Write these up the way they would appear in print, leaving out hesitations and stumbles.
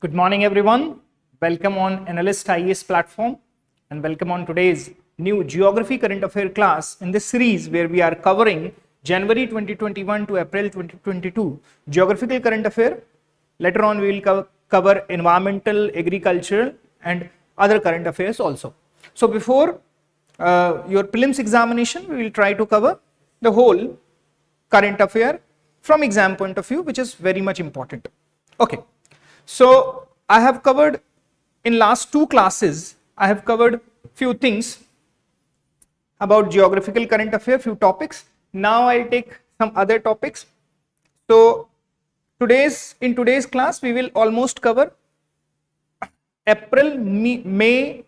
Good morning, everyone. Welcome on Analyst Ias platform and welcome on today's new Geography Current Affair class in this series where we are covering January 2021 to April 2022 Geographical Current Affair. Later on, we will cover environmental, agricultural and other current affairs also. So before your prelims examination, we will try to cover the whole current affair from exam point of view, which is very much important. Okay. So I have covered in last two classes, I have covered few things about geographical current affair, few topics. Now I'll take some other topics. So in today's class, we will almost cover April, May,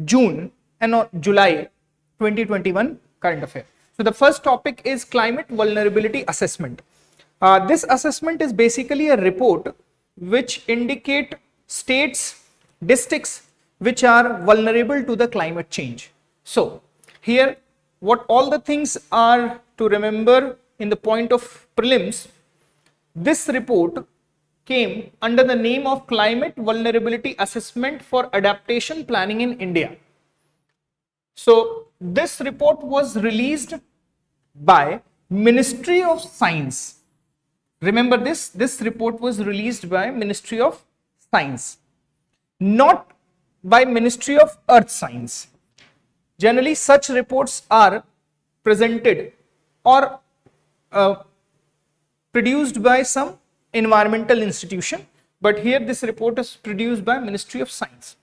June and July 2021 current affair. So the first topic is climate vulnerability assessment. This assessment is basically a report which indicate states, districts which are vulnerable to the climate change. So here what all the things are to remember in the point of prelims, this report came under the name of Climate Vulnerability Assessment for Adaptation Planning in India. So this report was released by Ministry of Science. Remember this report was released by Ministry of Science, not by Ministry of Earth Science. Generally, such reports are presented or produced by some environmental institution, but here this report is produced by Ministry of Science.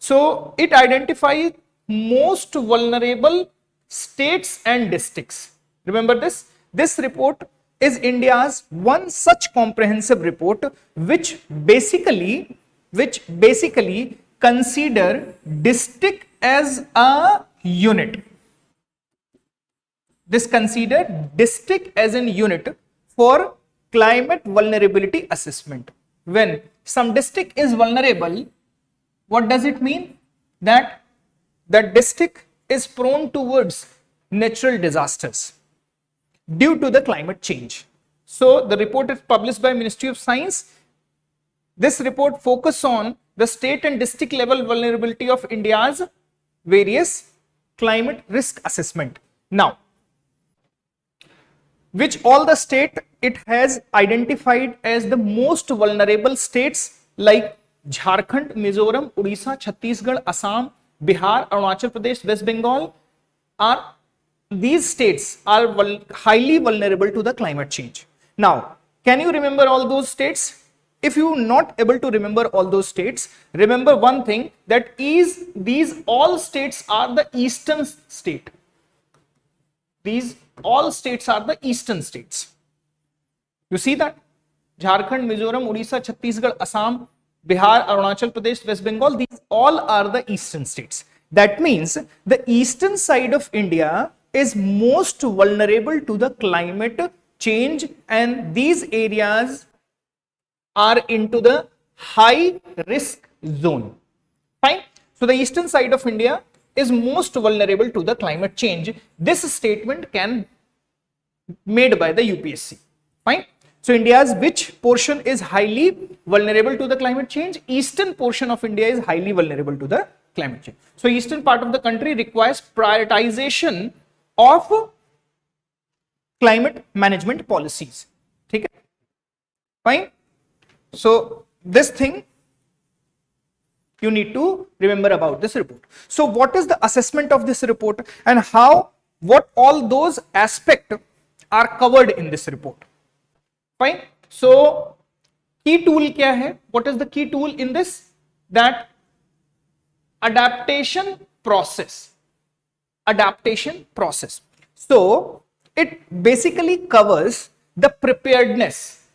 So it identifies most vulnerable states and districts. Remember this report is India's one such comprehensive report which basically consider district as a unit. This consider district as a unit for climate vulnerability assessment. When some district is vulnerable, what does it mean? That the district is prone towards natural disasters due to the climate change. So the report is published by Ministry of Science. This report focuses on the state and district level vulnerability of India's various climate risk assessment. Now, which all the state it has identified as the most vulnerable states like Jharkhand, Mizoram, Odisha, Chhattisgarh, Assam, Bihar, Arunachal Pradesh, West Bengal are these states are highly vulnerable to the climate change. Now, can you remember all those states? If you are not able to remember all those states, remember one thing, that these all states are the eastern state. These all states are the eastern states. You see that? Jharkhand, Mizoram, Odisha, Chhattisgarh, Assam, Bihar, Arunachal Pradesh, West Bengal, these all are the eastern states. That means the eastern side of India is most vulnerable to the climate change, and these areas are into the high risk zone. Fine. So the eastern side of India is most vulnerable to the climate change. This statement can made by the UPSC. Fine. So India's which portion is highly vulnerable to the climate change? Eastern portion of India is highly vulnerable to the climate change. So eastern part of the country requires prioritization of climate management policies. Okay? Fine. So this thing you need to remember about this report. So what is the assessment of this report and what all those aspects are covered in this report? Fine. So key tool kya hai? What is the key tool in this? That adaptation process. Adaptation process. So it basically covers the preparedness.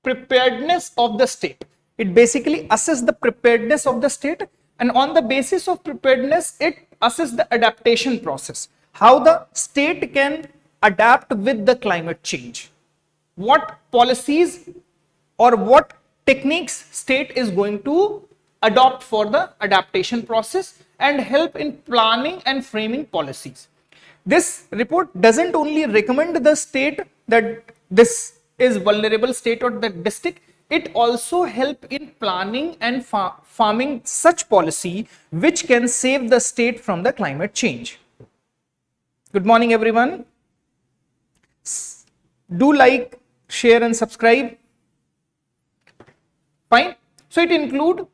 Preparedness of the state. It basically assesses the preparedness of the state, and on the basis of preparedness, it assesses the adaptation process. How the state can adapt with the climate change. What policies or what techniques state is going to adopt for the adaptation process and help in planning and framing policies. This report doesn't only recommend the state that this is vulnerable state or the district, it also help in planning and farming such policy which can save the state from the climate change. Good morning everyone. Do like, share and subscribe. Fine. So it include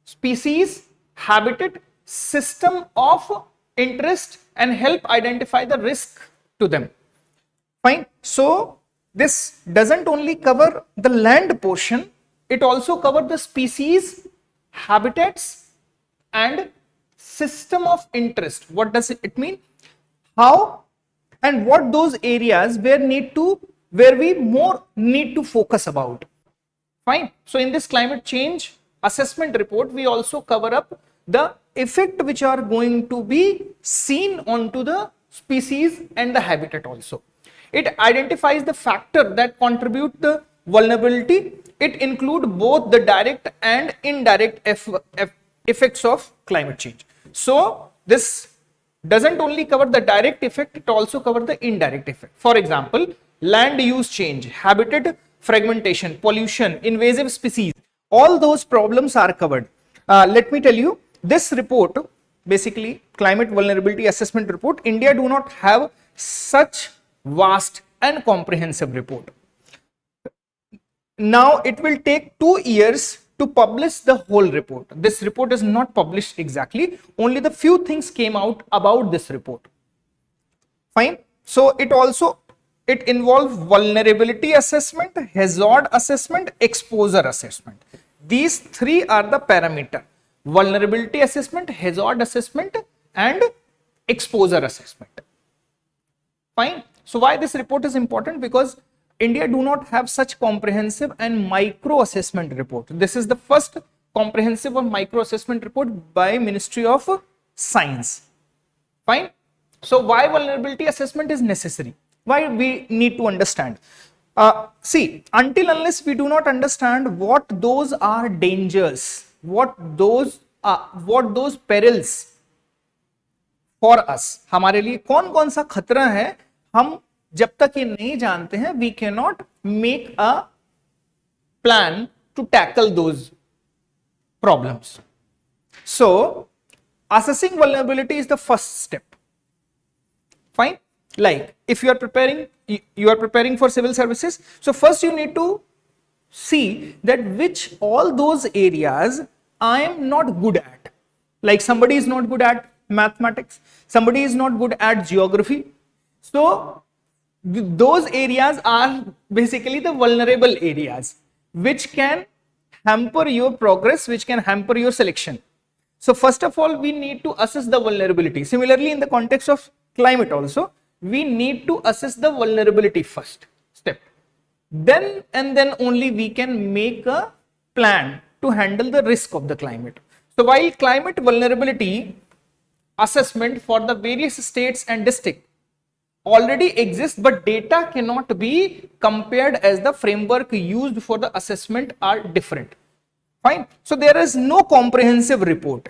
species, habitat, system of interest and help identify the risk to them. Fine. So this doesn't only cover the land portion, it also covers the species, habitats and system of interest. What does it mean? How and what those areas where we more need to focus about. Fine. So in this climate change assessment report, we also cover up the effect which are going to be seen onto the species and the habitat also. It identifies the factor that contribute the vulnerability. It includes both the direct and indirect effects of climate change. So this doesn't only cover the direct effect, it also covers the indirect effect. For example, land use change, habitat fragmentation, pollution, invasive species, all those problems are covered. Let me tell you, this report, basically climate vulnerability assessment report, India do not have such vast and comprehensive report. Now it will take 2 years to publish the whole report. This report is not published exactly, only the few things came out about this report. Fine. So it involves vulnerability assessment, hazard assessment, exposure assessment. These 3 are the parameter: vulnerability assessment, hazard assessment and exposure assessment. Fine. So why this report is important? Because India do not have such comprehensive and micro assessment report. This is the first comprehensive or micro assessment report by Ministry of Science. Fine. So why vulnerability assessment is necessary? Why we need to understand? See, until unless we do not understand what those are dangers, what those perils for us, हमारे लिए कौन कौन सा खतरा है, हम जब तक ये नहीं जानते हैं, we cannot make a plan to tackle those problems. So assessing vulnerability is the first step. Fine. Like if you are preparing for civil services, so first you need to see that which all those areas I am not good at. Like somebody is not good at mathematics, somebody is not good at geography. So those areas are basically the vulnerable areas which can hamper your progress, which can hamper your selection. So first of all, we need to assess the vulnerability. Similarly, in the context of climate also, we need to assess the vulnerability first step. Then and then only we can make a plan to handle the risk of the climate. So while climate vulnerability assessment for the various states and districts already exists, but data cannot be compared as the framework used for the assessment are different. Fine. So there is no comprehensive report.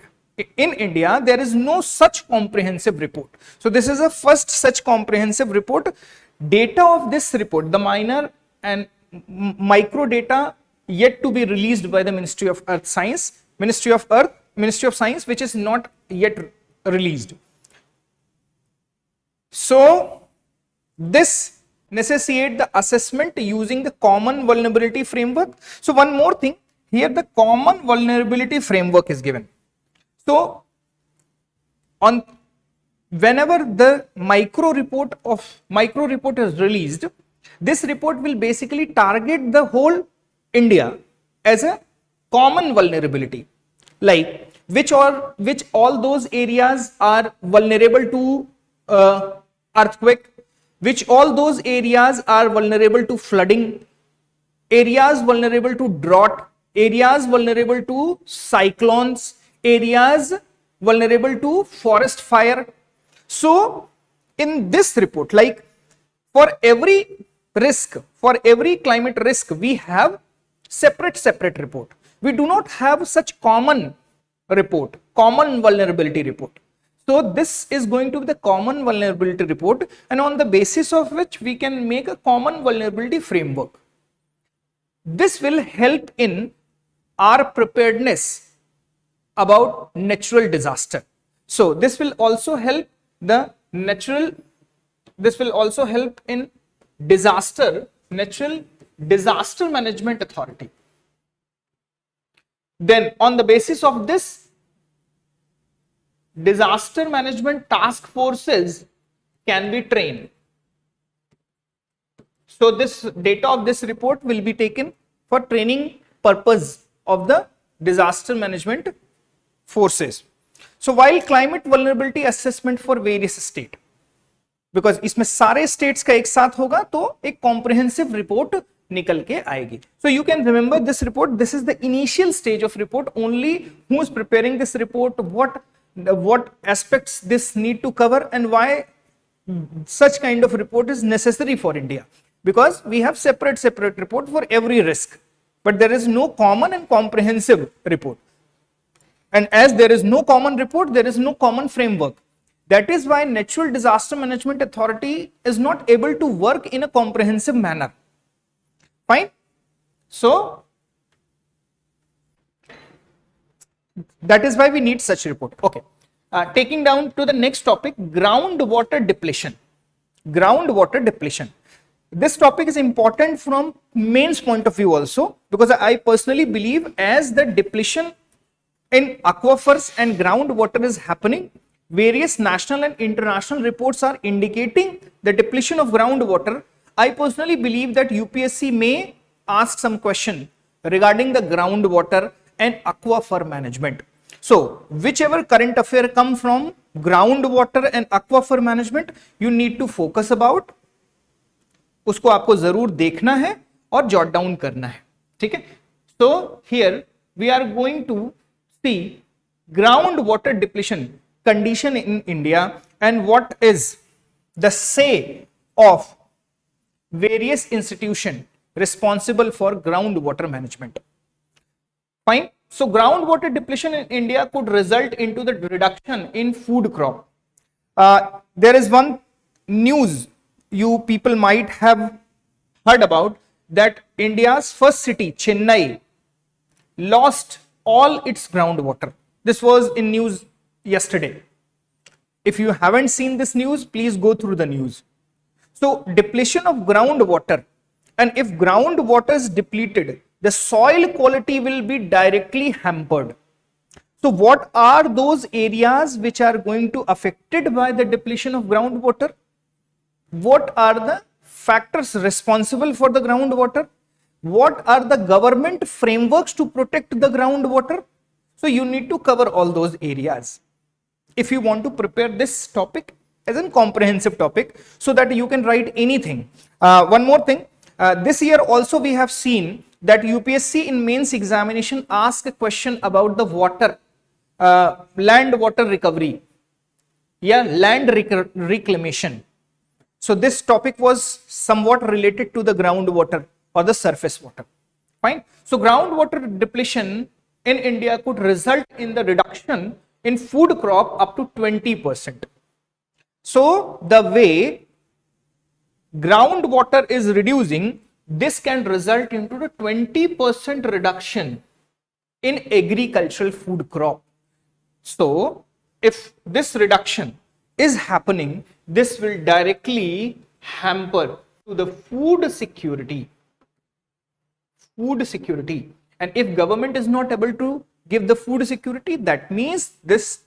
In India, there is no such comprehensive report. So this is a first such comprehensive report. Data of this report, the minor and micro data yet to be released by the Ministry of Science, Ministry of Science, which is not yet released. So this necessitates the assessment using the common vulnerability framework. So one more thing, here the common vulnerability framework is given. So whenever the micro report is released, this report will basically target the whole India as a common vulnerability, like which all those areas are vulnerable to earthquake, which all those areas are vulnerable to flooding, areas vulnerable to drought, areas vulnerable to cyclones, areas vulnerable to forest fire. So in this report, like for every risk, for every climate risk, we have separate report. We do not have such common report, common vulnerability report. So this is going to be the common vulnerability report, and on the basis of which we can make a common vulnerability framework. This will help in our preparedness about natural disaster. So this will also help the in natural disaster management authority. Then on the basis of this, disaster management task forces can be trained. So this data of this report will be taken for training purpose of the disaster management forces. So while climate vulnerability assessment for various state, because इसमें सारे states का एक साथ होगा तो एक comprehensive report निकल के आएगी. So you can remember this report. This is the initial stage of report. Only who is preparing this report, what aspects this need to cover, and why such kind of report is necessary for India. Because we have separate report for every risk, but there is no common and comprehensive report. And as there is no common report, there is no common framework. That is why Natural Disaster Management Authority is not able to work in a comprehensive manner. Fine. So that is why we need such report. Okay. Taking down to the next topic, groundwater depletion. Groundwater depletion. This topic is important from mains point of view also, because I personally believe as the depletion in aquifers and groundwater is happening, various national and international reports are indicating the depletion of groundwater. I personally believe that UPSC may ask some question regarding the groundwater and aquifer management. So whichever current affair come from groundwater and aquifer management, you need to focus about, उसको आपको जरूर देखना है और jot down करना है. ठीक है. So here we are going to see groundwater depletion condition in India and what is the say of various institutions responsible for groundwater management. Fine. So groundwater depletion in India could result into the reduction in food crop. There is one news you people might have heard about, that India's first city, Chennai, lost all its groundwater. This was in news yesterday. If you haven't seen this news, please go through the news. So depletion of groundwater, and if groundwater is depleted, the soil quality will be directly hampered. So what are those areas which are going to affected by the depletion of groundwater? What are the factors responsible for the groundwater? What are the government frameworks to protect the groundwater? So you need to cover all those areas if you want to prepare this topic as a comprehensive topic, so that you can write anything. One more thing, this year also we have seen that UPSC in mains examination asked a question about the water, land water recovery, land reclamation. So this topic was somewhat related to the groundwater or the surface water. Fine. So groundwater depletion in India could result in the reduction in food crop up to 20%. So the way groundwater is reducing, this can result into the 20% reduction in agricultural food crop. So if this reduction is happening, this will directly hamper to the food security. And if government is not able to give the food security, that means this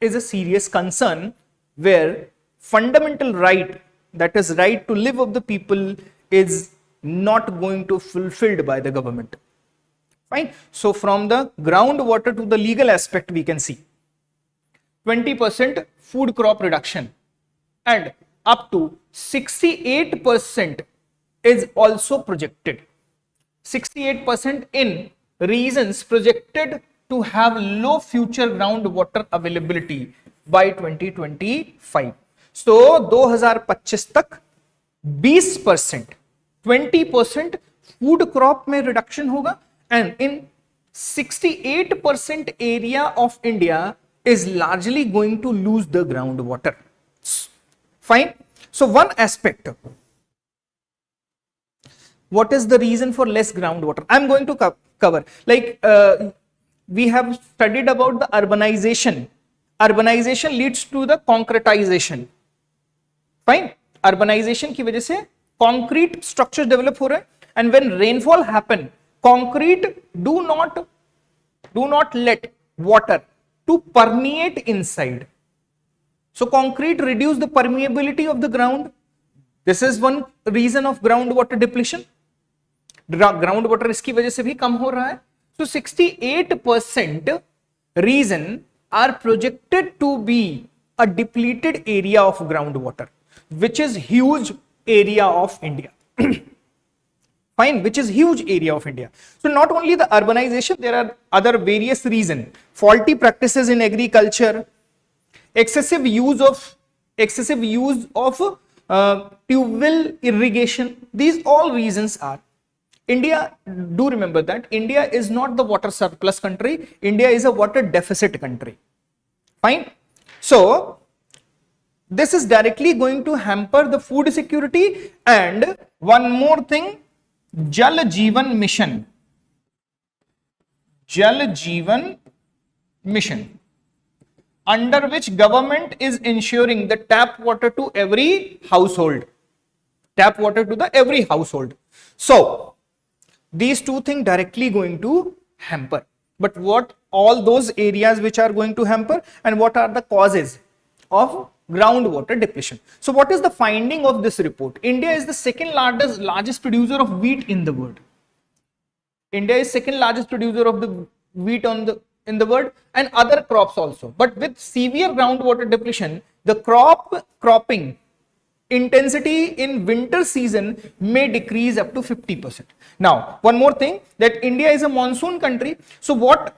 is a serious concern where fundamental right, that is right to live of the people, is not going to fulfilled by the government. Fine. So from the groundwater to the legal aspect, we can see 20% food crop reduction and up to 68% is also projected. 68% in regions projected to have low future groundwater availability by 2025. So 2025 तक 20%, 20% food crop में reduction होगा, and in 68% area of India is largely going to lose the groundwater. Fine. So one aspect, what is the reason for less groundwater? I'm going to cover, like we have studied about the urbanization. Urbanization leads to the concretization. Fine. Urbanization की वजह से concrete structures develop हो रहे हैं, and when rainfall happen, concrete do not let water to permeate inside. So concrete reduce the permeability of the ground. This is one reason of groundwater depletion. Groundwater इसकी वजह से भी कम हो रहा है. So 68% reason are projected to be a depleted area of groundwater, which is huge area of India. Fine, which is huge area of India. So not only the urbanization, there are other various reasons. Faulty practices in agriculture, excessive use of tubewell irrigation. These all reasons are. India, do remember that India is not the water surplus country. India is a water deficit country. Fine. So this is directly going to hamper the food security. And one more thing, Jal Jeevan Mission. Jal Jeevan Mission, under which government is ensuring the tap water to every household. Tap water to the every household. So these two things directly going to hamper. But what all those areas which are going to hamper, and what are the causes of groundwater depletion? So what is the finding of this report? India is the second largest producer of wheat in the world. India is second largest producer of the wheat in the world, and other crops also. But with severe groundwater depletion, the cropping intensity in winter season may decrease up to 50%. Now, one more thing, that India is a monsoon country. So what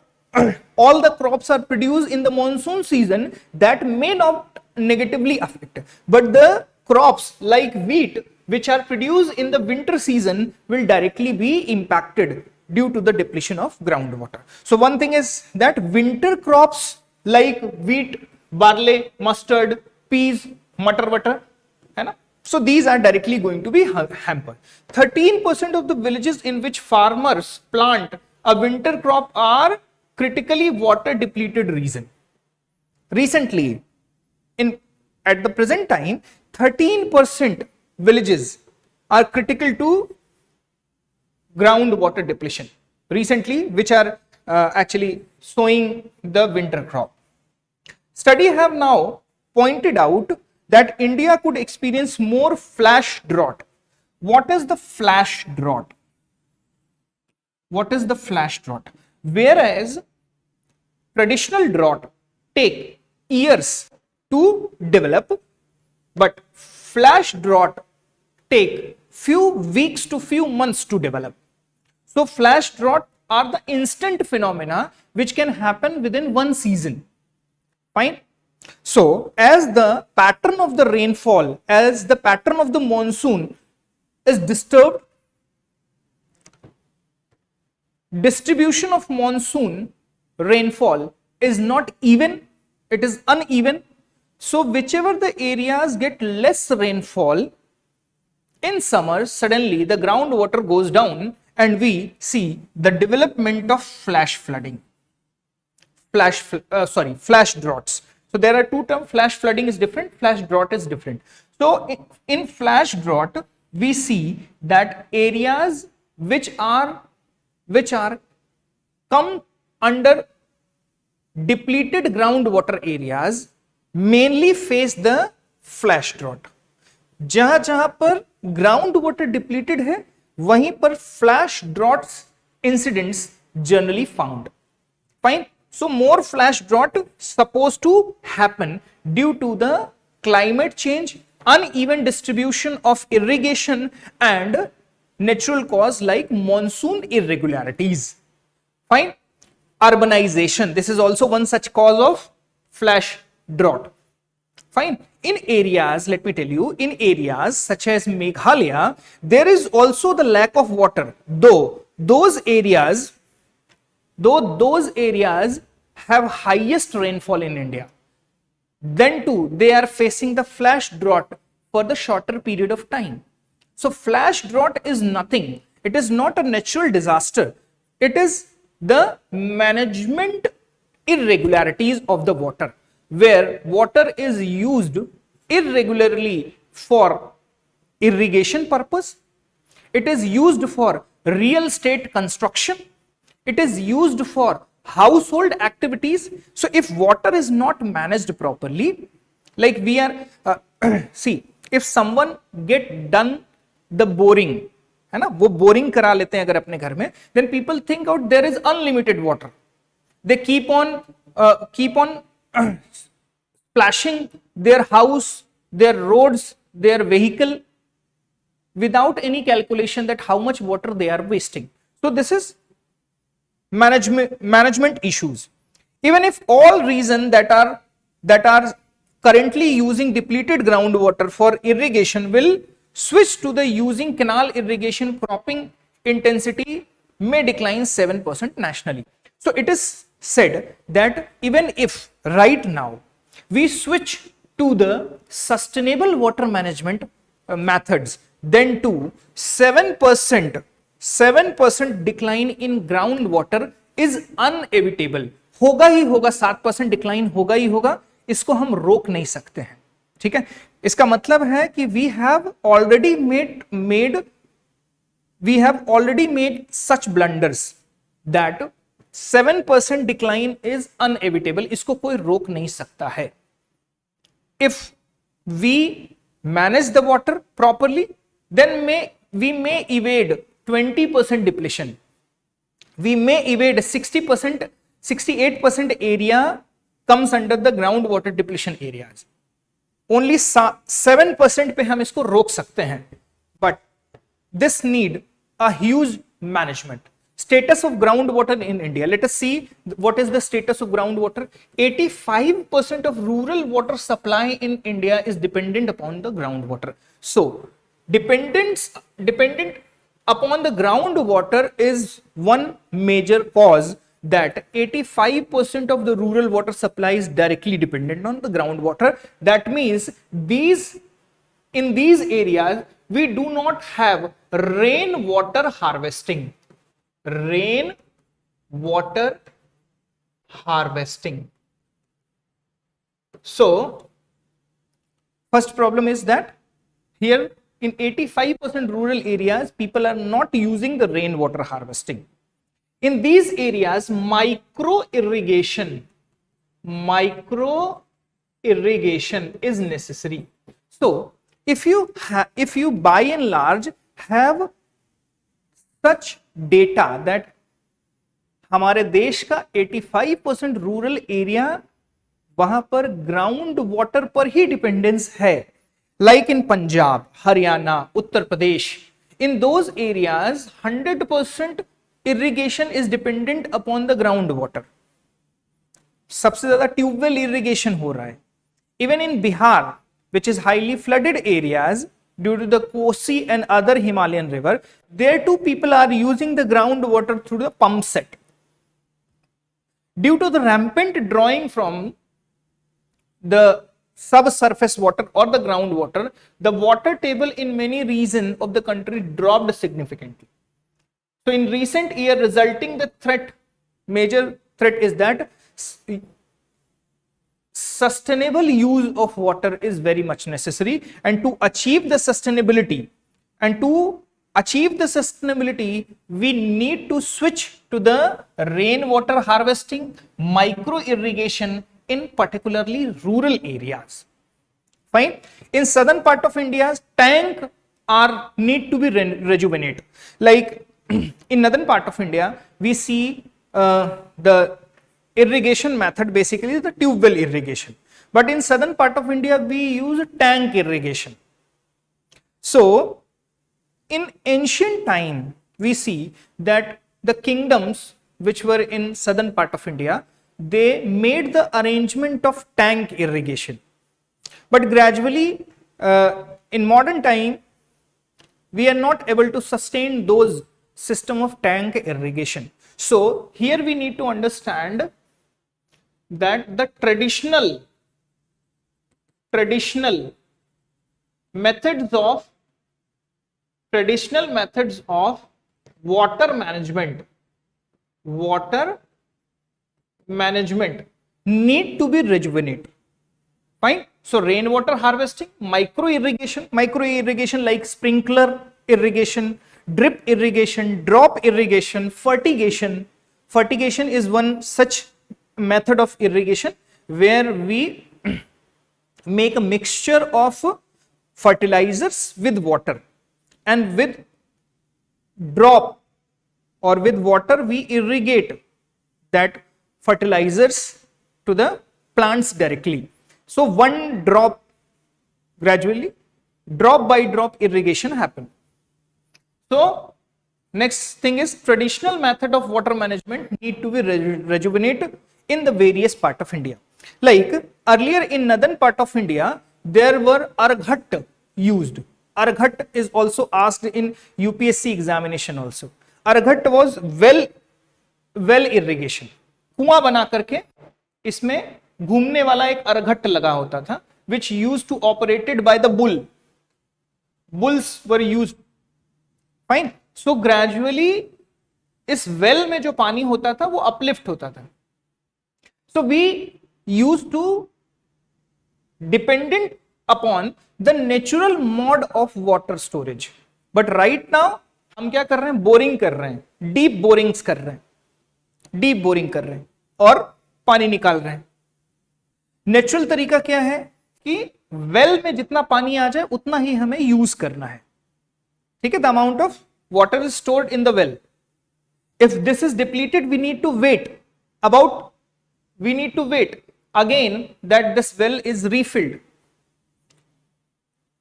all the crops are produced in the monsoon season, that may not negatively affect. But the crops like wheat, which are produced in the winter season, will directly be impacted due to the depletion of groundwater. So one thing is that winter crops like wheat, barley, mustard, peas, matar, so these are directly going to be hampered. 13% of the villages in which farmers plant a winter crop are critically water depleted region. Recently, at the present time, 13% villages are critical to groundwater depletion recently, which are actually sowing the winter crop. Study have now pointed out that India could experience more flash drought. What is the flash drought? What is the flash drought? Whereas traditional drought take years to develop, but flash drought take few weeks to few months to develop. So flash drought are the instant phenomena which can happen within one season. Fine. So as the pattern of the rainfall, as the pattern of the monsoon is disturbed, distribution of monsoon rainfall is not even, it is uneven. So whichever the areas get less rainfall in summer, suddenly the groundwater goes down and we see the development of flash flooding, flash droughts. So there are two terms, flash flooding is different, flash drought is different. So in flash drought, we see that areas which are come under depleted groundwater areas mainly face the flash drought. जहां पर groundwater depleted है, वहीं पर flash droughts incidents generally found. Fine. So more flash drought supposed to happen due to the climate change, uneven distribution of irrigation, and natural cause like monsoon irregularities. Fine. Urbanization, this is also one such cause of flash drought. Fine. In areas, let me tell you, in areas such as Meghalaya, there is also the lack of water, though those areas have highest rainfall in India. Then too, they are facing the flash drought for the shorter period of time. So flash drought is nothing. It is not a natural disaster. It is the management irregularities of the water, where water is used irregularly for irrigation purpose. It is used for real estate construction. It is used for household activities. So if water is not managed properly, like we are see, if someone get done the boring, है ना, वो boring करा लेते हैं अगर अपने घर में, then people think out there is unlimited water. They keep on splashing their house, their roads, their vehicle without any calculation that how much water they are wasting. So this is management issues. Even if all regions that are currently using depleted groundwater for irrigation will switch to the using canal irrigation, cropping intensity may decline 7% nationally. So it is said that even if right now we switch to the sustainable water management methods, then too 7% decline in groundwater is unevitable. होगा ही होगा, 7% decline होगा ही होगा, इसको हम रोक नहीं सकते हैं. ठीक है, इसका मतलब है कि we have already made such blunders that 7% decline is unevitable. इसको कोई रोक नहीं सकता है. If we manage the water properly, then we may evade 20% depletion. We may evade 60%, 68% area comes under the groundwater depletion areas. Only 7% पे हम इसको रोक सकते हैं. But this need a huge management. Status of groundwater in India. Let us see what is the status of groundwater. 85% of rural water supply in India is dependent upon the groundwater. So dependent upon the groundwater is one major cause that 85% of the rural water supply is directly dependent on the groundwater. That means in these areas we do not have rainwater harvesting. So first problem is that here in 85% rural areas people are not using the rainwater harvesting. In these areas micro irrigation is necessary. So if you by and large have such data that हमारे देश का 85% rural area वहां पर ground water पर ही dependence है, like in Punjab, Haryana, Uttar Pradesh, in those areas 100% irrigation is dependent upon the groundwater. सबसे ज्यादा tubewell irrigation हो रहा है. Even in Bihar, which is highly flooded areas due to the Kosi and other Himalayan river, there too people are using the groundwater through the pump set. Due to the rampant drawing from the subsurface water or the groundwater, the water table in many regions of the country dropped significantly. So in recent year, resulting the major threat is that sustainable use of water is very much necessary, and to achieve the sustainability, we need to switch to the rainwater harvesting, micro irrigation in particularly rural areas. Fine. In southern part of India, tank need to be rejuvenated. Like in northern part of India, we see the irrigation method basically is the tube well irrigation. But in southern part of India, we use tank irrigation. So in ancient time, we see that the kingdoms which were in southern part of India, they made the arrangement of tank irrigation. But gradually, in modern time, we are not able to sustain those system of tank irrigation. So here we need to understand that the traditional methods of water management need to be rejuvenated. Fine. So rainwater harvesting, micro irrigation like sprinkler irrigation, drip irrigation, drop irrigation, fertigation. Fertigation is one such method of irrigation where we make a mixture of fertilizers with water, and with drop or with water we irrigate that fertilizers to the plants directly. So one drop, gradually drop by drop irrigation happen. So next thing is traditional method of water management need to be rejuvenated in the various part of India. Like earlier in northern part of India, there were arghat used. Arghat is also asked in UPSC examination also. Arghat was well irrigation. कुआं बना करके इसमें घूमने वाला एक अर्घट लगा होता था, which used to operated by the bull. Bulls were used. Fine. So gradually इस well में जो पानी होता था वो uplift होता था. So we used to dependent upon the natural mode of water storage. But right now हम क्या कर रहे हैं? बोरिंग कर रहे हैं, डीप बोरिंग्स कर रहे हैं, डीप बोरिंग कर रहे हैं और पानी निकाल रहे हैं. नेचुरल तरीका क्या है कि वेल में जितना पानी आ जाए उतना ही हमें यूज करना है. ठीक है. The amount of water is stored in the well. If this is depleted we need to wait again that this well is refilled.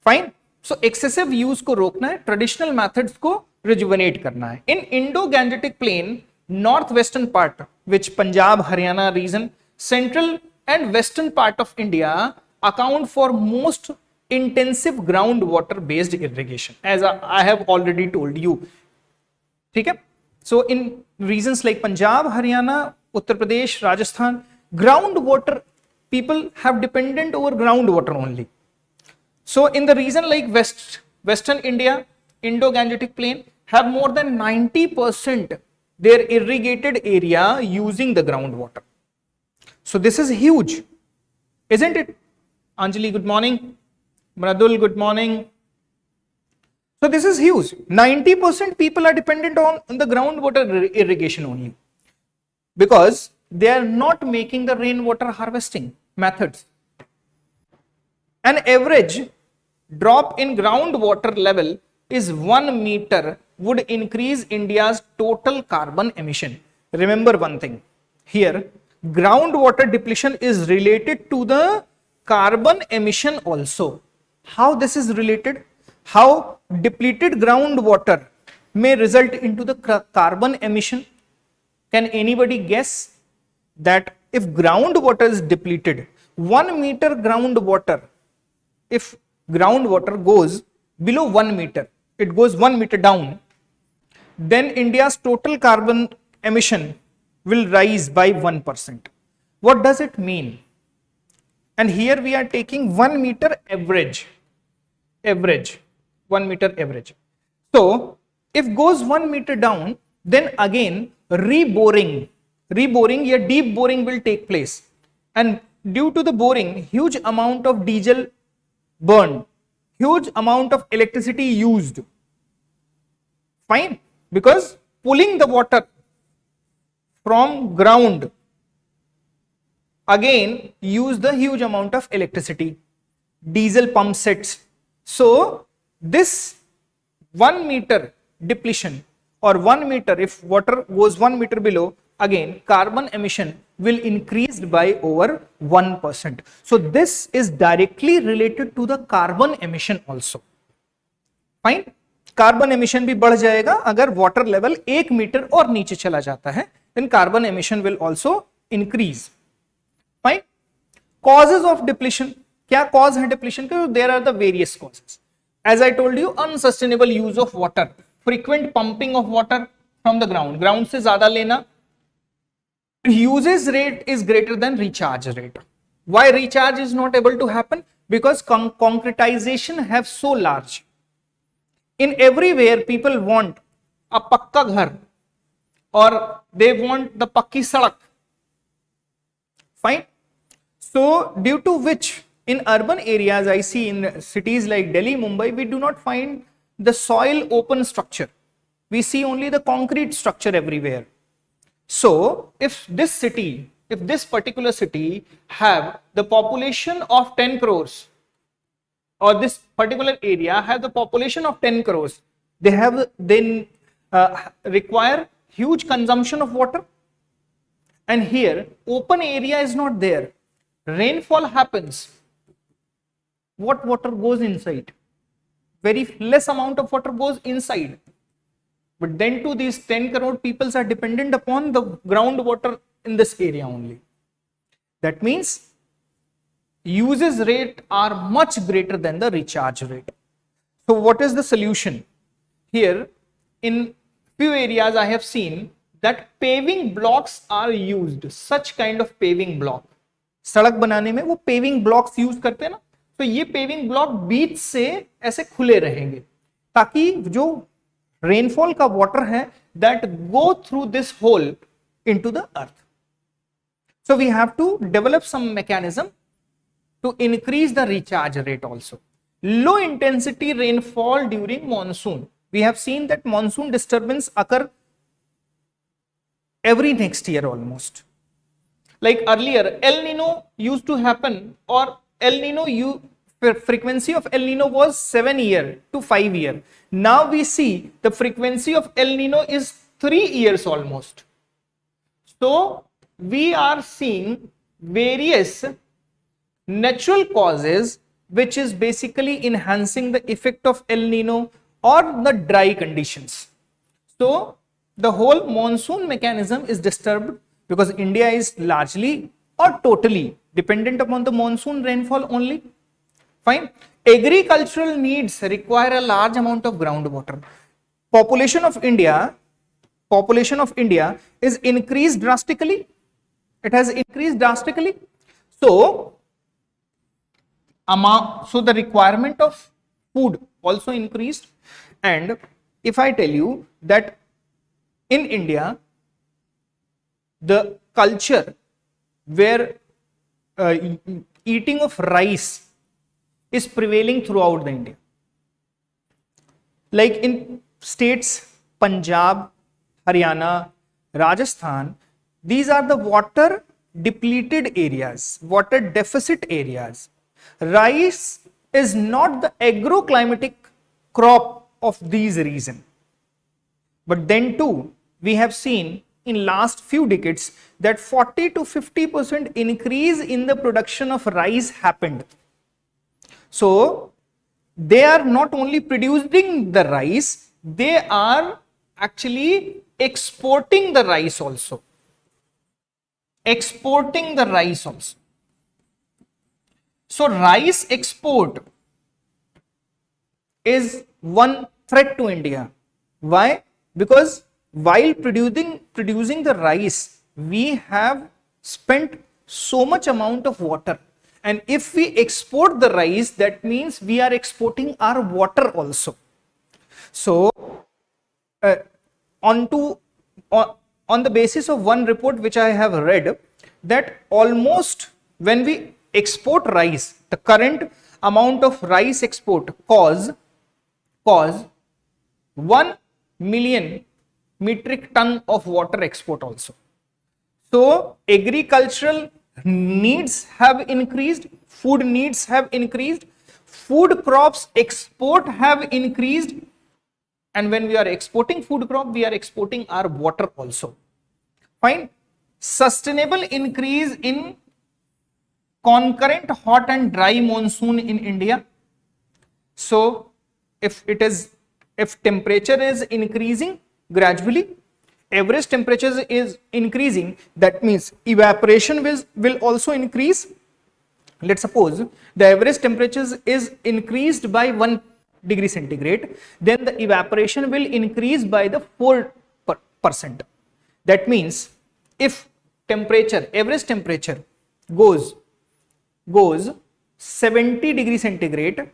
Fine. So excessive use को रोकना है, ट्रेडिशनल मेथड्स को रिजुवेनेट करना है. In Indo Gangetic plain, north western part which Punjab, Haryana region, central and western part of India account for most intensive groundwater based irrigation, as I have already told you. ठीक है. So in regions like Punjab, Haryana, Uttar Pradesh, Rajasthan, groundwater people have dependent over groundwater only. So in the region like western India, Indo-Gangetic Plain have more than 90% their irrigated area using the groundwater. So this is huge, isn't it? Anjali, good morning. Mradul, good morning. So this is huge. 90% people are dependent on the groundwater irrigation only, because they are not making the rainwater harvesting methods. An average drop in groundwater level is 1 meter would increase India's total carbon emission. Remember one thing here, groundwater depletion is related to the carbon emission also. How this is related? How depleted groundwater may result into the carbon emission? Can anybody guess that if groundwater is depleted, 1 meter groundwater, if groundwater goes below 1 meter, it goes 1 meter down, then India's total carbon emission will rise by 1%. What does it mean? And here we are taking 1 meter average, 1 meter average. So if goes 1 meter down, then again reboring या deep boring will take place, and due to the boring huge amount of diesel burned, huge amount of electricity used. Fine. Because pulling the water from ground again use the huge amount of electricity, diesel pump sets. So this 1 meter depletion or 1 meter, if water goes 1 meter below, again carbon emission will increase by over 1%. So this is directly related to the carbon emission also. Fine. Carbon emission भी बढ़ जाएगा अगर water level 1 metre और नीचे चला जाता है, then carbon emission will also increase. Fine. Causes of depletion, क्या कॉज है डिप्लीशन के? There are the various causes. As I told you, unsustainable use of water, frequent pumping of water from the ground, ground से ज्यादा लेना, Usage rate is greater than recharge rate. Why recharge is not able to happen? Because concretization have so large. In everywhere people want a pakka ghar or they want the pakki sadak. Fine. So due to which in urban areas, I see in cities like Delhi, Mumbai, we do not find the soil open structure. We see only the concrete structure everywhere. So if this particular city have the population of 10 crores, or this particular area have the population of 10 crores, they require huge consumption of water. And here open area is not there. Rainfall happens. What water goes inside? Very less amount of water goes inside. But then too, these 10 crore people are dependent upon the groundwater in this area only. That means usage rate are much greater than the recharge rate. So what is the solution? Here in few areas I have seen that paving blocks are used. Such kind of paving block. सड़क बनाने में वो paving blocks use करते हैं ना, तो ये paving block बीच से ऐसे खुले रहेंगे ताकि जो रेनफॉल का वाटर है that go through this hole into the earth. So we have to develop some mechanism to increase the recharge rate also. Low intensity rainfall during monsoon. We have seen that monsoon disturbance occur every next year almost. Like earlier, El Nino used to happen, or El Nino frequency of El Nino was 7 year to 5 year. Now we see the frequency of El Nino is 3 years almost. So we are seeing various natural causes which is basically enhancing the effect of El Nino or the dry conditions. So the whole monsoon mechanism is disturbed because India is largely or totally dependent upon the monsoon rainfall only. Fine. Agricultural needs require a large amount of groundwater. Population of India is increased drastically. It has increased drastically. So the requirement of food also increased. And if I tell you that in India, the culture where eating of rice is prevailing throughout the India. Like in states Punjab, Haryana, Rajasthan, these are the water depleted areas, water deficit areas. Rice is not the agroclimatic crop of these regions. But then too, we have seen in last few decades that 40 to 50% increase in the production of rice happened. So they are not only producing the rice, they are actually exporting the rice also. So rice export is one threat to India. Why? Because while producing the rice, we have spent so much amount of water. And if we export the rice, that means we are exporting our water also. So on the basis of one report which I have read, that almost when we export rice, the current amount of rice export cause 1 million metric ton of water export also. So agricultural needs have increased, food needs have increased, food crops export have increased, and when we are exporting food crop, we are exporting our water also. Fine. Sustainable increase in concurrent hot and dry monsoon in India. So if temperature is increasing gradually, average temperature is increasing, that means evaporation will also increase. Let's suppose the average temperature is increased by 1 degree centigrade, then the evaporation will increase by the 4%. That means if temperature, average temperature goes 70 degree centigrade,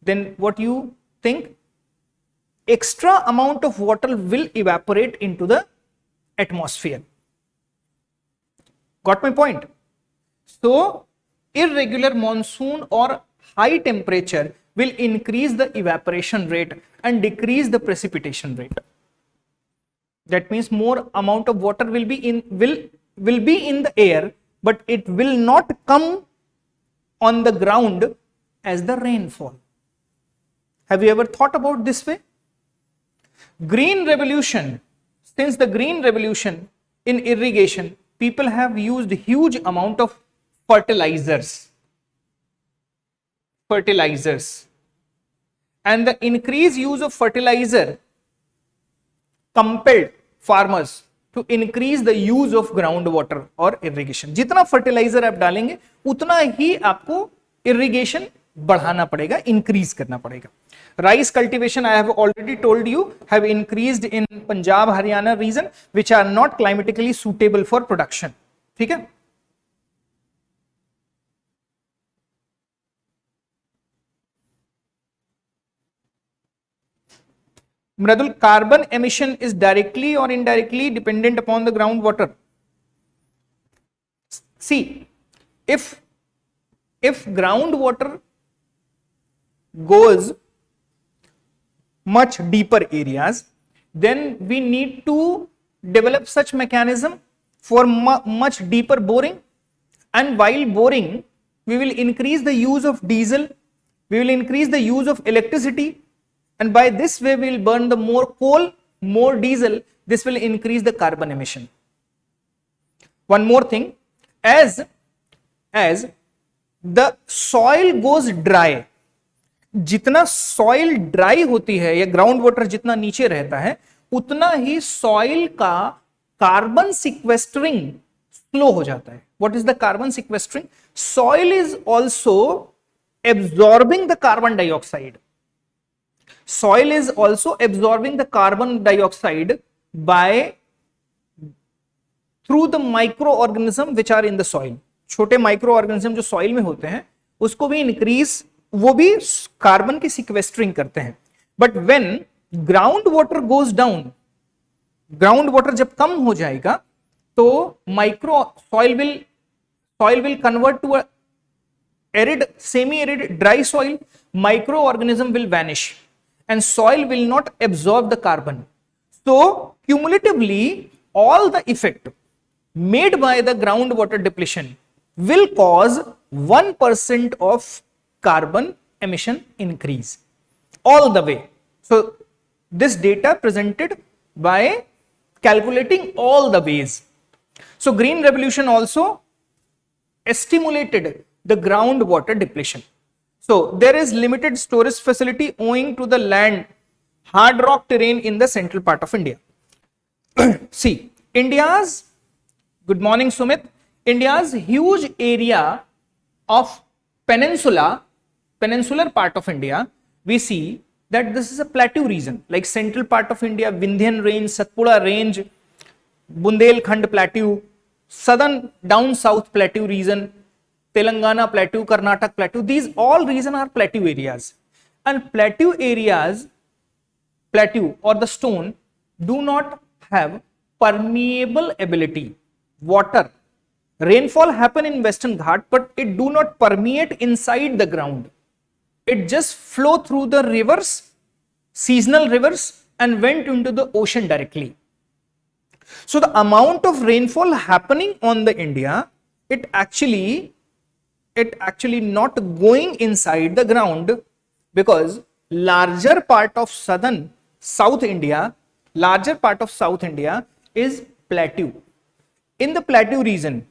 then what you think? Extra amount of water will evaporate into the atmosphere. Got my point? So irregular monsoon or high temperature will increase the evaporation rate and decrease the precipitation rate. That means more amount of water will be in the air, but it will not come on the ground as the rainfall. Have you ever thought about this way? Green revolution. Since the green revolution in irrigation, people have used huge amount of fertilizers. And the increased use of fertilizer compelled farmers to increase the use of groundwater or irrigation. जितना fertilizer आप डालेंगे उतना ही आपको irrigation बढ़ाना पड़ेगा, increase करना पड़ेगा. Rice cultivation, I have already told you, have increased in Punjab, Haryana region, which are not climatically suitable for production. ठीक है? Mradul, carbon emission is directly or indirectly dependent upon the groundwater. See, if groundwater goes much deeper areas, then we need to develop such mechanism for much deeper boring, and while boring we will increase the use of diesel, we will increase the use of electricity, and by this way we will burn the more coal, more diesel. This will increase the carbon emission. One more thing, as the soil goes dry, जितना soil dry होती है या ground water जितना नीचे रहता है उतना ही सॉइल का कार्बन सिक्वेस्टरिंग स्लो हो जाता है. What is the carbon sequestering? Soil is also absorbing the carbon dioxide. Soil is also absorbing the carbon dioxide through the microorganism which are in the soil. छोटे microorganism जो soil में होते हैं उसको भी increase, वो भी कार्बन की sequestering करते हैं. But when ground water goes down, ground water जब कम हो जाएगा तो soil will convert to a arid, semi-arid, dry soil. Microorganism will vanish and soil will not absorb the carbon. So cumulatively all the effect made by the groundwater depletion will cause 1% of carbon emission increase all the way. So this data presented by calculating all the ways. So green revolution also stimulated the groundwater depletion. So there is limited storage facility owing to the land hard rock terrain in the central part of India. See, India's, good morning Sumit, India's huge area of peninsular part of India, we see that this is a plateau region, like central part of India, Vindhyan range, Satpura range, Bundelkhand plateau, southern down south plateau region, Telangana plateau, Karnataka plateau, these all regions are plateau areas. And plateau areas, plateau or the stone do not have permeable ability. Water, rainfall happen in Western Ghat, but it do not permeate inside the ground. It just flow through the rivers, seasonal rivers, and went into the ocean directly. So the amount of rainfall happening on the India, it actually not going inside the ground, because larger part of South India is plateau. In the plateau region,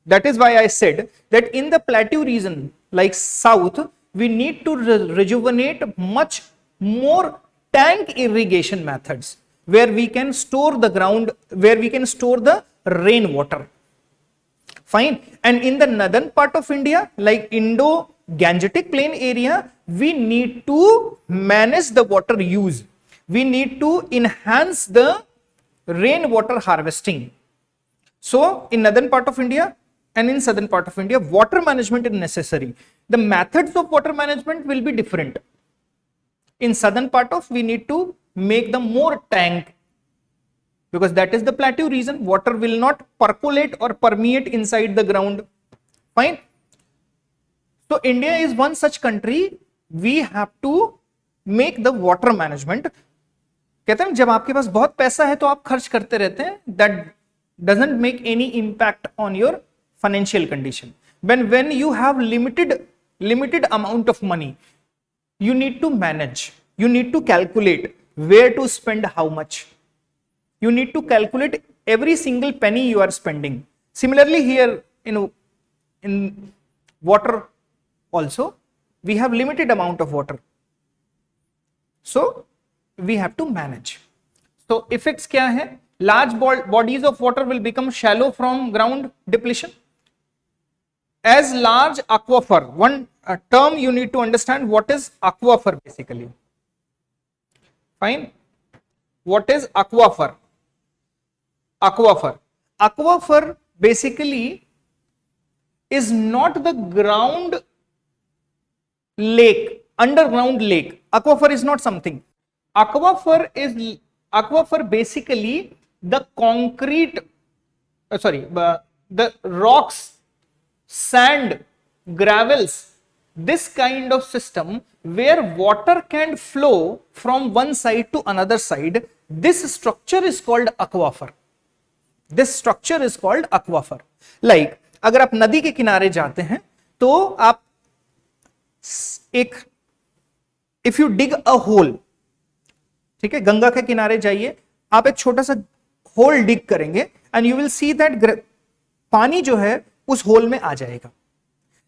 that is why I said that in the plateau region like south, we need to rejuvenate much more tank irrigation methods where we can store the rainwater. Fine. And in the northern part of India, like Indo-Gangetic plain area, we need to manage the water use. We need to enhance the rainwater harvesting. So in northern part of India and in southern part of India, water management is necessary. The methods of water management will be different. In southern part of, we need to make the more tank, because that is the plateau region. Water will not percolate or permeate inside the ground. Fine. So India is one such country. We have to make the water management. कहते हैं जब आपके पास बहुत पैसा है तो आप खर्च करते रहते हैं. That doesn't make any impact on your financial condition. When you have limited amount of money, you need to manage. You need to calculate where to spend how much. You need to calculate every single penny you are spending. Similarly here in water also, we have limited amount of water, so we have to manage. So effects क्या है? Large bodies of water will become shallow from ground depletion. As large aquifer, one term you need to understand, what is aquifer basically. Fine. What is aquifer? Aquifer basically is not the ground lake, underground lake. Aquifer is not something. Aquifer basically the concrete, the rocks, sand, gravels, this kind of system where water can flow from one side to another side. This structure is called aquifer. Like अगर आप नदी के किनारे जाते हैं तो आप if you dig a hole, ठीक है, गंगा के किनारे जाइए, आप एक छोटा सा होल डिग करेंगे and you will see that पानी जो है उस होल में आ जाएगा.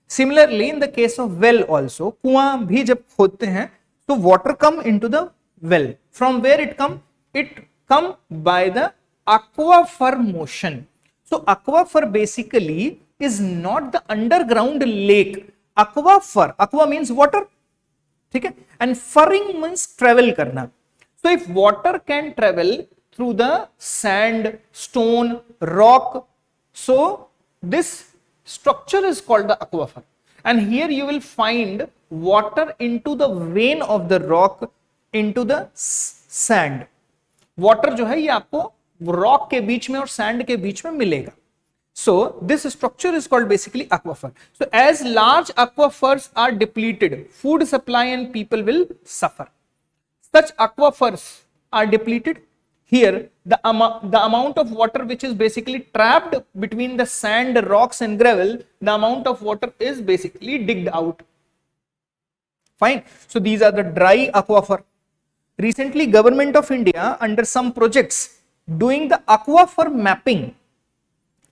Similarly in the case of well also, कुआं भी जब खोदते हैं तो water come into the well. From where it come by the aquifer motion. So aquifer basically is not the underground lake. Aqua means water, ठीक है, and ferring means travel करना. So if water can travel through the sand, stone, rock, so this structure is called the aquifer. And here you will find water into the vein of the rock, into the sand. Water जो है ये आपको rock के बीच में और sand के बीच में मिलेगा. So this structure is called basically aquifer. So as large aquifers are depleted, food supply and people will suffer. Such aquifers are depleted. Here the amount of water which is basically trapped between the sand, rocks and gravel, the amount of water is basically digged out. Fine. So these are the dry aquifer. Recently Government of India under some projects doing the aquifer mapping.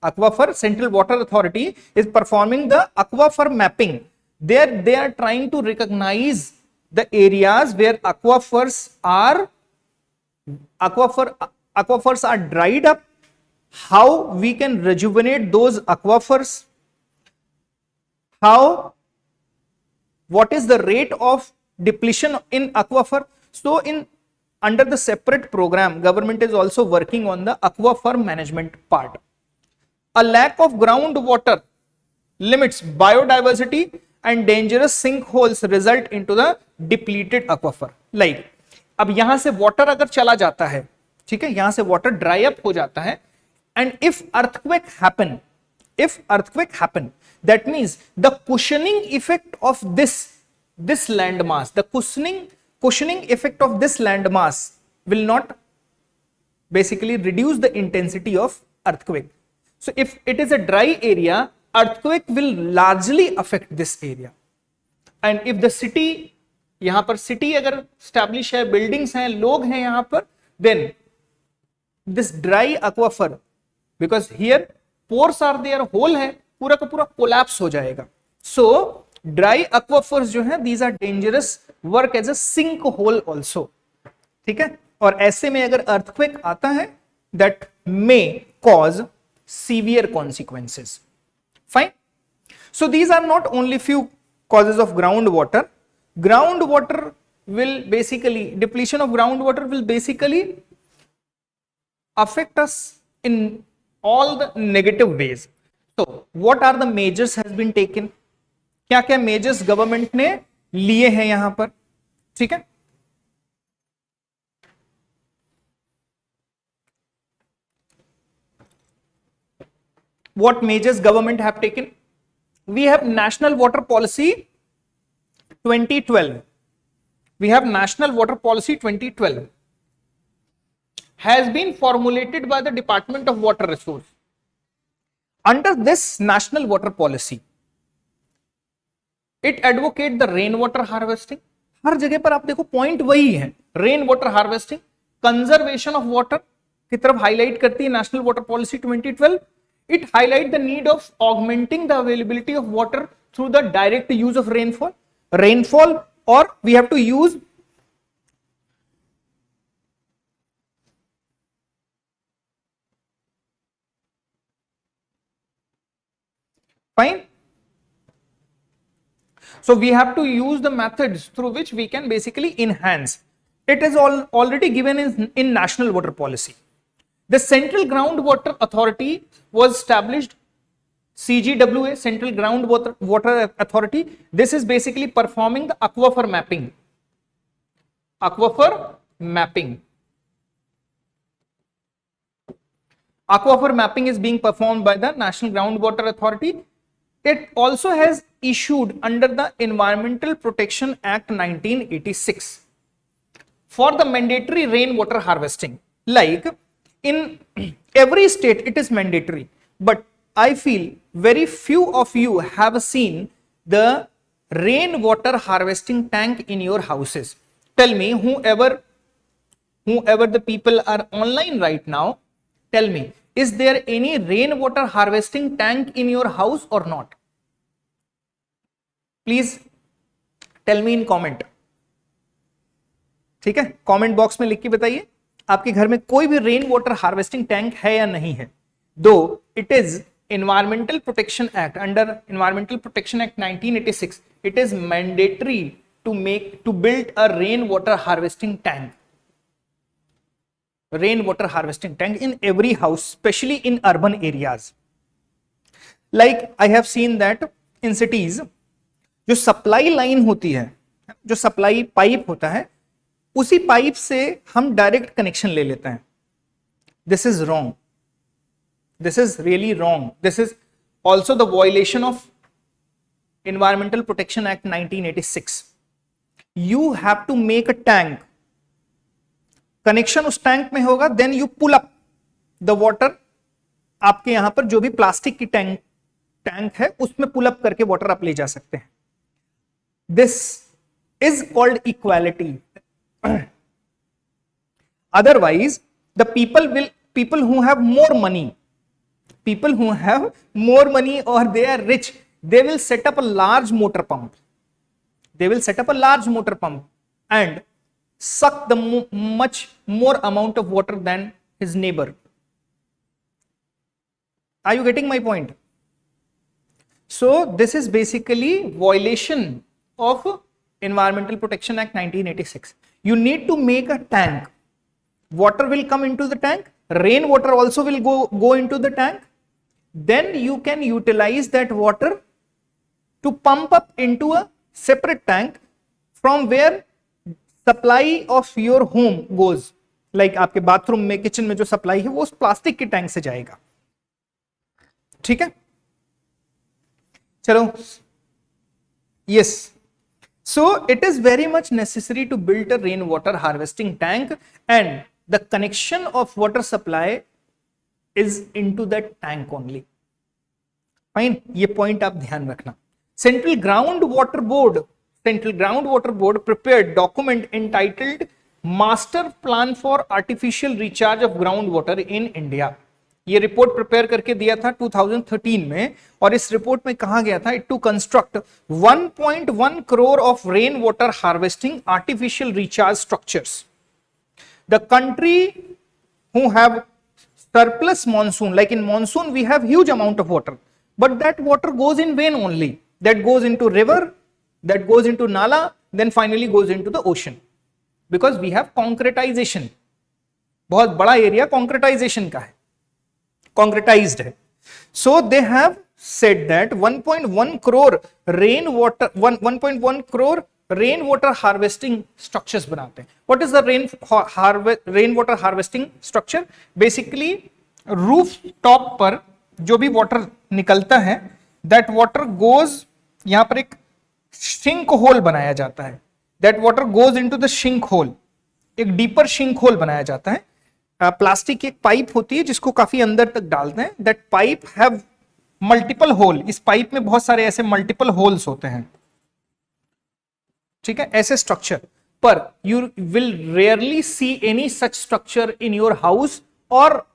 Aquifer, Central Water Authority is performing the aquifer mapping. There they are trying to recognize the areas where aquifers are dried up, how we can rejuvenate those aquifers, what is the rate of depletion in aquifer. So under the separate program, government is also working on the aquifer management part. A lack of groundwater limits biodiversity and dangerous sinkholes result into the depleted aquifer. Like अब यहां से water अगर चला जाता है, ठीक है, यहां से water dry up हो जाता है, and if earthquake happen, that means the cushioning effect of this landmass, the cushioning effect of this landmass will not basically reduce the intensity of earthquake. So if it is a dry area, earthquake will largely affect this area. And if the city, यहाँ पर city अगर establish है, buildings हैं, लोग हैं यहाँ पर, then this dry aquifer, because here pores are there, hole है, पूरा का पूरा collapse हो जाएगा. So dry aquifers जो है, these are dangerous, work as a sinkhole also. ठीक है, और ऐसे में अगर earthquake आता है, that may cause severe consequences. Fine. So these are not only few causes of groundwater. Groundwater will basically, depletion of groundwater will basically affect us all the negative ways. So what are the measures has been taken? क्या क्या measures government ने लिए हैं यहां पर, ठीक है. What measures government have taken? We have National Water Policy 2012. We have National Water Policy 2012 has been formulated by the Department of Water Resource. Under this National Water Policy, it advocate the rainwater harvesting. हर जगह पर आप देखो point वही है, rain water harvesting, conservation of water की तरफ highlight करती है national water policy 2012. It highlight the need of augmenting the availability of water through the direct use of rainfall, or we have to use fine. So we have to use the methods through which we can basically enhance. It is already given in National Water Policy. The Central Groundwater Authority was established, CGWA, Central Groundwater Authority. This is basically performing the aquifer mapping. Aquifer mapping. Aquifer mapping is being performed by the National Groundwater Authority. It also has issued under the Environmental Protection Act 1986 for the mandatory rainwater harvesting. Like in every state it is mandatory, but I feel very few of you have seen the rainwater harvesting tank in your houses. Tell me, whoever the people are online right now, tell me, is there any rainwater harvesting tank in your house or not? Please tell me in comment. ठीक है, comment box में लिख के बताइए आपके घर में कोई भी रेन वाटर हार्वेस्टिंग टैंक है या नहीं है. Though it is environmental protection act, under environmental protection act 1986 it is mandatory to build a rain water harvesting tank, rain water harvesting tank in every house, specially in urban areas. Like I have seen that in cities जो supply line होती है, जो supply pipe होता है, उसी pipe से हम direct connection ले लेते हैं. This is wrong, this is really wrong. This is also the violation of environmental protection act 1986. You have to make a tank, connection उस टैंक में होगा, then you pull up the water. आपके यहां पर जो भी प्लास्टिक की tank है उसमें पुल अप करके वाटर आप ले जा सकते हैं. This is called equality. Otherwise, the people who have more money or they are rich, they will set up a large motor pump. They will set up a large motor pump and suck the much more amount of water than his neighbor. Are you getting my point? So this is basically violation of Environmental Protection Act 1986. You need to make a tank. Water will come into the tank. Rain water also will go into the tank. Then you can utilize that water to pump up into a separate tank from where supply of your home goes. Like आपके bathroom में, kitchen में जो supply है वो उस plastic के tank से जाएगा. ठीक है, चलो. Yes. So it is very much necessary to build a rainwater harvesting tank, and the connection of water supply is into that tank only. Fine, ये point आप ध्यान रखना. Central Groundwater Board prepared document entitled Master Plan for Artificial Recharge of Groundwater in India. ये report prepare करके दिया था 2013 में, और इस रिपोर्ट में कहा गया था to construct 1.1 crore of rain water harvesting artificial recharge structures. The country who have surplus monsoon, like in monsoon we have huge amount of water, but that water goes in vain only, that goes into river, that goes into nala, then finally goes into the ocean, because we have concretization. बहुत बड़ा area कॉन्क्रेटाइजेशन का है. concretized है. So they have said that 1.1 crore rainwater 1.1 crore rainwater harvesting structures बनाते हैं. What is the rainwater harvesting structure? Basically roof top पर जो भी वाटर निकलता है, that water goes, यहाँ पर एक सिंक होल बनाया जाता है. That water goes into the sink hole. एक डीपर सिंक होल बनाया जाता है. प्लास्टिक की एक पाइप होती है जिसको काफी अंदर तक डालते हैं. That pipe have multiple hole. इस पाइप में बहुत सारे ऐसे मल्टीपल होल्स होते हैं, ठीक है, ऐसे स्ट्रक्चर. पर you will rarely see any such structure in your house और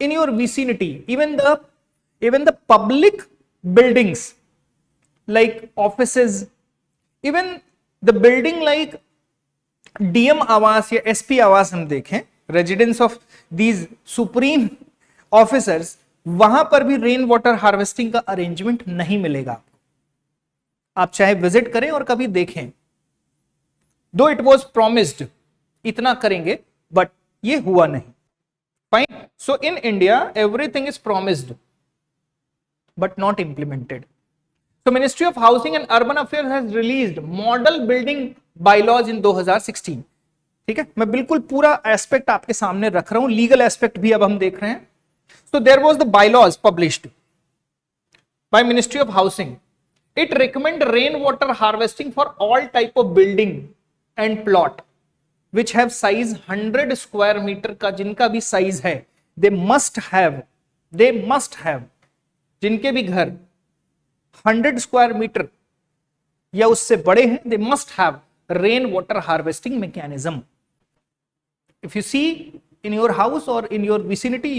in your vicinity. Even the public buildings like offices, even the building like DM आवास या एसपी आवास हम देखें, residence of these supreme officers, वहां पर भी रेन वाटर हार्वेस्टिंग का अरेंजमेंट नहीं मिलेगा. आप चाहे विजिट करें और कभी देखें. दो इट वॉज प्रोमिस्ड, इतना करेंगे, बट ये हुआ नहीं. Fine. So in India everything is promised but not implemented. So Ministry of Housing and Urban Affairs has released model building bylaws in 2016. ठीक है, मैं बिल्कुल पूरा एस्पेक्ट आपके सामने रख रहा हूं. लीगल एस्पेक्ट भी अब हम देख रहे हैं. So there was the bylaws published by Ministry of Housing. It recommend rainwater harvesting for all type of building and plot which have size 100 square meter का, जिनका भी साइज है, they must have, जिनके भी घर 100 स्क्वायर मीटर या उससे बड़े हैं, they must have rain water harvesting mechanism. If you see in your house or in your vicinity,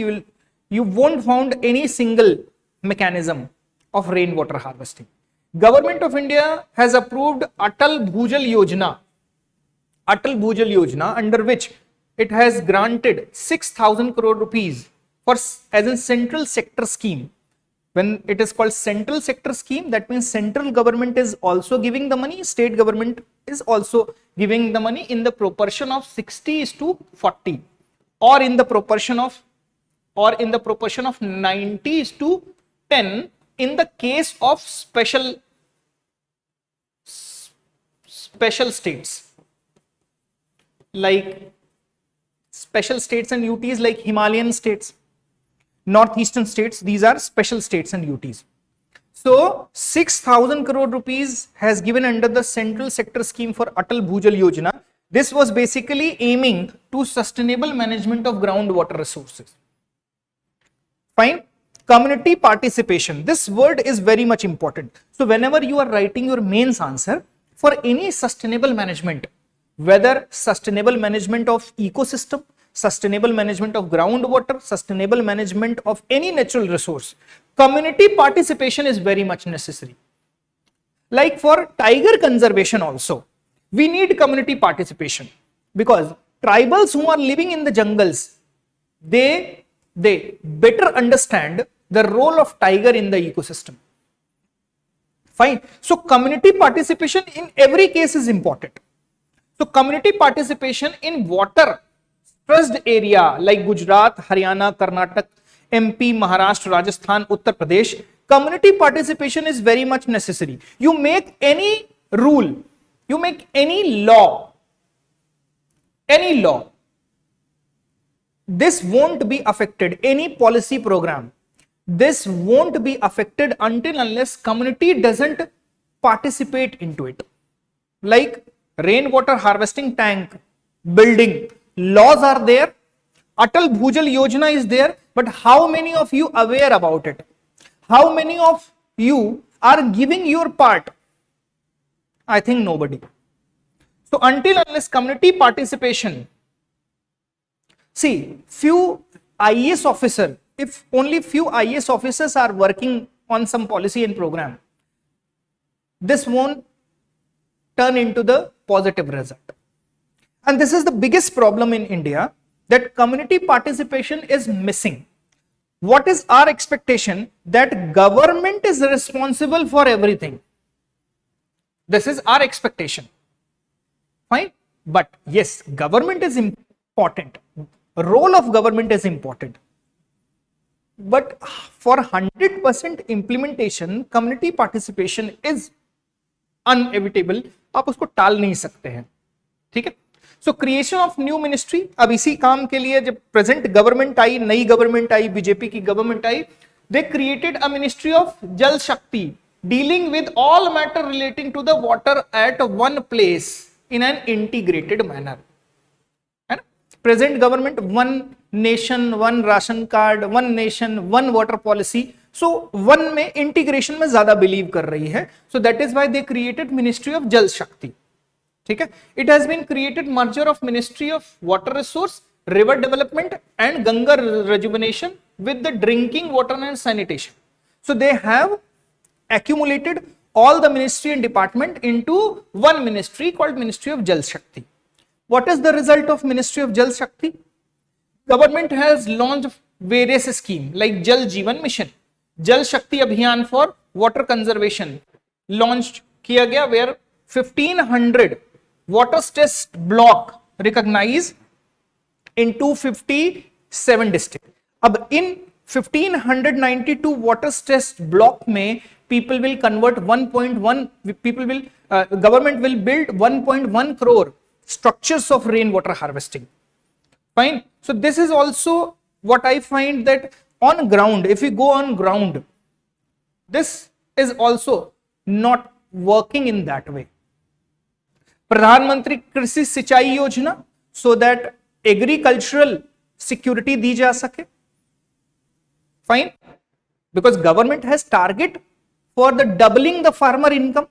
you won't find any single mechanism of rain water harvesting. Government of India has approved Atal Bhujal Yojana, under which it has granted 6,000 crore rupees for as a central sector scheme. When it is called central sector scheme, that means central government is also giving the money, state government is also giving the money in the proportion of 60:40, or in the proportion of 90:10 in the case of special states, like special states and UTs, like Himalayan states, northeastern states. These are special states and UTs. So 6,000 crore rupees has given under the central sector scheme for Atal Bhujal Yojana. This was basically aiming to sustainable management of groundwater resources. Fine. Community participation. This word is very much important. So whenever you are writing your mains answer for any sustainable management, whether sustainable management of ecosystem, sustainable management of groundwater, sustainable management of any natural resource, community participation is very much necessary. Like for tiger conservation also, we need community participation, because tribals who are living in the jungles, they better understand the role of tiger in the ecosystem. Fine. So community participation in every case is important. So community participation in water stressed area like Gujarat, Haryana, Karnataka, MP, Maharashtra, Rajasthan, Uttar Pradesh, community participation is very much necessary. You make any rule, you make any law, this won't be affected. Any policy program, this won't be affected until unless community doesn't participate into it. Like rainwater harvesting tank building, laws are there, Atal Bhujal Yojana is there, but how many of you aware about it? How many of you are giving your part? I think nobody. So until unless community participation, see, few IAS officer, if only few IAS officers are working on some policy and program, this won't turn into the positive result. And this is the biggest problem in India, that community participation is missing. What is our expectation? That government is responsible for everything. This is our expectation. Fine. But yes, government is important. Role of government is important. but for 100% implementation, community participation is unevitable. आप उसको टाल नहीं सकते हैं, ठीक है. सो creation of new ministry, अब इसी काम के लिए जब प्रेजेंट गवर्नमेंट आई, नई गवर्नमेंट आई, बीजेपी की गवर्नमेंट आई, they created a ministry of Jal Shakti dealing with all matter relating to the water at one place in an integrated manner, है ना. Present government one nation one ration card, one nation one water policy, so one में integration में ज्यादा believe कर रही है. So that is why they created ministry of Jal Shakti, ठीक है. It has been created merger of ministry of water resource, river development and Ganga rejuvenation with the drinking water and sanitation. So they have accumulated all the ministry and department into one ministry called Ministry of Jal Shakti. What is the result of Ministry of Jal Shakti? Government has launched various schemes like Jal Jeevan Mission, Jal Shakti Abhiyan for water conservation launched किया गया, where 1500 water test block recognized in 257 district. अब in 1592 water test block में people will convert 1.1, people will government will build 1.1 crore structures of rainwater harvesting. Fine. So this is also what I find that on ground, if we go on ground, this is also not working in that way. प्रधानमंत्री कृषि सिंचाई योजना, so that agricultural security दी जा सके. Fine, because government has target for the doubling the farmer income,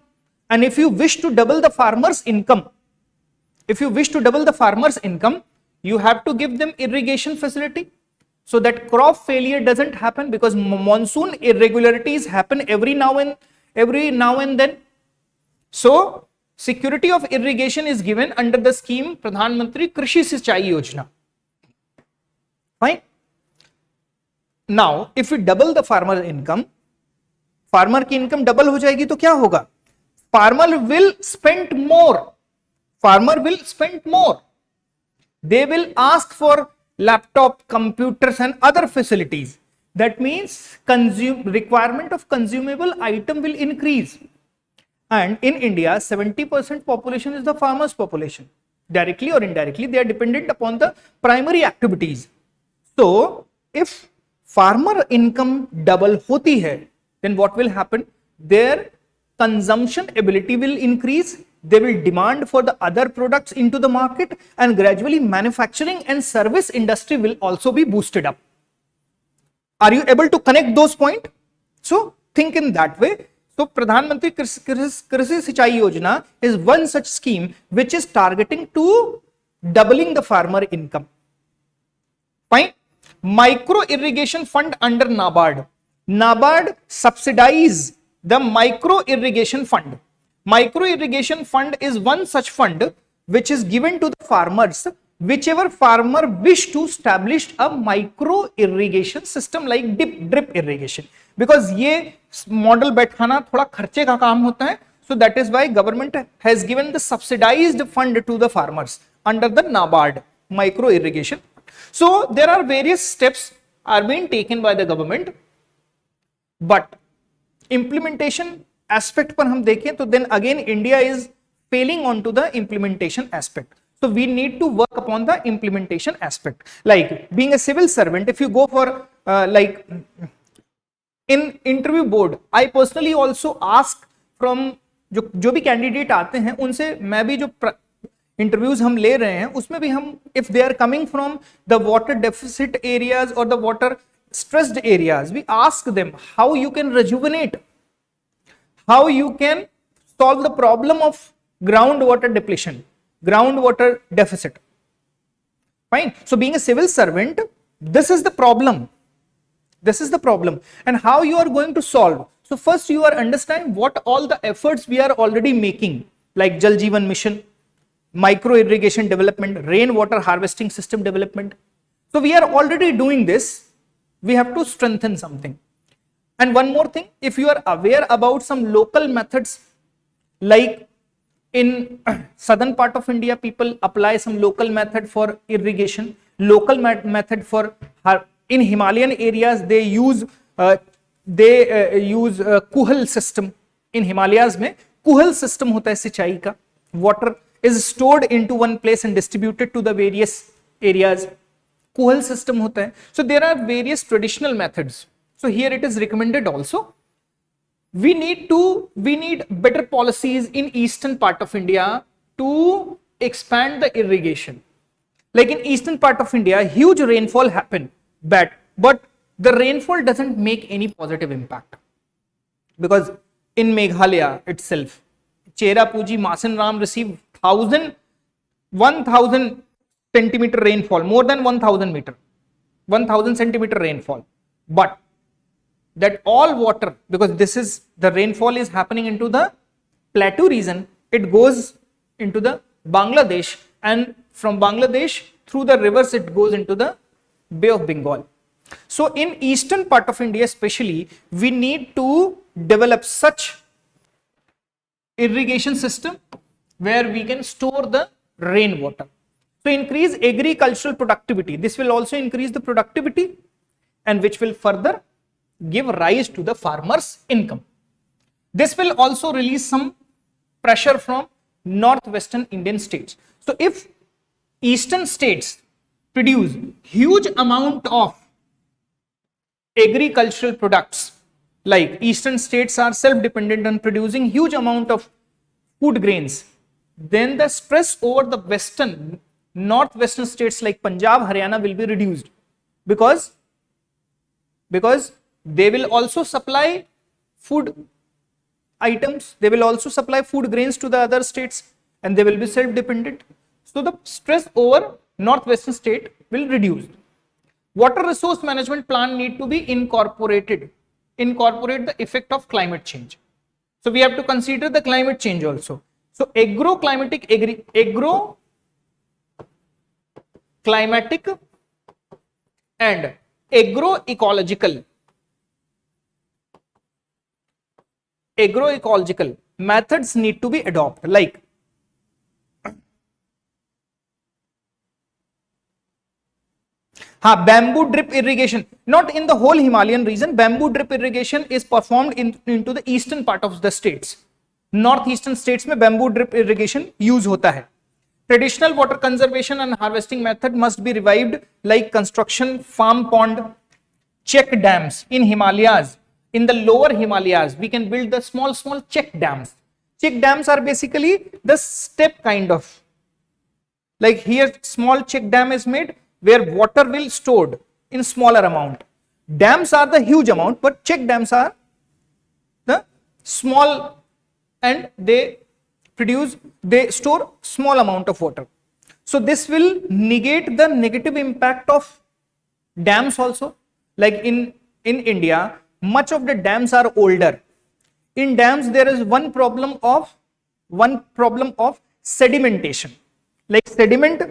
and if you wish to double the farmers income, you have to give them irrigation facility so that crop failure doesn't happen, because monsoon irregularities happen every now and then. So security of irrigation is given under the scheme Pradhan Mantri Krishi Sinchai Yojana. Fine. Now if we double the farmer income, farmer की income double हो जाएगी तो क्या होगा? Farmer will spend more. They will ask for laptop, computers and other facilities. That means requirement of consumable item will increase. And in India, 70% population is the farmers' population. Directly or indirectly, they are dependent upon the primary activities. So, if farmer income double hoti hai, then what will happen? Their consumption ability will increase. They will demand for the other products into the market, and gradually manufacturing and service industry will also be boosted up. Are you able to connect those points? So, think in that way. So Pradhan Mantri Krishi Sinchai Yojana is one such scheme which is targeting to doubling the farmer income. Fine. Micro irrigation fund under NABARD. NABARD subsidize the micro irrigation fund. Micro irrigation fund is one such fund which is given to the farmers, whichever farmer wish to establish a micro irrigation system like drip irrigation. Because ये model बैठाना थोड़ा खर्चे का काम होता है, so that is why government has given the subsidized fund to the farmers under the NABARD micro irrigation. So there are various steps are being taken by the government, but implementation aspect पर हम देखें तो then again India is failing onto the implementation aspect. So we need to work upon the implementation aspect. Like being a civil servant, if you go for like in interview board, I personally also ask from जो भी candidate आते हैं उनसे मैं भी जो interviews हम ले रहे हैं उसमें भी हम if they are coming from the water deficit areas or the water stressed areas, we ask them how you can rejuvenate, how you can solve the problem of groundwater depletion, groundwater deficit. Fine. So being a civil servant, this is the problem. And how you are going to solve. So first you are understand what all the efforts we are already making, like Jal Jeevan Mission, micro irrigation development, rainwater harvesting system development. So we are already doing this. We have to strengthen something. And one more thing, if you are aware about some local methods, like in southern part of India, people apply some local method for irrigation, local method for In Himalayan areas they use कुहल system. In Himalayas में कुहल system होता है सिंचाई का. Water is stored into one place and distributed to the various areas. Kuhal system hota hai. So there are various traditional methods. So here it is recommended also. We need better policies in eastern part of India to expand the irrigation. Like in eastern part of India, huge rainfall happen, but the rainfall doesn't make any positive impact. Because in Meghalaya itself, Cherrapunji, Masanram receive 1000 centimeter rainfall, more than 1000 centimeter rainfall. But that all water, because the rainfall is happening into the plateau region, it goes into the Bangladesh, and from Bangladesh through the rivers it goes into the Bay of Bengal. So in eastern part of India especially, we need to develop such irrigation system where we can store the rainwater. So increase agricultural productivity. This will also increase the productivity, and which will further give rise to the farmer's income. This will also release some pressure from northwestern Indian states. So if eastern states produce huge amount of agricultural products, like eastern states are self-dependent on producing huge amount of food grains, then the stress over the northwestern states like Punjab, Haryana will be reduced, because they will also supply food items, they will also supply food grains to the other states, and they will be self-dependent. So the stress over northwestern state will reduce. Water resource management plan need to be incorporate the effect of climate change. So we have to consider the climate change also. So agroclimatic and agroecological methods need to be adopted. Like bamboo drip irrigation. Not in the whole Himalayan region. Bamboo drip irrigation is performed into the eastern part of the states. Northeastern states में bamboo drip irrigation use होता है. Traditional water conservation and harvesting method must be revived, like construction farm pond, check dams. In Himalayas, in the lower Himalayas, we can build the small check dams. Check dams are basically the step kind of, like here small check dam is made where water will stored in smaller amount. Dams are the huge amount, but check dams are the small, and they store small amount of water. So this will negate the negative impact of dams also. Like in India, much of the dams are older. In dams there is one problem of sedimentation. Like sediment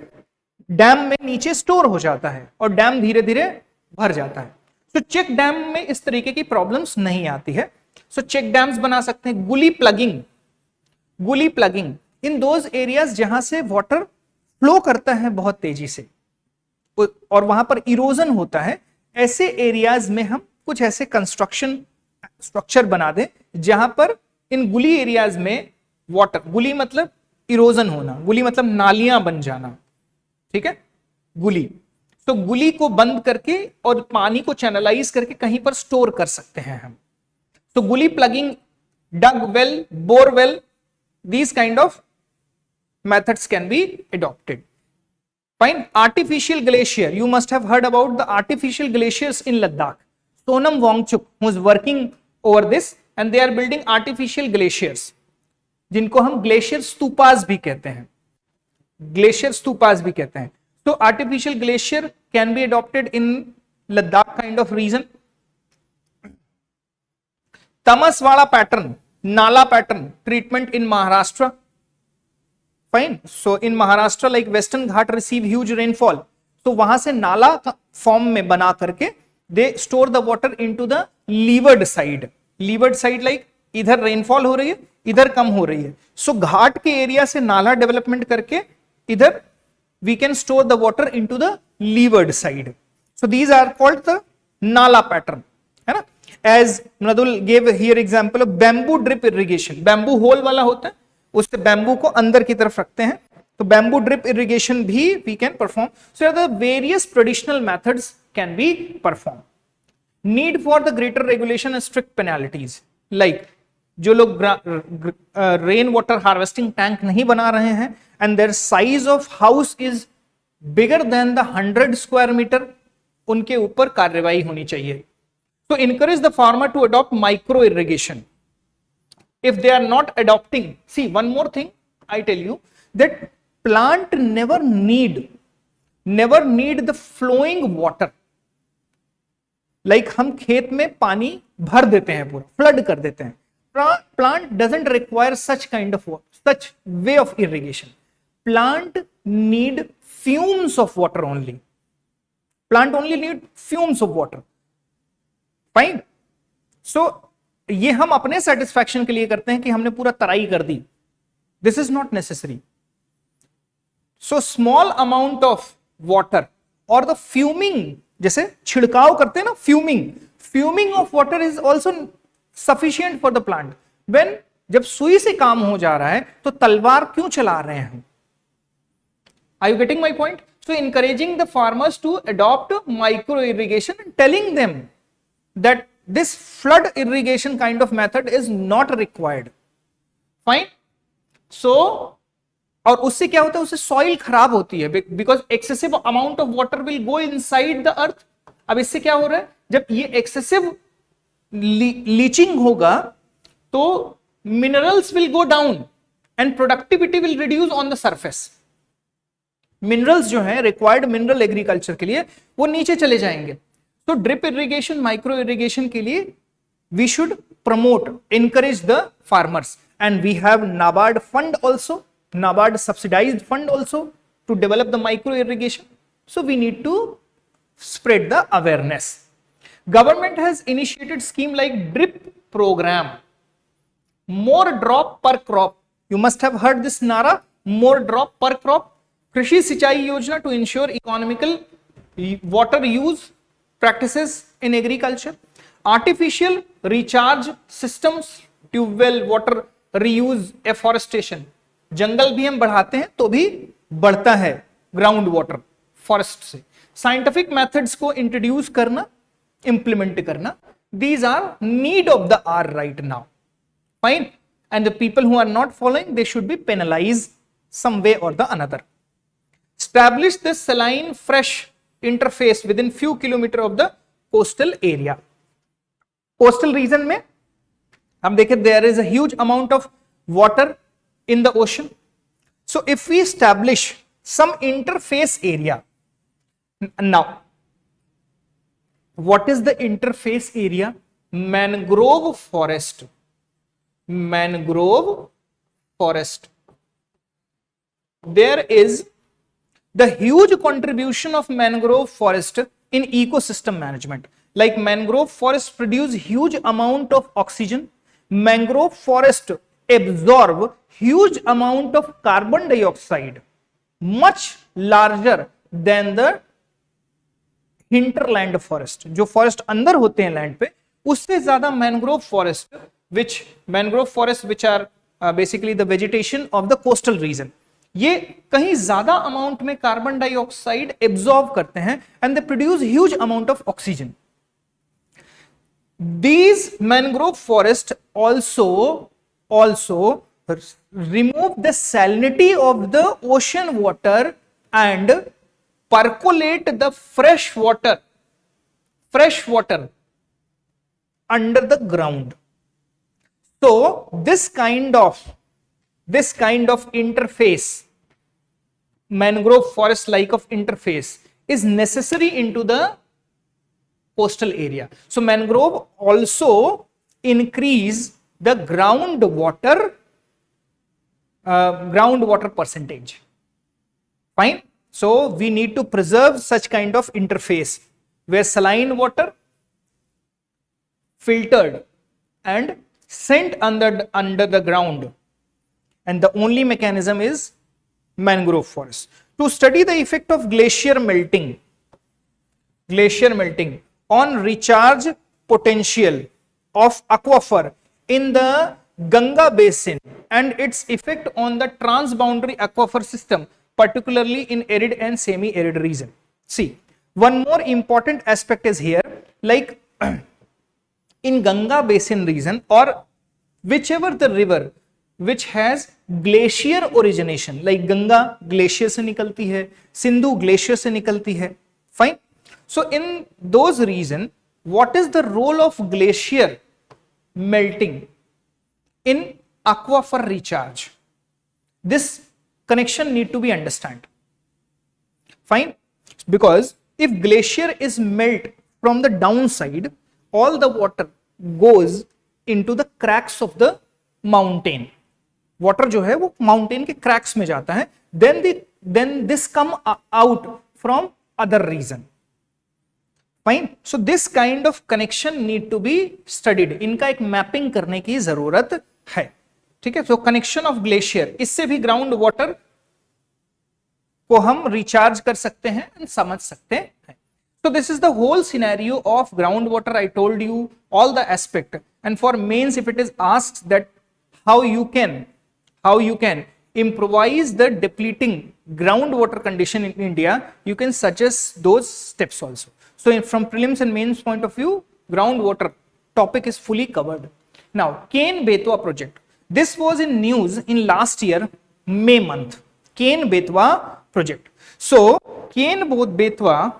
dam में नीचे store हो जाता है और dam धीरे धीरे भर जाता है. सो चेक डैम में इस तरीके की प्रॉब्लम्स नहीं आती है. सो चेक डैम्स बना सकते हैं. गुली प्लगिंग इन दोज एरियाज जहां से वाटर फ्लो करता है बहुत तेजी से और वहां पर इरोजन होता है, ऐसे एरियाज में हम कुछ ऐसे कंस्ट्रक्शन स्ट्रक्चर बना दें जहां पर इन गुली एरियाज में वाटर, गुली मतलब इरोजन होना, गुली मतलब नालियां बन जाना, ठीक है, गुली. तो गुली को बंद करके और पानी को चैनलाइज करके कहीं पर स्टोर कर सकते हैं हम. तो gully plugging, dug well, bore well, these kind of methods can be adopted. Fine. Artificial glacier, you must have heard about the artificial glaciers in Ladakh. Sonam Wangchuk, who is working over this, and they are building artificial glaciers, जिनको हम glacier stupas भी कहते हैं. So artificial glacier can be adopted in Ladakh kind of region. Tamaswala pattern, Nala pattern treatment in Maharashtra. Fine. So in Maharashtra, like Western Ghat receive huge rainfall. So वहां से नाला form में बना करके they store the water into the leeward side. Leeward side like इधर rainfall हो रही है, इधर कम हो रही है. सो घाट के एरिया से नाला डेवलपमेंट करके इधर we can store the water into the leeward side. So these are called the nala pattern, है ना. As Mradul gave here example of bamboo drip irrigation. Bamboo hole वाला होता है, उससे bamboo को अंदर की तरफ रखते हैं, तो bamboo drip irrigation भी we can perform. So the various traditional methods can be performed. Need for the greater regulation and strict penalties, like जो लोग रेन वाटर हार्वेस्टिंग टैंक नहीं बना रहे हैं and their size of house is bigger than the 100 square metre, उनके ऊपर कार्रवाई होनी चाहिए. तो encourage the farmer to adopt micro irrigation. If they are not adopting, see one more thing I tell you that plant never need the flowing water. Like हम खेत में पानी भर देते हैं, पूरा फ्लड कर देते हैं. Plant doesn't require such way of irrigation. Plant need fumes of water only. Plant only need fumes of water. Fine. So ये हम अपने satisfaction के लिए करते हैं कि हमने पूरा तराई कर दी. This is not necessary. So small amount of water or the fuming, जैसे छिड़काव करते हैं ना, fuming of water is also sufficient for the plant. When जब सुई से काम हो जा रहा है तो तलवार क्यों चला रहे हैं? Are you getting my point? So encouraging the farmers to adopt micro irrigation and telling them that this flood irrigation kind of method is not required. Fine. So और उससे क्या होता है, उससे सॉइल खराब होती है because excessive amount of water will go inside the earth. अब इससे क्या हो रहा है, जब ये एक्सेसिव लीचिंग होगा तो minerals will go down and productivity will reduce on the surface. Minerals जो है रिक्वायर्ड मिनरल एग्रीकल्चर के लिए वो नीचे चले जाएंगे. तो ड्रिप इरिगेशन, माइक्रो इरिगेशन के लिए we should promote, encourage the farmers, and we have NABARD fund also, NABARD subsidized fund also to develop the micro irrigation. So we need to spread the awareness. Government has initiated scheme like drip program, more drop per crop. You must have heard this nara, more drop per crop. Krishi Sichai Yojana to ensure economical water use practices in agriculture. Artificial recharge systems, tube water reuse, afforestation. जंगल भी हम बढ़ाते हैं तो भी बढ़ता है ground water forest से. Scientific methods को इंट्रोड्यूस करना, इंप्लीमेंट करना, these are need of the hour right now. Fine. And the people who are not following, they should be penalized some way or the another. Establish the saline fresh interface within few kilometer of the coastal area. Coastal region में हम देखें there is a huge amount of water in the ocean. So if we establish some interface area, now what is the interface area? Mangrove forest. Mangrove forest. There is the huge contribution of mangrove forest in ecosystem management. Like mangrove forests produce huge amount of oxygen. Mangrove forest absorb huge amount of carbon dioxide, much larger than the hinterland forest. जो forest अंदर होते हैं land पे, उससे ज्यादा mangrove forest, which are basically the vegetation of the coastal region, ये कहीं ज्यादा अमाउंट में कार्बन डाइऑक्साइड एब्जॉर्ब करते हैं and they produce huge amount of oxygen. These mangrove forests also remove the salinity of the ocean water and percolate the fresh water under the ground. So this kind of interface, mangrove forest like of interface, is necessary into the coastal area. So mangrove also increase the groundwater percentage. Fine. So we need to preserve such kind of interface where saline water filtered and sent under the ground, and the only mechanism is mangrove forest. To study the effect of glacier melting, glacier melting on recharge potential of aquifer in the Ganga basin and its effect on the transboundary aquifer system, particularly in arid and semi-arid region. See, one more important aspect is here, like in Ganga basin region or whichever the river which has glacier origination, like Ganga glacier से निकलती है, Sindhu glacier से निकलती है, fine. So in those region, what is the role of glacier melting in aquifer recharge? This connection need to be understood, fine, because if glacier is melt from the downside, all the water goes into the cracks of the mountain. Water जो है वो mountain के cracks में जाता है, then this come out from other region. Fine. So this kind of connection need to be studied. इनका एक mapping करने की जरूरत है, ठीक है. So connection of glacier, इससे भी ground water को हम recharge कर सकते हैं and समझ सकते हैं. So this is the whole scenario of groundwater. I told you all the aspect, and for mains if it is asked that how you can improvise the depleting groundwater condition in India, you can suggest those steps also. So from prelims and mains point of view, groundwater topic is fully covered. Now Ken-Betwa project, this was in news in last year May month. Ken-Betwa project. So Ken-Betwa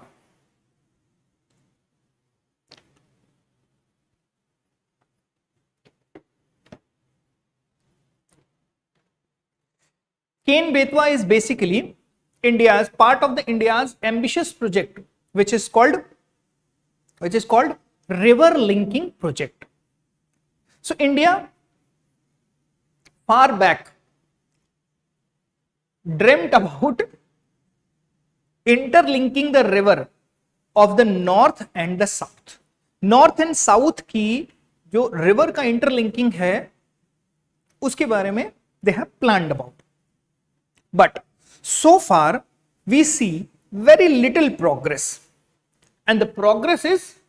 is basically India's part of the India's ambitious project, which is called river linking project. So India far back dreamt about interlinking the river of the north and the south. North and south की जो river का interlinking है उसके बारे में they have planned about. But so far we see very little progress, and the progress is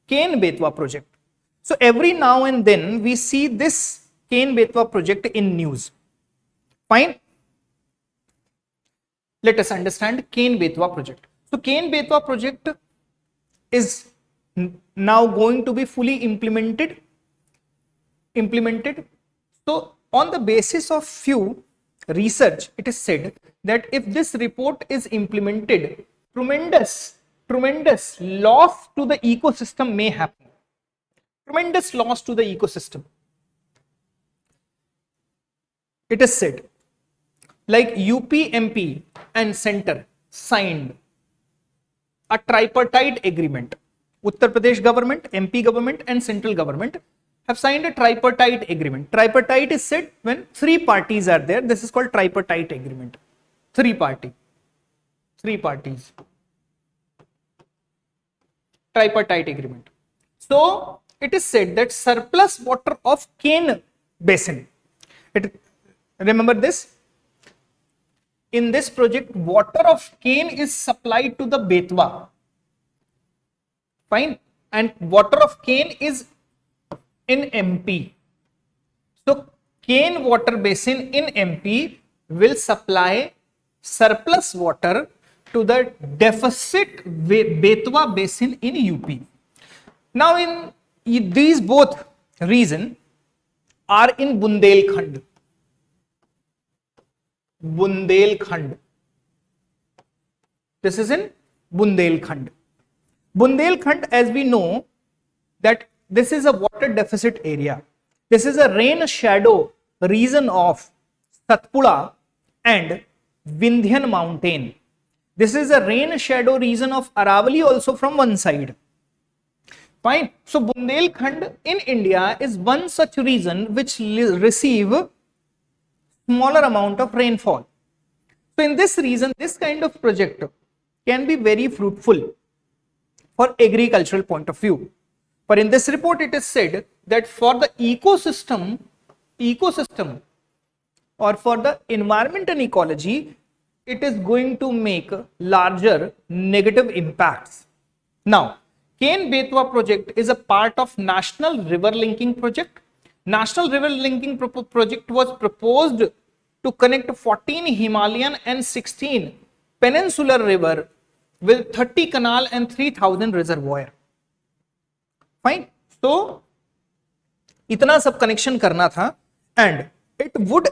Ken-Betwa project. So every now and then we see this Ken-Betwa project in news. Fine. Let us understand Ken-Betwa project. So Ken-Betwa project is now going to be fully implemented. So on the basis of few research, it is said that if this report is implemented, tremendous loss to the ecosystem may happen. Tremendous loss to the ecosystem. It is said, like UP, MP and center signed a tripartite agreement. Uttar Pradesh government, MP government and central government have signed a tripartite agreement. Tripartite is said when three parties are there. This is called tripartite agreement. Three parties. Tripartite agreement. So it is said that surplus water of Ken basin. Remember this? In this project, water of Ken is supplied to the Betwa. Fine. And water of Ken is in MP. So Ken water basin in MP will supply surplus water to the deficit Betwa basin in UP. Now in these both regions are in Bundelkhand. This is in Bundelkhand. Bundelkhand, as we know, that this is a water deficit area. This is a rain shadow region of Satpura and Vindhyan mountain. This is a rain shadow region of Aravalli also from one side. Fine. So Bundelkhand in India is one such region which receive smaller amount of rainfall. So in this region, this kind of project can be very fruitful for agricultural point of view. But in this report, it is said that for the ecosystem or for the environment and ecology, it is going to make larger negative impacts. Now, Ken-Betwa project is a part of National River Linking Project. National River Linking Project was proposed to connect 14 Himalayan and 16 peninsular river with 30 canal and 3000 reservoir. Fine. So, इतना सब connection करना था and it would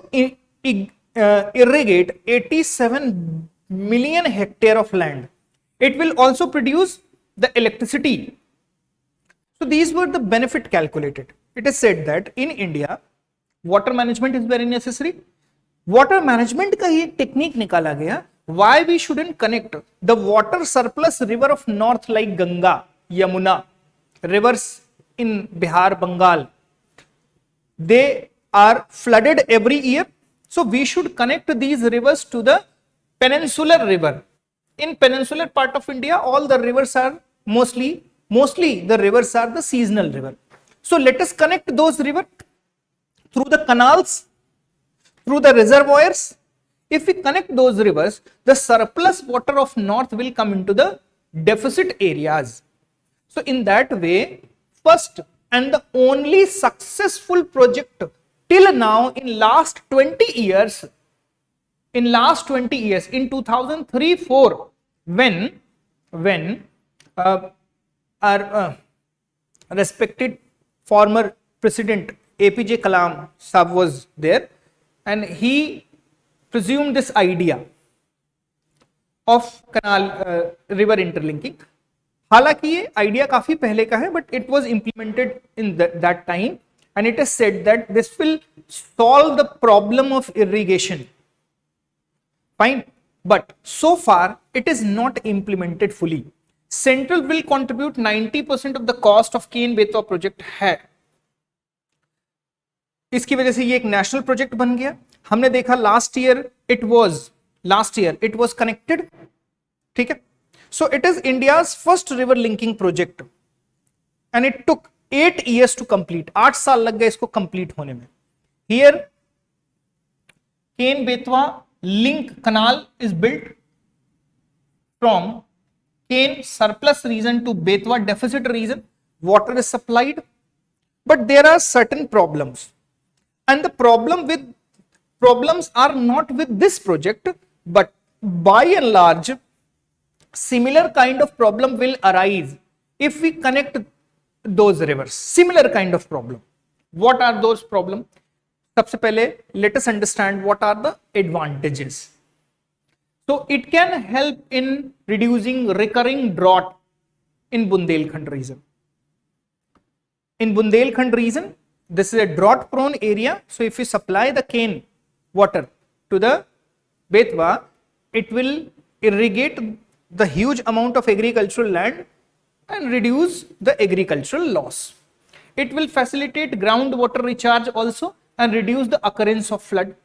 irrigate 87 million hectare of land. It will also produce the electricity. So these were the benefit calculated. It is said that in India, water management is very necessary. Water management का ही technique निकाला गया. Why we shouldn't connect the water surplus river of north like Ganga, Yamuna, rivers in Bihar, Bengal. They are flooded every year. So we should connect these rivers to the peninsular river. In peninsular part of India, all the rivers are mostly the rivers are the seasonal river. So let us connect those rivers through the canals, through the reservoirs. If we connect those rivers, the surplus water of north will come into the deficit areas. So in that way, first and the only successful project till now in last 20 years, in 2003-4, when our respected former president APJ Kalam Sahab was there, and he presumed this idea of canal river interlinking. हालांकि ये idea काफी पहले का है, but it was implemented in that time and it is said that this will solve the problem of irrigation. Fine, but so far it is not implemented fully. Central will contribute 90% of the cost of Ken Betwa project है. इसकी वजह से ये एक national project बन गया. हमने देखा last year it was connected. ठीक है. So it is India's first river linking project and it took 8 years to complete. 8 साल लग गए इसको complete होने में. Here Ken-Betwa link canal is built from Ken surplus region to Betwa deficit region. Water is supplied, but there are certain problems, and the problems are not with this project, but by and large similar kind of problem will arise if we connect those rivers. Similar kind of problem. What are those problems? सबसे पहले let us understand what are the advantages. So it can help in reducing recurring drought in Bundelkhand region. In Bundelkhand region, this is a drought prone area. So if we supply the Ken water to the Betwa, it will irrigate the huge amount of agricultural land and reduce the agricultural loss. It will facilitate groundwater recharge also and reduce the occurrence of flood.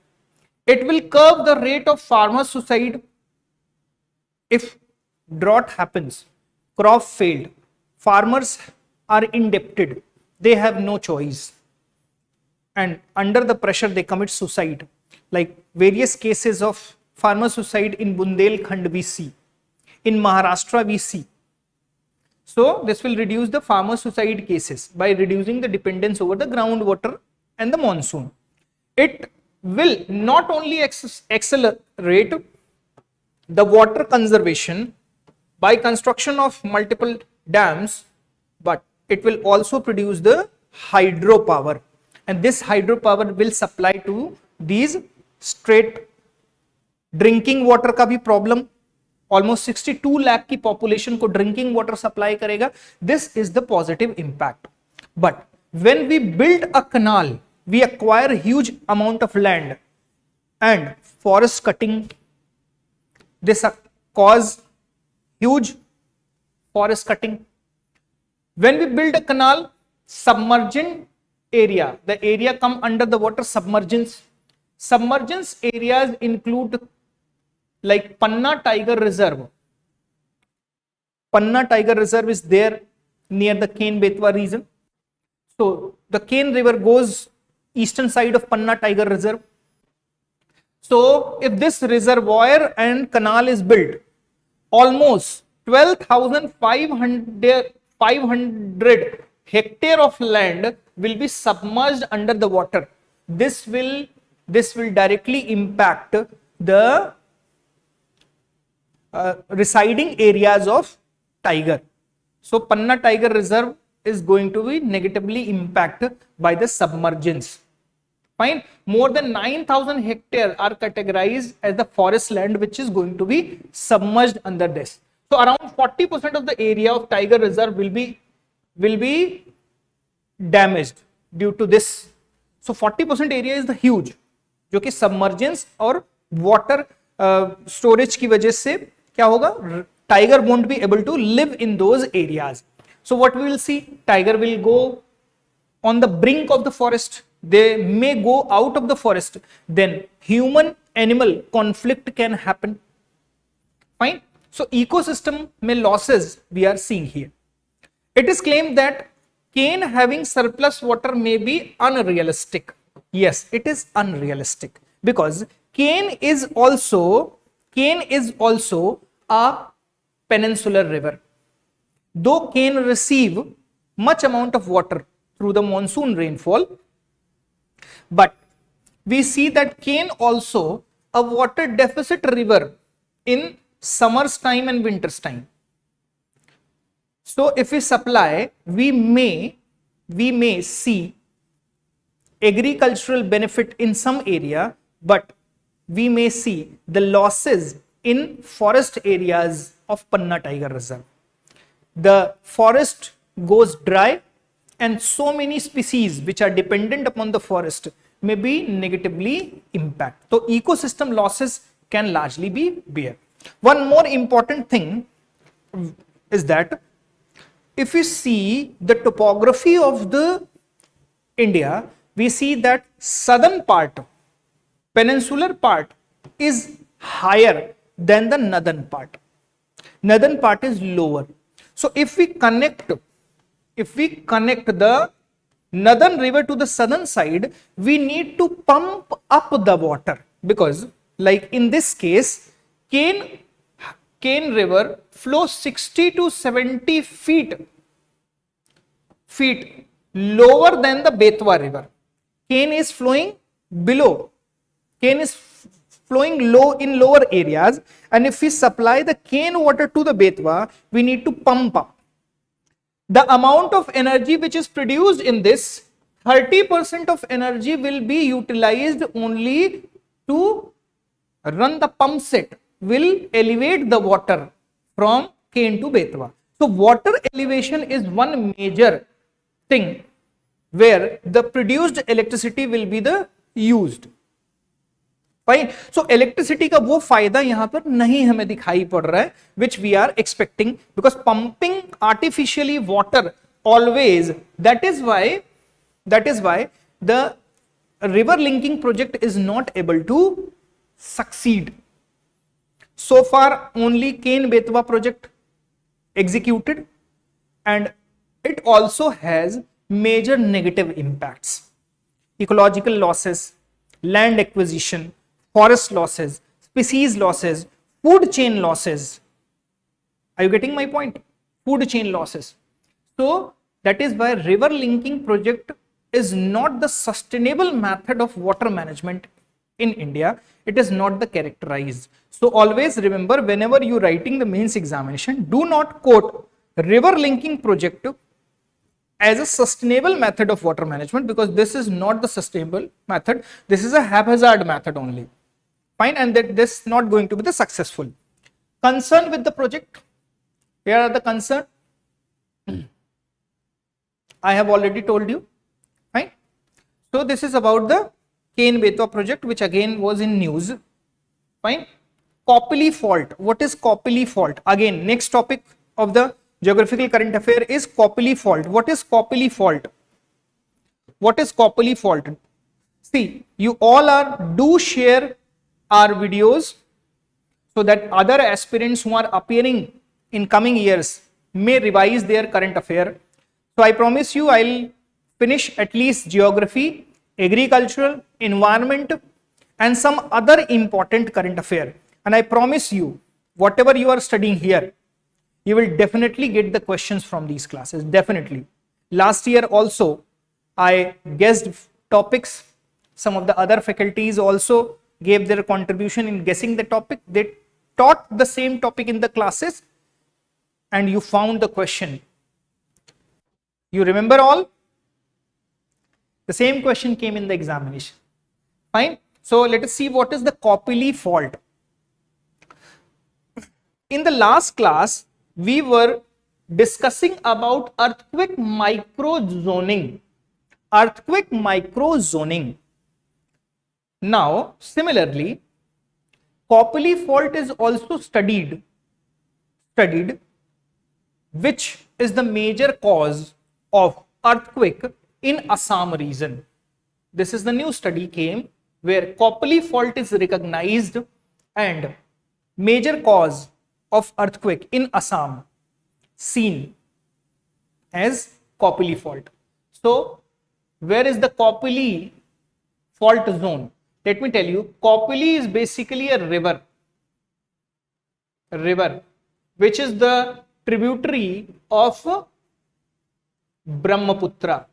It will curb the rate of farmer suicide. If drought happens, crop failed, farmers are indebted, they have no choice, and under the pressure they commit suicide. Like various cases of farmer suicide in Bundelkhand we see. In Maharashtra we see. So this will reduce the farmer suicide cases by reducing the dependence over the groundwater and the monsoon. It will not only accelerate the water conservation by construction of multiple dams, but it will also produce the hydropower, and this hydropower will supply to these straight drinking water का भी problem. Almost 62 lakh की population को drinking water supply करेगा. This is the positive impact. But when we build a canal, we acquire huge amount of land and forest cutting. This cause huge forest cutting. When we build a canal, submergent area, the area come under the water submergence. Submergence areas include like Panna Tiger Reserve. Panna Tiger Reserve is there near the Ken-Betwa region. So the Ken river goes eastern side of Panna Tiger Reserve. So if this reservoir and canal is built, almost 12,500 hectare of land will be submerged under the water. This will directly impact the residing areas of tiger. So Panna Tiger Reserve is going to be negatively impacted by the submergence. Fine. More than 9,000 hectares are categorized as the forest land which is going to be submerged under this. So around 40% of the area of Tiger Reserve will be damaged due to this. So 40% area is the huge, जो कि submergence और water storage की वजह से क्या होगा, tiger won't be able to live in those areas. So what we will see, tiger will go on the brink of the forest, they may go out of the forest, then human animal conflict can happen. Fine. So ecosystem में losses we are seeing here. It is claimed that cane having surplus water may be unrealistic. Yes, it is unrealistic because cane is also a peninsular river. Though cane receive much amount of water through the monsoon rainfall, but we see that cane also a water deficit river in summer's time and winter's time. So if we supply, we may see agricultural benefit in some area, but we may see the losses in forest areas of Panna Tiger Reserve. The forest goes dry and so many species which are dependent upon the forest may be negatively impacted. So ecosystem losses can largely be bare. One more important thing is that if we see the topography of the India, we see that southern part, peninsular part is higher than the northern part. Northern part is lower. So if we connect the northern river to the southern side, we need to pump up the water because like in this case, Cane river flows 60 to 70 feet lower than the Betwa river. Cane is flowing below. Cane is flowing low in lower areas, and if we supply the cane water to the Betwa, we need to pump up. The amount of energy which is produced in this, 30% of energy will be utilized only to run the pump set, will elevate the water from cane to Betwa. So water elevation is one major thing where the produced electricity will be the used. Fine. So electricity का वो फायदा यहाँ पर नहीं हमें दिखाई पड़ रहा है, which we are expecting, because pumping artificially water always, that is why the river linking project is not able to succeed. So far only Cane Betwa project executed, and it also has major negative impacts: ecological losses, land acquisition, forest losses, species losses, food chain losses. Are you getting my point? Food chain losses. So that is why river linking project is not the sustainable method of water management in India. It is not the characterized. So always remember, whenever you writing the mains examination, do not quote river linking project as a sustainable method of water management, because this is not the sustainable method. This is a haphazard method only. Fine, and that this is not going to be the successful. Concern with the project. Where are the concern? I have already told you. Fine. So this is about the Cane Betwa project, which again was in news. Fine. Copley fault. What is Copley fault? Again, next topic of the geographical current affair is Copley fault. What is Copley fault? What is Copley fault? See, you all do share our videos so that other aspirants who are appearing in coming years may revise their current affair. So I promise you I'll finish at least geography, agricultural, environment, and some other important current affair. And I promise you, whatever you are studying here, You will definitely get the questions from these classes, definitely. Last year also, I guessed topics. Some of the other faculties also gave their contribution in guessing the topic. They taught the same topic in the classes and you found the question. You remember all? The same question came in the examination. Fine. So let us see what is the Copley fault. In the last class, we were discussing about earthquake microzoning. Earthquake microzoning. Now, similarly, Copley fault is also studied, which is the major cause of earthquake in Assam region. This is the new study came where Copley fault is recognized and major cause of earthquake in Assam seen as Copley fault. So, where is the Copley fault zone? Let me tell you, Copley is basically a river, which is the tributary of Brahmaputra.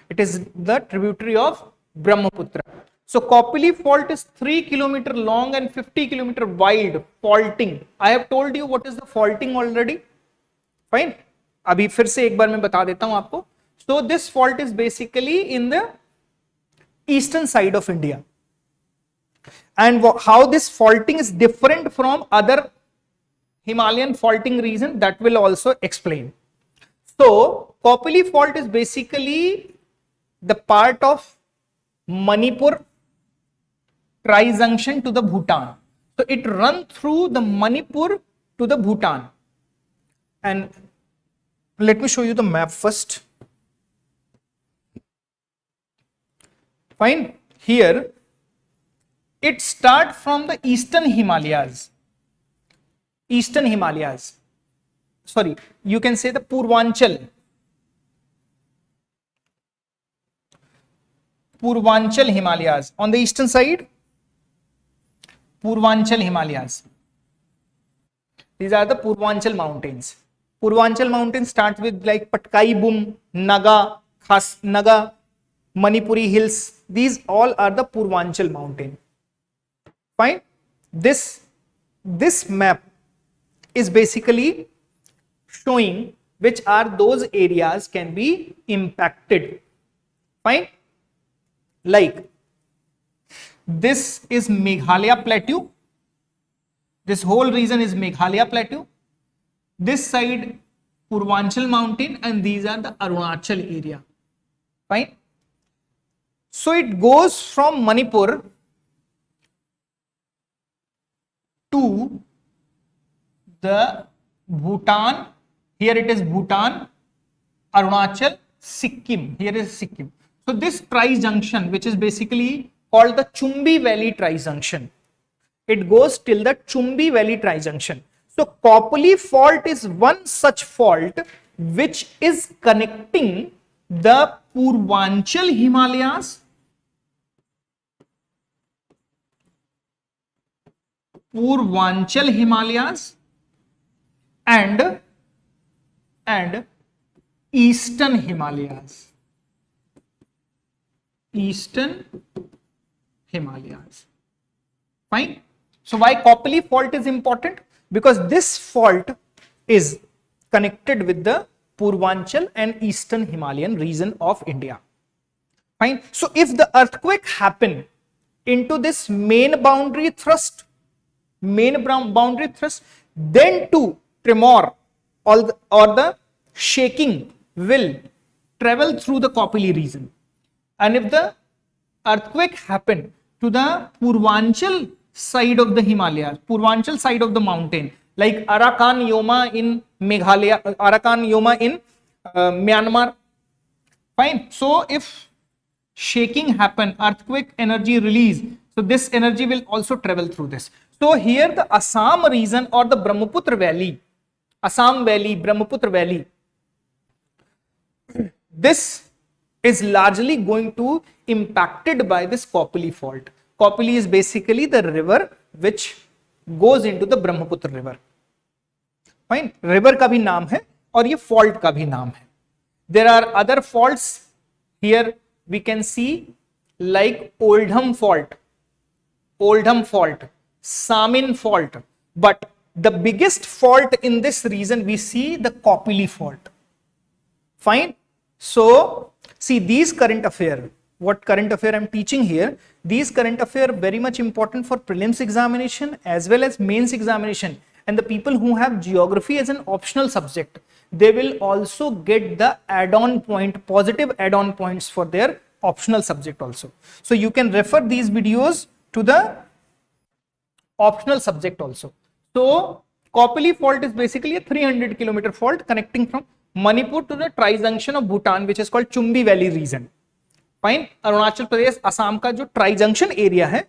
It is the tributary of Brahmaputra. So Copley fault is 3 km long and 50 km wide faulting. I have told you what is the faulting already. Fine. अभी फिर से एक बार मैं बता देता हूं आपको. So this fault is basically in the eastern side of India. And how this faulting is different from other Himalayan faulting region, that will also explain. So Copley fault is basically the part of Manipur tri-junction to the Bhutan. So it runs through the Manipur to the Bhutan. And let me show you the map first. Fine. Here it starts from the eastern Himalayas. Sorry, you can say the Purvanchal Himalayas. On the eastern side, Purvanchal Himalayas. These are the Purvanchal mountains. Purvanchal mountains start with like Patkai Bum, Naga, Naga, Manipuri hills. These all are the Purvanchal mountain. Fine. This map is basically showing which are those areas can be impacted. Fine. Like this is Meghalaya plateau. This whole region is Meghalaya plateau. This side Purvanchal mountain and these are the Arunachal area. Fine. So it goes from Manipur to the Bhutan. Here it is Bhutan, Arunachal, Sikkim. Here is Sikkim. So this tri-junction, which is basically called the Chumbi Valley tri-junction, it goes till the Chumbi Valley tri-junction. So Copley fault is one such fault which is connecting the Purvanchal Himalayas and Eastern Himalayas. Fine. So why Copley fault is important? Because this fault is connected with the Purvanchal and Eastern Himalayan region of India. Fine. So if the earthquake happen into this main boundary thrust, then too tremor or the shaking will travel through the Copley region. And if the earthquake happen to the Purvanchal side of the Himalayas, Purvanchal side of the mountain, like Arakan Yoma in Meghalaya, Arakan Yoma in Myanmar. Fine. So if shaking happen, earthquake energy release, so this energy will also travel through this. So here the Assam region or the Brahmaputra Valley, Assam Valley, Brahmaputra Valley, this is largely going to impacted by this Copley fault. Copley is basically the river which goes into the Brahmaputra river. Fine, river का भी नाम है और ये fault का भी नाम है. There are other faults here we can see like Oldham fault, Samin fault, but the biggest fault in this region we see the Kopili fault. Fine. So see these current affair, what current affair I'm teaching here, these current affair very much important for prelims examination as well as mains examination, and the people who have geography as an optional subject, they will also get the add-on point, positive add-on points for their optional subject also. So you can refer these videos to the optional subject also. So Kopili fault is basically a 300 kilometer fault connecting from Manipur to the tri-junction of Bhutan, which is called Chumbi Valley region. Fine. Arunachal Pradesh Assam का जो tri junction area है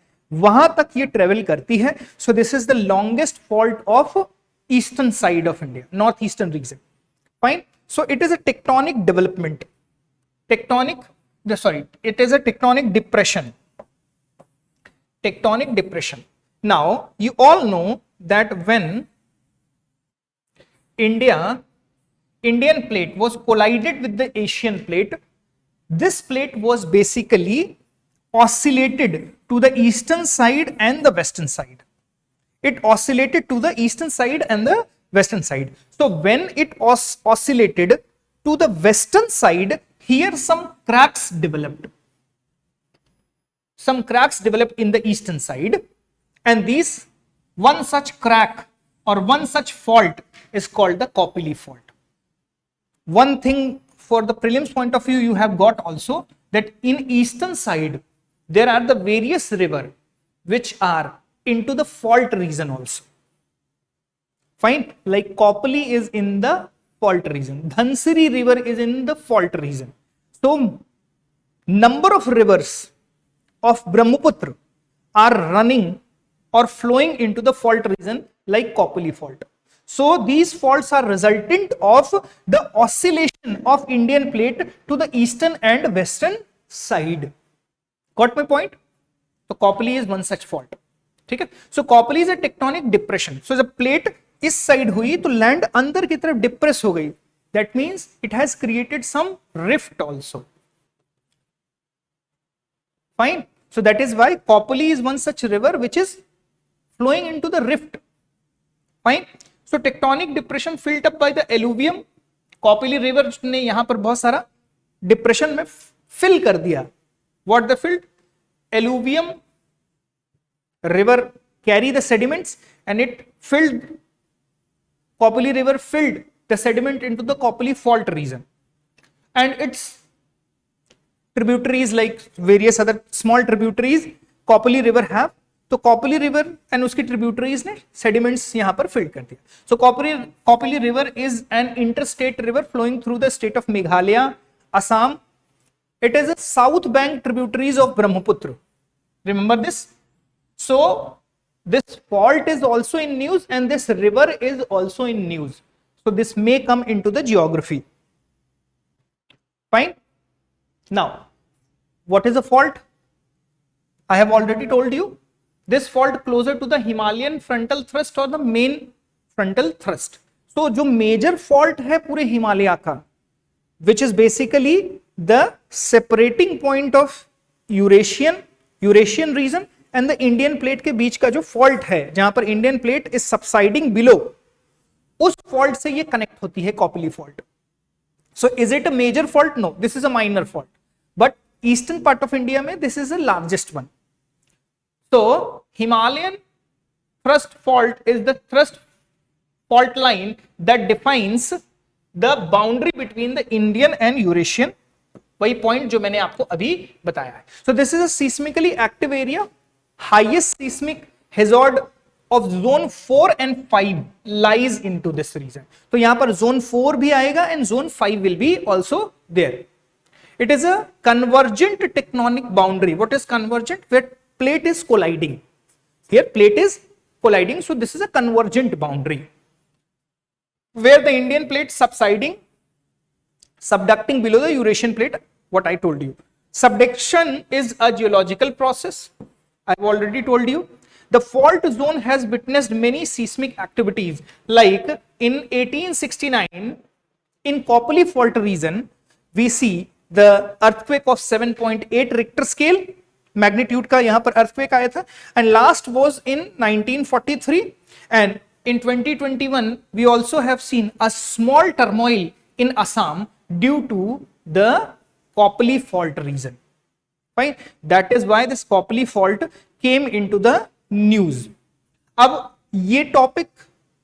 वहां तक ये travel करती है. So this is the longest fault of eastern side of India, northeastern region. Fine. So it is a tectonic development. It is a tectonic depression. Tectonic depression. Now you all know that when Indian plate was collided with the Asian plate, this plate was basically oscillated to the eastern side and the western side. It oscillated to the eastern side and the western side. So when it oscillated to the western side, here some cracks developed. Some cracks developed in the eastern side, and these one such crack or one such fault is called the Kopili fault. One thing for the prelims point of view you have got also, that in eastern side there are the various river which are into the fault region also. Fine. Like Kopili is in the fault region, Dhansiri river is in the fault region. So number of rivers of Brahmaputra are running or flowing into the fault region like Kopili fault. So these faults are resultant of the oscillation of Indian plate to the eastern and western side. Got my point? So Kopili is one such fault. Okay? So Kopili is a tectonic depression. So the plate इस side हुई तो land अंदर की तरफ depress हो गई. That means it has created some rift also. Fine. So that is why Kopili is one such river which is flowing into the rift. Fine. So tectonic depression filled up by the alluvium. Kopili river ने यहां पर बहुत सारा depression में fill कर दिया. What the filled? Alluvium river carry the sediments and it filled, Kopili river filled the sediment into the Kopili fault region, and its tributaries like various other small tributaries Kopili river have. तो Kopili river and उसकी tributaries ने sediments यहाँ पर filled कर दिया. So Kopili river is an interstate river flowing through the state of Meghalaya, Assam. It is a south bank tributaries of Brahmaputra. Remember this. So this fault is also in news and this river is also in news. So this may come into the geography. Fine. Now, what is a fault? I have already told you. This fault closer to the Himalayan frontal thrust or the main frontal thrust. So जो major fault है पूरे हिमालय का, which is basically the separating point of Eurasian region and the Indian plate के बीच का जो fault है, जहां पर Indian plate is subsiding below, उस fault से ये connect होती है Kopili fault. So is it a major fault? No, this is a minor fault. But eastern part of India में this is the largest one. So Himalayan thrust fault is the thrust fault line that defines the boundary between the Indian and Eurasian. वही point जो मैंने आपको अभी बताया है. So this is a seismically active area. Highest seismic hazard of zone 4 and 5 lies into this region. तो यहाँ पर zone 4 भी आएगा and zone 5 will be also there. It is a convergent tectonic boundary. What is convergent? Where plate is colliding. Here plate is colliding, so this is a convergent boundary. Where the Indian plate subducting below the Eurasian plate, what I told you. Subduction is a geological process. I've already told you. The fault zone has witnessed many seismic activities, like in 1869 in Kopali fault region we see the earthquake of 7.8 Richter scale magnitude का यहाँ पर earthquake आया था, and last was in 1943, and in 2021 we also have seen a small turmoil in Assam due to the Kopali fault region. Fine, that is why this Kopali fault came into the news. अब ये topic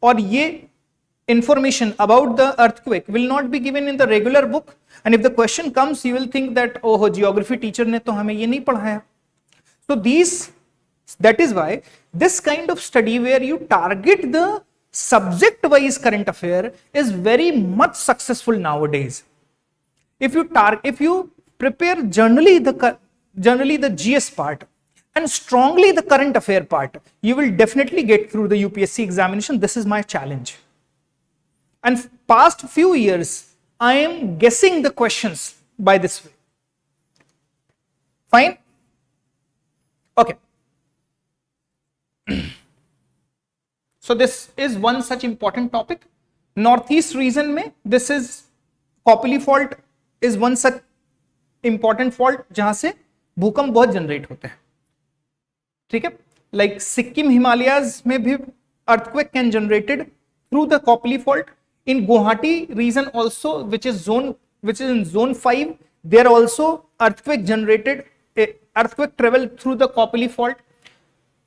और ये information about the earthquake will not be given in the regular book, and if the question comes you will think that oh geography teacher ने तो हमें ये नहीं पढ़ाया. So that is why this kind of study where you target the subject wise current affair is very much successful nowadays. If you prepare generally the GS part and strongly the current affair part, you will definitely get through the UPSC examination. This is my challenge. And past few years, I am guessing the questions by this way. Fine? Okay. So this is one such important topic. Northeast region में, this is Kopali fault is one such important fault जहां से भूकंप बहुत generate होते हैं. ठीक है, like Sikkim Himalayas में भी earthquake can generated through the Kopali fault. In Guwahati region also, which is in zone 5, there also earthquake generated, earthquake travel through the Kopali fault.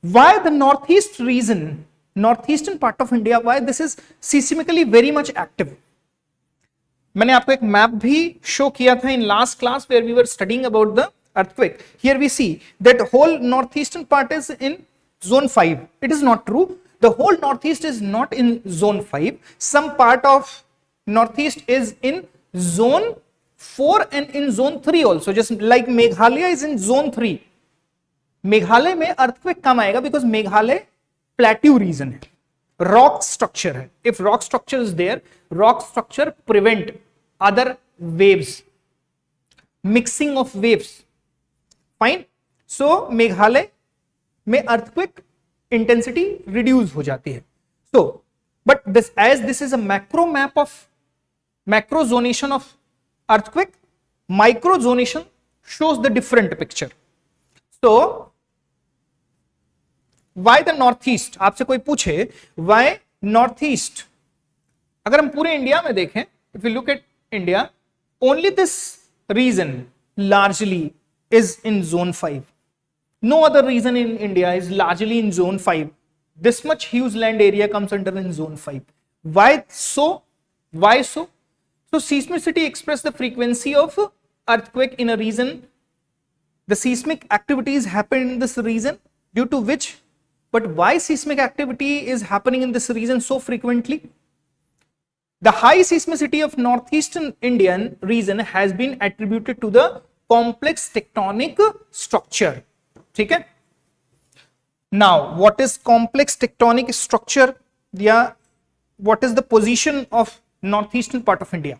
Why the northeast region, northeastern part of India, why this is seismically very much active? मैंने आपको एक map भी show किया था in last class where we were studying about the earthquake. Here we see that whole northeastern part is in zone 5. It is not true. The whole northeast is not in zone 5. Some part of northeast is in zone 4 and in zone 3 also. Just like Meghalaya is in zone 3. Meghalaya में earthquake कम आएगा because Meghalaya plateau region है, rock structure है. If rock structure is there, rock structure prevent other waves, mixing of waves. Fine. So Meghalaya में earthquake intensity reduce हो जाती है. So, but this is a macro map of macro zonation of earthquake, micro zonation shows the different picture. So, why the northeast? आपसे कोई पूछे why northeast? अगर हम पूरे इंडिया में देखें, if you look at India, only this region largely is in zone 5. No other region in India is largely in zone 5. This much huge land area comes under in zone 5. Why so? Why so? So seismicity express the frequency of earthquake in a region. The seismic activities happen in this region due to which, but why seismic activity is happening in this region so frequently? The high seismicity of northeastern Indian region has been attributed to the complex tectonic structure. ठीक है. Now, what is complex tectonic structure? Yeah, what is the position of northeastern part of India?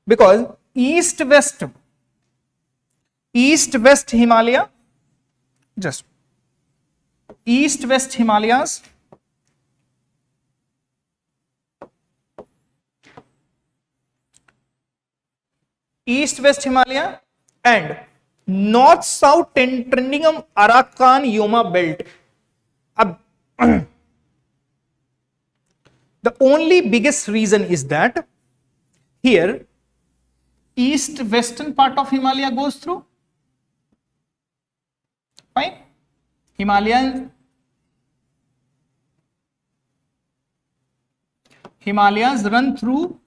Because east-west Himalaya, just east-west Himalayas, east-west Himalaya and north-south trending Arakan Yoma belt. The only biggest reason is that here east-western part of Himalaya goes through. Fine. Himalayas run through.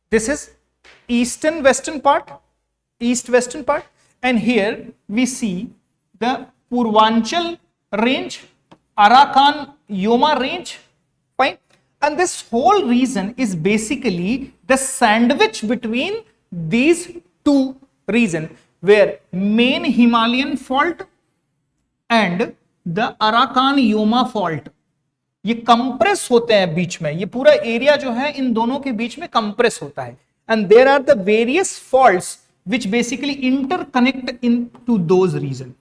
This is east-western part, and here we see the Purvanchal range, Arakan Yoma range. Fine. And this whole region is basically the sandwich between these two regions, where main Himalayan fault and the Arakan Yoma fault ये compress होते हैं बीच में. ये पूरा area जो है इन दोनों के बीच में कंप्रेस होता है. And there are the various faults which basically interconnect into those region.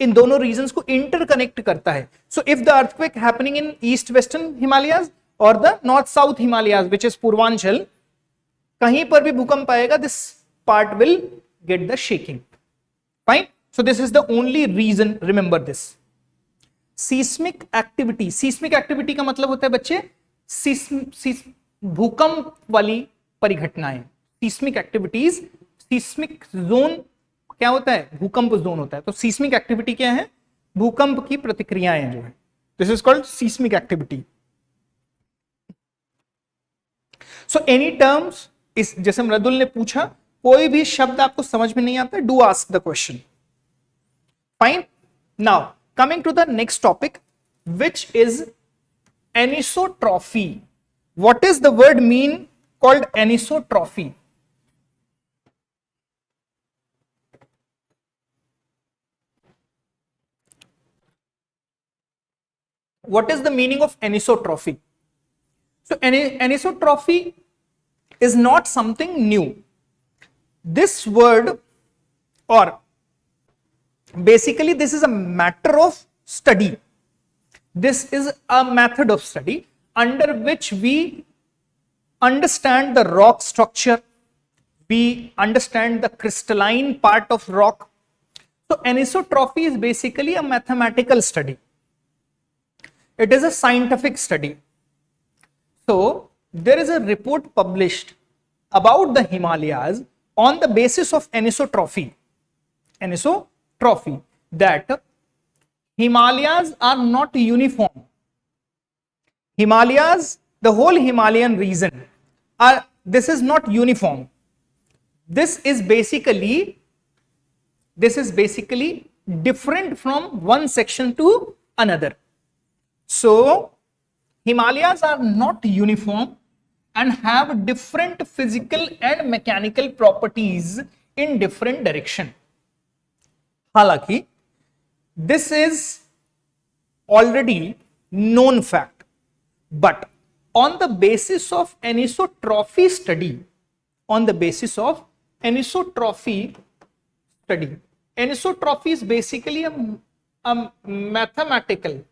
इन दोनों रीजन्स को इंटरकनेक्ट करता है. So if the earthquake happening in east western Himalayas और the north south Himalayas which is Purvanchal, कहीं पर भी भूकंप आएगा, this part will get the shaking. Fine. So this is the only region, remember this. Seismic activity, seismic activity का मतलब होता है बच्चे भूकंप वाली परिघटनाएं. सीस्मिक एक्टिविटीज, सीस्मिक जोन क्या होता है? भूकंप जोन होता है. तो सीस्मिक एक्टिविटी क्या है? भूकंप की प्रतिक्रियाएं जो है. This is called seismic activity. So any terms, इस जैसे मृदुल ने पूछा, कोई भी शब्द आपको समझ में नहीं आता, do ask the question. Fine. Now coming to the next topic which is anisotropy. What is the word mean called anisotropy? What is the meaning of anisotrophy? So anisotrophy is not something new. This word, or basically this is a matter of study. This is a method of study under which we understand the rock structure, we understand the crystalline part of rock. So anisotrophy is basically a mathematical study. It is a scientific study. So there is a report published about the Himalayas on the basis of anisotrophy. Anisotrophy, that Himalayas are not uniform. Himalayas, the whole Himalayan region, this is not uniform. This is basically different from one section to another. So Himalayas are not uniform and have different physical and mechanical properties in different direction. हालांकि this is already known fact, but on the basis of anisotrophy study, anisotrophy is basically a mathematical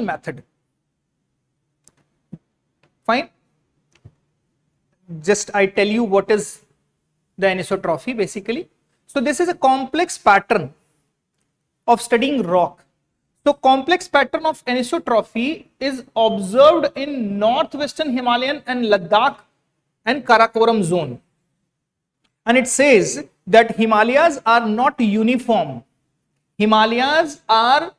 method. Fine. Just I tell you what is the anisotrophy basically. So this is a complex pattern of studying rock. So complex pattern of anisotrophy is observed in northwestern Himalayan and Ladakh and Karakoram zone. And it says that Himalayas are not uniform. Himalayas are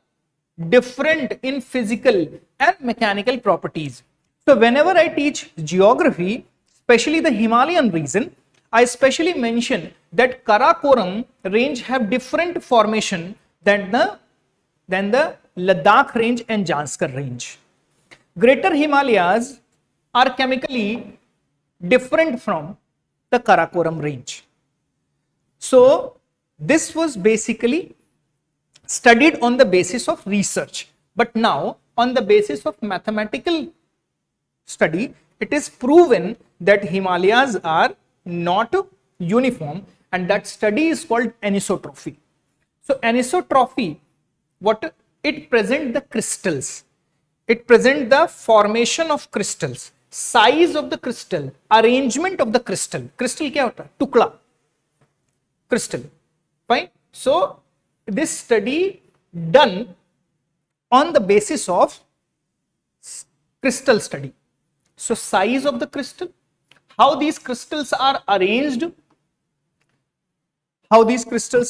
different in physical and mechanical properties. So whenever I teach geography, especially the Himalayan region, I specially mention that Karakoram range have different formation than the Ladakh range and Janskar range. Greater Himalayas are chemically different from the Karakoram range. So this was basically studied on the basis of research, but now on the basis of mathematical study, it is proven that Himalayas are not uniform, and that study is called anisotrophy. So anisotrophy, what it presents the crystals, it presents the formation of crystals, size of the crystal, arrangement of the crystal. Crystal क्या होता है? टुकड़ा, crystal. Fine. So this study done on the basis of crystal study. So size of the crystal, how these crystals are arranged, how these crystals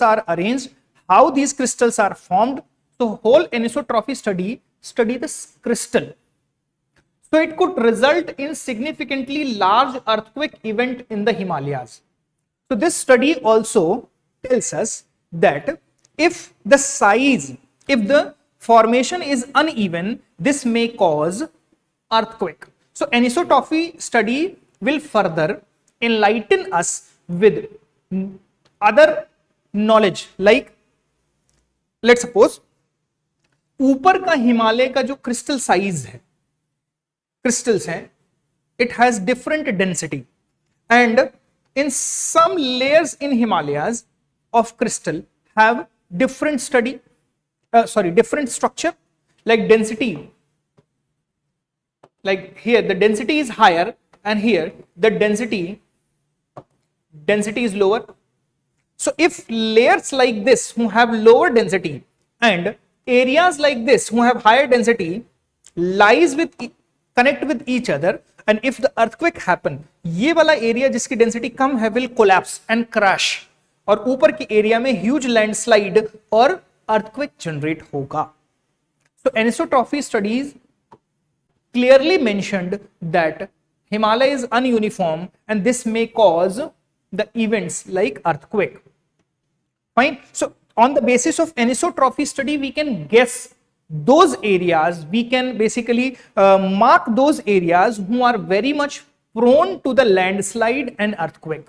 are formed. So whole anisotrophy study this crystal. So it could result in significantly large earthquake event in the Himalayas. So this study also tells us that if the formation is uneven, this may cause earthquake. So anisotrophy study will further enlighten us with other knowledge, like let's suppose ऊपर का हिमालय का जो crystal size है, crystals हैं, it has different density, and in some layers in Himalayas of crystal have different different structure, like density, like here the density is higher and here the density is lower. So if layers like this who have lower density and areas like this who have higher density connect with each other, and if the earthquake happen, ये वाला area जिसकी density कम है will collapse and crash, और ऊपर के area में huge landslide और earthquake generate होगा. So anisotropy studies clearly mentioned that Himalaya is ununiform and this may cause the events like earthquake. Fine. So on the basis of anisotropy study, we can guess those areas, we can basically mark those areas who are very much prone to the landslide and earthquake.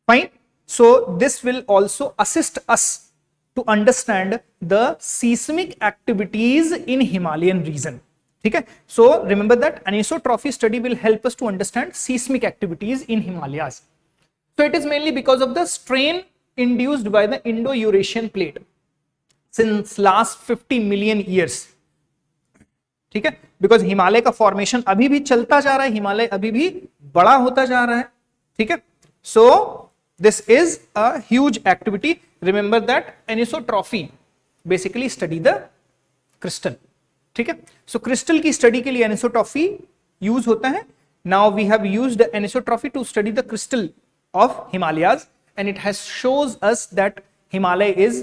Fine. So this will also assist us to understand the seismic activities in Himalayan region. Okay. So remember that anisotropy study will help us to understand seismic activities in Himalayas. So it is mainly because of the strain induced by the Indo-Eurasian plate since last 50 million years. ठीक है, because Himalaya का formation अभी भी चलता जा रहा है, हिमालय अभी भी बड़ा होता जा रहा है. ठीक है, so this is a huge activity. Remember that anisotropy basically study the crystal. ठीक है, सो क्रिस्टल की स्टडी के लिए एनिसोट्रॉफी यूज होता है. Now we have used anisotropy to study the crystal of Himalayas and it has shows us that Himalaya is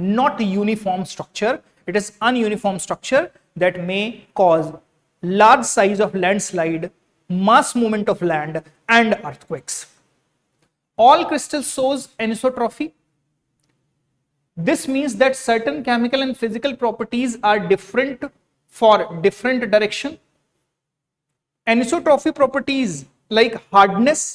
not uniform structure, it is ununiform structure that may cause large size of landslide, mass movement of land and earthquakes. All crystals shows anisotrophy. This means that certain chemical and physical properties are different for different direction. Anisotrophy properties like hardness,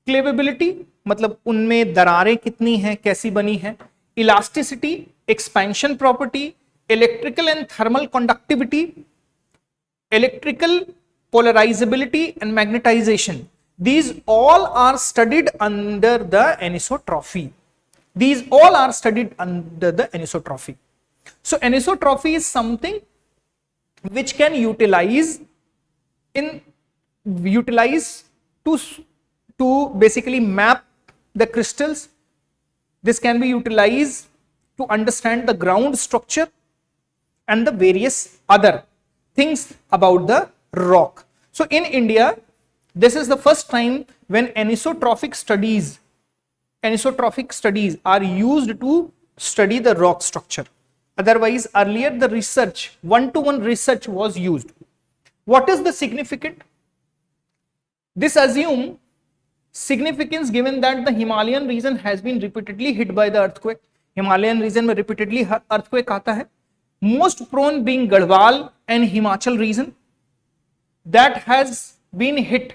cleavability मतलब उनमें दरारें कितनी हैं, कैसी बनी है, elasticity, expansion property, electrical and thermal conductivity, electrical polarisability and magnetisation, these all are studied under the anisotrophy. These all are studied under the anisotrophy. So anisotrophy is something which can utilize to basically map the crystals. This can be utilized to understand the ground structure and the various other things about the rock. So in India, this is the first time when anisotropic studies are used to study the rock structure. Otherwise, earlier the research, one-to-one research was used. What is the significant? This assume significance given that the Himalayan region has been repeatedly hit by the earthquake. Himalayan region में repeatedly earthquake आता है. Most prone being Garhwal and Himachal region that has been hit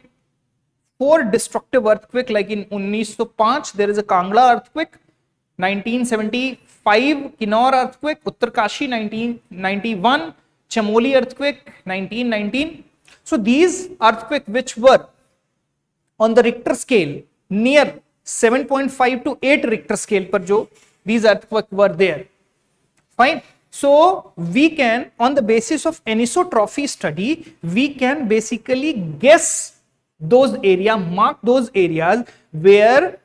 4 destructive earthquake, like in 1905 there is a Kangla earthquake, 1975 Kinnaur earthquake, Uttarkashi 1991, Chamoli earthquake 1919. So these earthquake which were on the Richter scale near 7.5 to 8 Richter scale पर जो these earthquakes were there. Fine. So we can, on the basis of anisotropy study, we can basically guess those areas, mark those areas where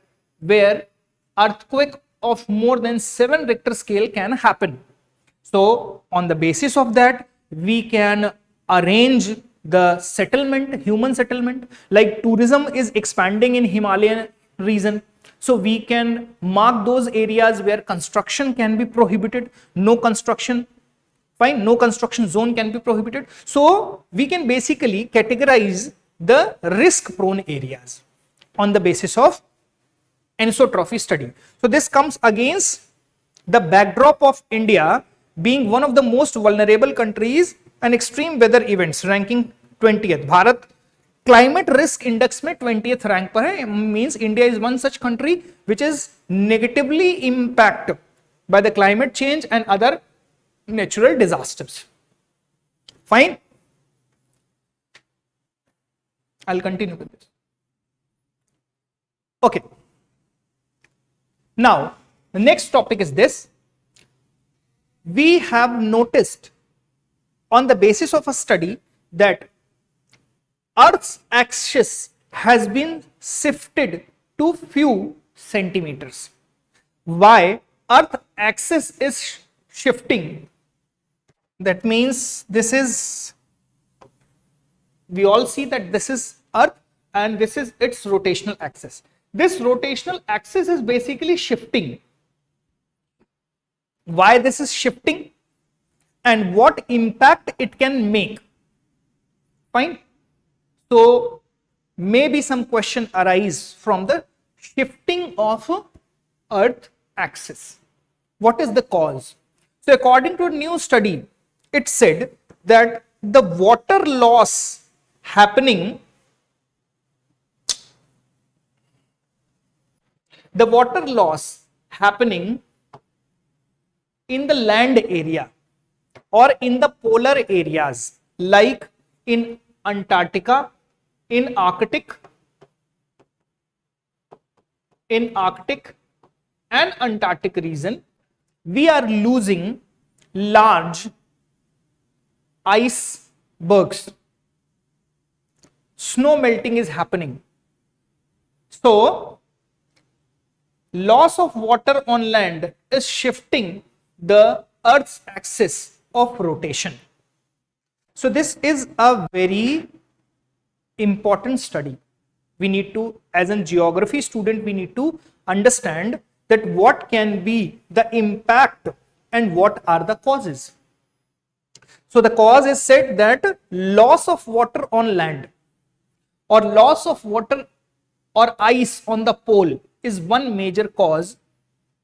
earthquake of more than 7 Richter scale can happen. So on the basis of that, we can arrange the settlement, human settlement, like tourism is expanding in Himalayan region. So we can mark those areas where construction can be prohibited, no construction, fine, no construction zone can be prohibited. So we can basically categorize the risk prone areas on the basis of anisotropy study. So this comes against the backdrop of India being one of the most vulnerable countries and extreme weather events, ranking 20th. Bharat climate risk index में 20th rank पर है. Means India is one such country which is negatively impact by the climate change and other natural disasters. Fine. I'll continue with this. Okay. Now, the next topic is this. We have noticed on the basis of a study that Earth's axis has been shifted to few centimeters. Why Earth axis is shifting? That means this is, we all see that this is Earth and this is its rotational axis. This rotational axis is basically shifting. Why this is shifting and what impact it can make? Fine. So maybe some question arise from the shifting of Earth axis. What is the cause? So according to a new study, it said that the water loss happening in the land area or in the polar areas like in Antarctica, in Arctic and Antarctic region, we are losing large icebergs. Snow melting is happening. So, loss of water on land is shifting the Earth's axis of rotation. So, this is a very important study. We need to, as a geography student, we need to understand that what can be the impact and what are the causes. So the cause is said that loss of water on land or loss of water or ice on the pole is one major cause.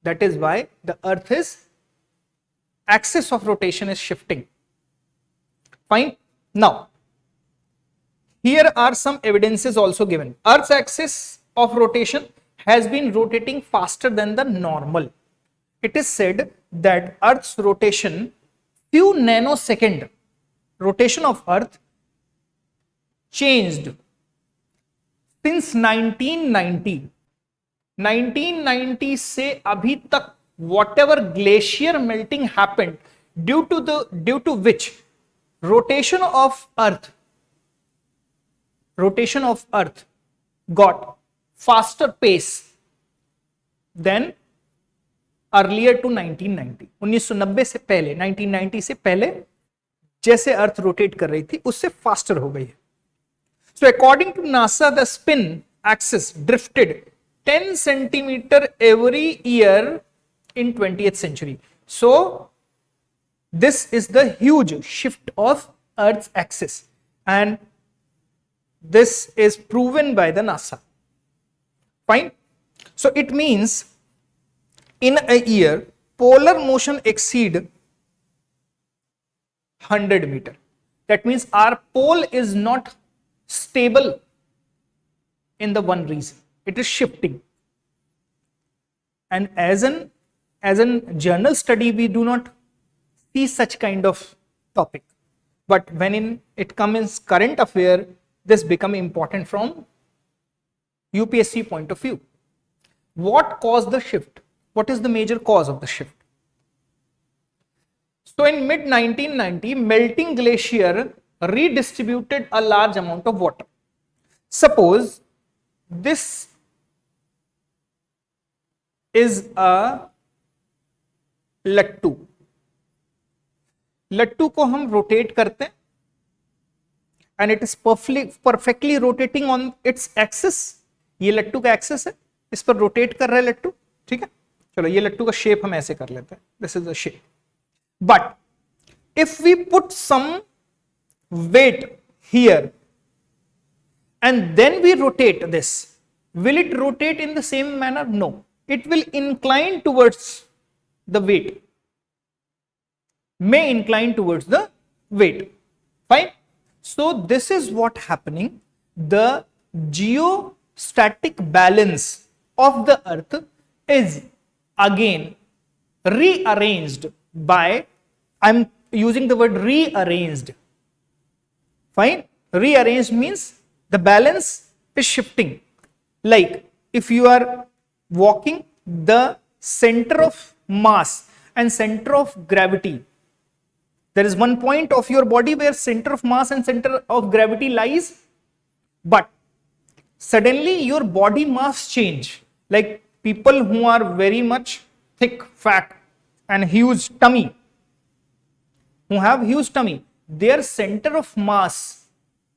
That is why the Earth's axis of rotation is shifting. Fine. Now, here are some evidences also given. Earth's axis of rotation has been rotating faster than the normal. It is said that Earth's rotation, few nanosecond rotation of Earth changed since 1990. 1990 से अभी तक whatever glacier melting happened, due to which rotation of Earth got faster pace than earlier to 1990. 1990 से पहले, 1990 से पहले जैसे earth rotate कर रही थी उससे फास्टर हो गई है. So according to NASA, the spin axis drifted 10 centimeter every year in 20th century. So this is the huge shift of Earth's axis, and this is proven by the NASA. Fine. So it means in a year polar motion exceed 100 meter. That means our pole is not stable in the one region. It is shifting. And as an journal study, we do not see such kind of topic. But when it comes in current affair, this become important from UPSC point of view. What caused the shift? What is the major cause of the shift? So in mid 1990, melting glacier redistributed a large amount of water. Suppose this is a लट्टू. लट्टू को हम rotate करते हैं and it is perfectly rotating on its axis. ये लट्टू का axis है, इस पर रोटेट कर रहा है लट्टू. ठीक है, चलो ये लट्टू का शेप हम ऐसे कर लेते हैं. This is the shape. But if we put some weight here and then we rotate this, will it rotate in the same manner? No, it will incline towards the weight, may incline towards the weight. Fine. So this is what happening. The geostatic balance of the Earth is again rearranged by, I'm using the word rearranged. Fine. Rearranged means the balance is shifting. Like if you are walking, the center of mass and center of gravity, there is one point of your body where center of mass and center of gravity lies, but suddenly your body mass change. Like people who are very much thick, fat and huge tummy, who have huge tummy, their center of mass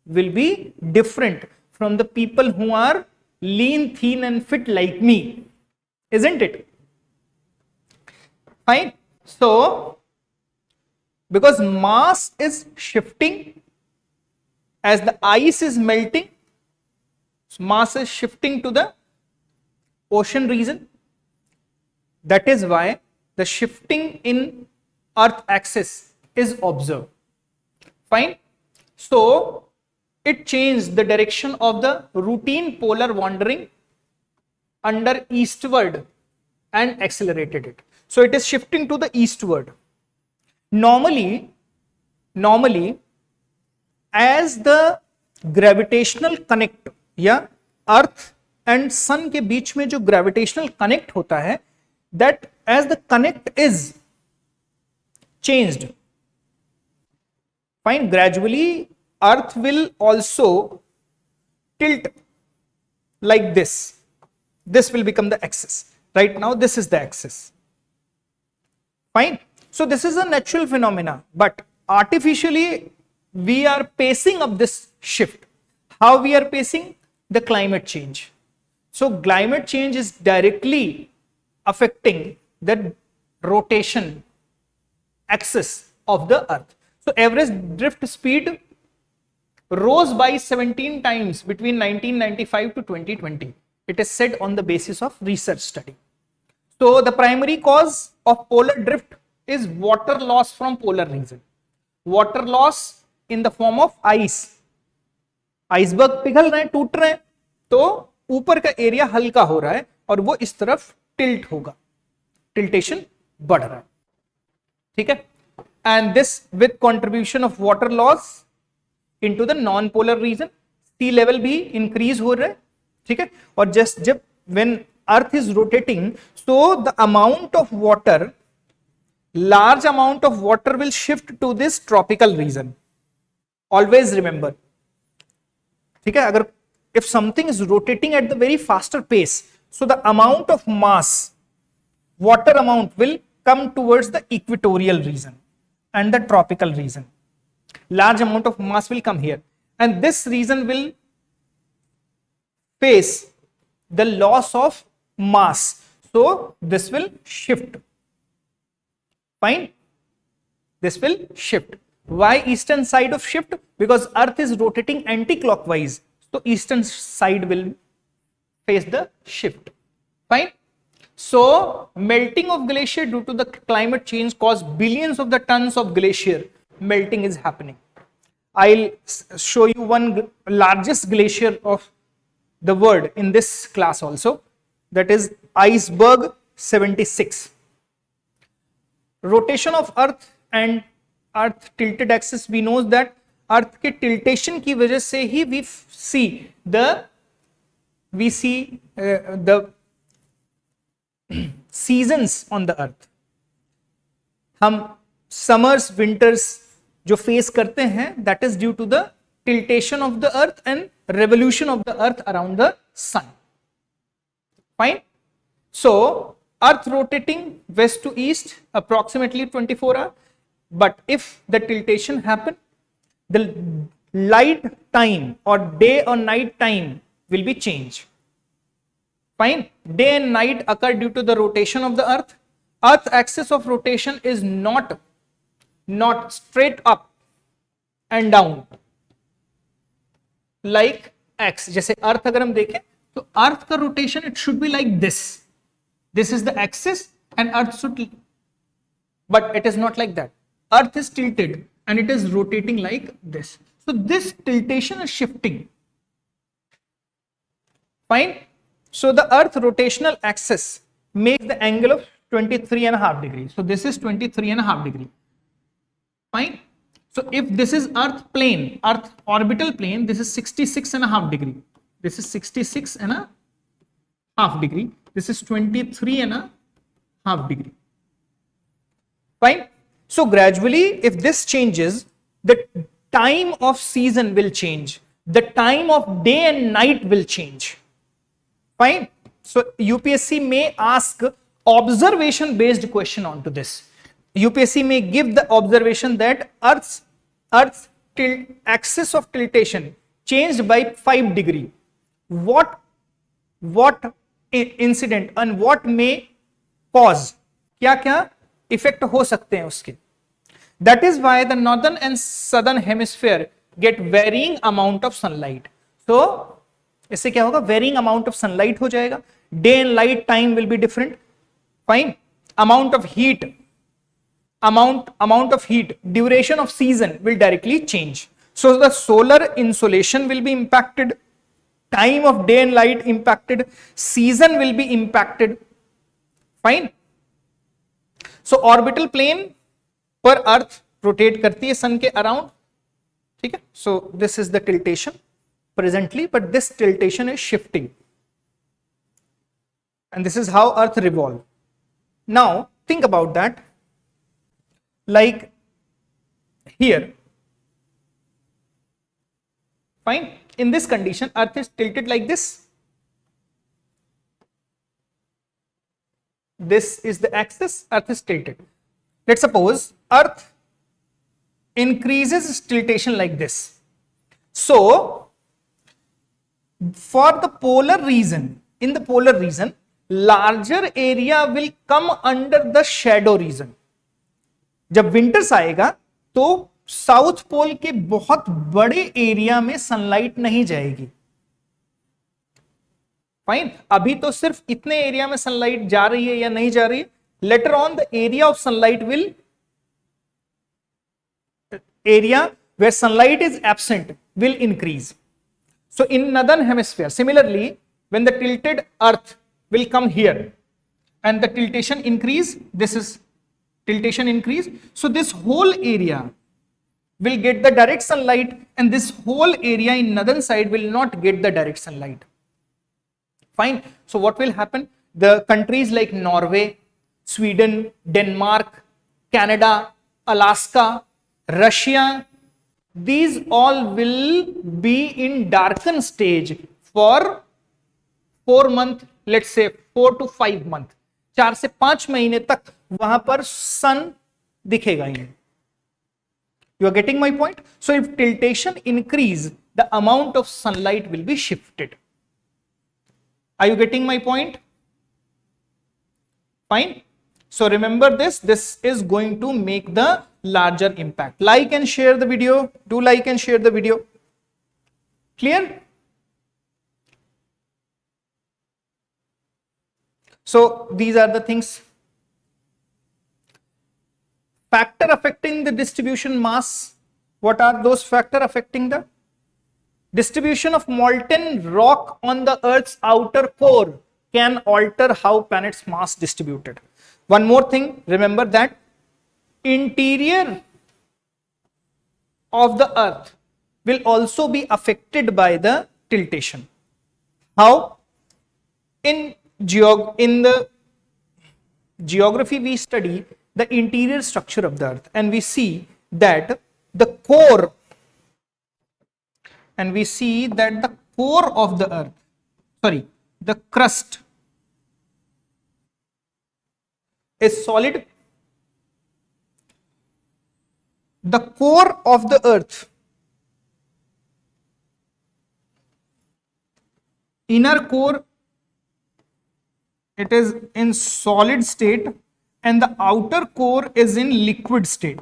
will be different from the people who are lean, thin and fit like me, isn't it? Fine. So because mass is shifting as the ice is melting, so mass is shifting to the ocean region. That is why the shifting in earth axis is observed. Fine. So it changed the direction of the routine polar wandering under eastward and accelerated it. So it is shifting to the eastward. Normally as the gravitational connect या earth and सन के बीच में जो gravitational connect होता है, that as the connect is changed, fine, gradually earth will also tilt like this. This will become the axis. Right now this is the axis. Fine. So this is a natural phenomena, but artificially we are pacing up this shift. How we are pacing? The climate change. So climate change is directly affecting the rotation axis of the earth. So average drift speed rose by 17 times between 1995 to 2020. It is said on the basis of research study. So the primary cause of polar drift is water loss from polar region. Water loss in the form of ice. Iceberg पिघल रहे हैं, टूट रहे हैं, तो ऊपर का area हल्का हो रहा है और वो इस तरफ टिल्ट होगा, टिल्टेशन बढ़ रहा है. ठीक है. And this with contribution of water loss into the non polar region, sea level भी इंक्रीज हो रहा है. ठीक है. और जस्ट जब when earth is rotating, so the amount of water, large amount of water will shift to this tropical region. Always remember. ठीक है. अगर if something is rotating at the very faster pace, so the amount of mass, water amount will come towards the equatorial region and the tropical region. Large amount of mass will come here, and this region will face the loss of mass. So this will shift. Fine. This will shift. Why eastern side of shift? Because earth is rotating anti-clockwise, so eastern side will face the shift. Fine. So melting of glacier due to the climate change caused billions of the tons of glacier melting is happening. I'll show you one largest glacier of the world in this class also, that is iceberg 76. Rotation of earth and earth tilted axis, we know that earth के tiltation की वजह से ही we see the seasons on the earth. हम summers winters जो face करते हैं, that is due to the tiltation of the earth and revolution of the earth around the sun. Fine. So earth rotating west to east approximately 24 hours, but if the tiltation happen, the light time or day or night time will be changed. Fine. Day and night occur due to the rotation of the earth. Earth axis of rotation is not straight up and down like x. जैसे अर्थ अगर हम देखें तो अर्थ का rotation it should be like this. This is the axis and earth should, but it is not like that. Earth is tilted and it is rotating like this. So this tiltation is shifting. Fine. So the earth rotational axis makes the angle of 23.5 degrees. So this is 23.5 degrees. Fine. So if this is Earth plane, Earth orbital plane, this is 66.5 degree. This is 66.5 degree. This is 23.5 degree. Fine. So gradually, if this changes, the time of season will change. The time of day and night will change. Fine. So UPSC may ask observation based question onto this. UPSC may give the observation that Earth's axis of tiltation changed by 5 degree. What incident and what may cause? क्या effect हो सकते हैं उसके? That is why the northern and southern hemisphere get varying amount of sunlight. So इससे क्या होगा? Varying amount of sunlight हो जाएगा. Day and night time will be different. Fine. Amount of heat, duration of season will directly change. So the solar insolation will be impacted, time of day and night impacted, season will be impacted. Fine. So orbital plane पर earth rotate करती है सन के around, ठीक है. So this is the tiltation presently, but this tiltation is shifting, and this is how Earth revolve. Now think about that. Like here, fine, in this condition Earth is tilted like this. This is the axis, Earth is tilted. Let's suppose Earth increases tiltation like this. So for the polar region, in the polar region, larger area will come under the shadow region. जब winters आएगा तो south pole के बहुत बड़े area में sunlight नहीं जाएगी. Fine. अभी तो सिर्फ इतने एरिया में सनलाइट जा रही है या नहीं जा रही है. Later on the area of sunlight will, area where sunlight is absent will increase. So in northern hemisphere, similarly, when the tilted Earth will come here and the tiltation increase, this is tiltation increase, so this whole area will get the direct sunlight, and this whole area in northern side will not get the direct sunlight. Fine. So what will happen? The countries like Norway, Sweden, Denmark, Canada, Alaska, Russia, these all will be in darkened stage for 4 months, let's say 4 to 5 months, 4 से 5 महीने तक वहां पर सन दिखेगा ही. You are getting my point? So if tiltation increase, the amount of sunlight will be shifted. Are you getting my point? Fine. So remember this is going to make the larger impact. Like and share the video. Do like and share the video. Clear? So these are the things. Factor affecting the distribution mass. What are those factors affecting the distribution of molten rock on the Earth's outer core? Can alter how planet's mass distributed. One more thing, remember that interior of the Earth will also be affected by the tiltation. How? In the geography we study the interior structure of the Earth, and we see that the core of the Earth, the crust is solid. The core of the Earth, inner core, it is in solid state, and the outer core is in liquid state.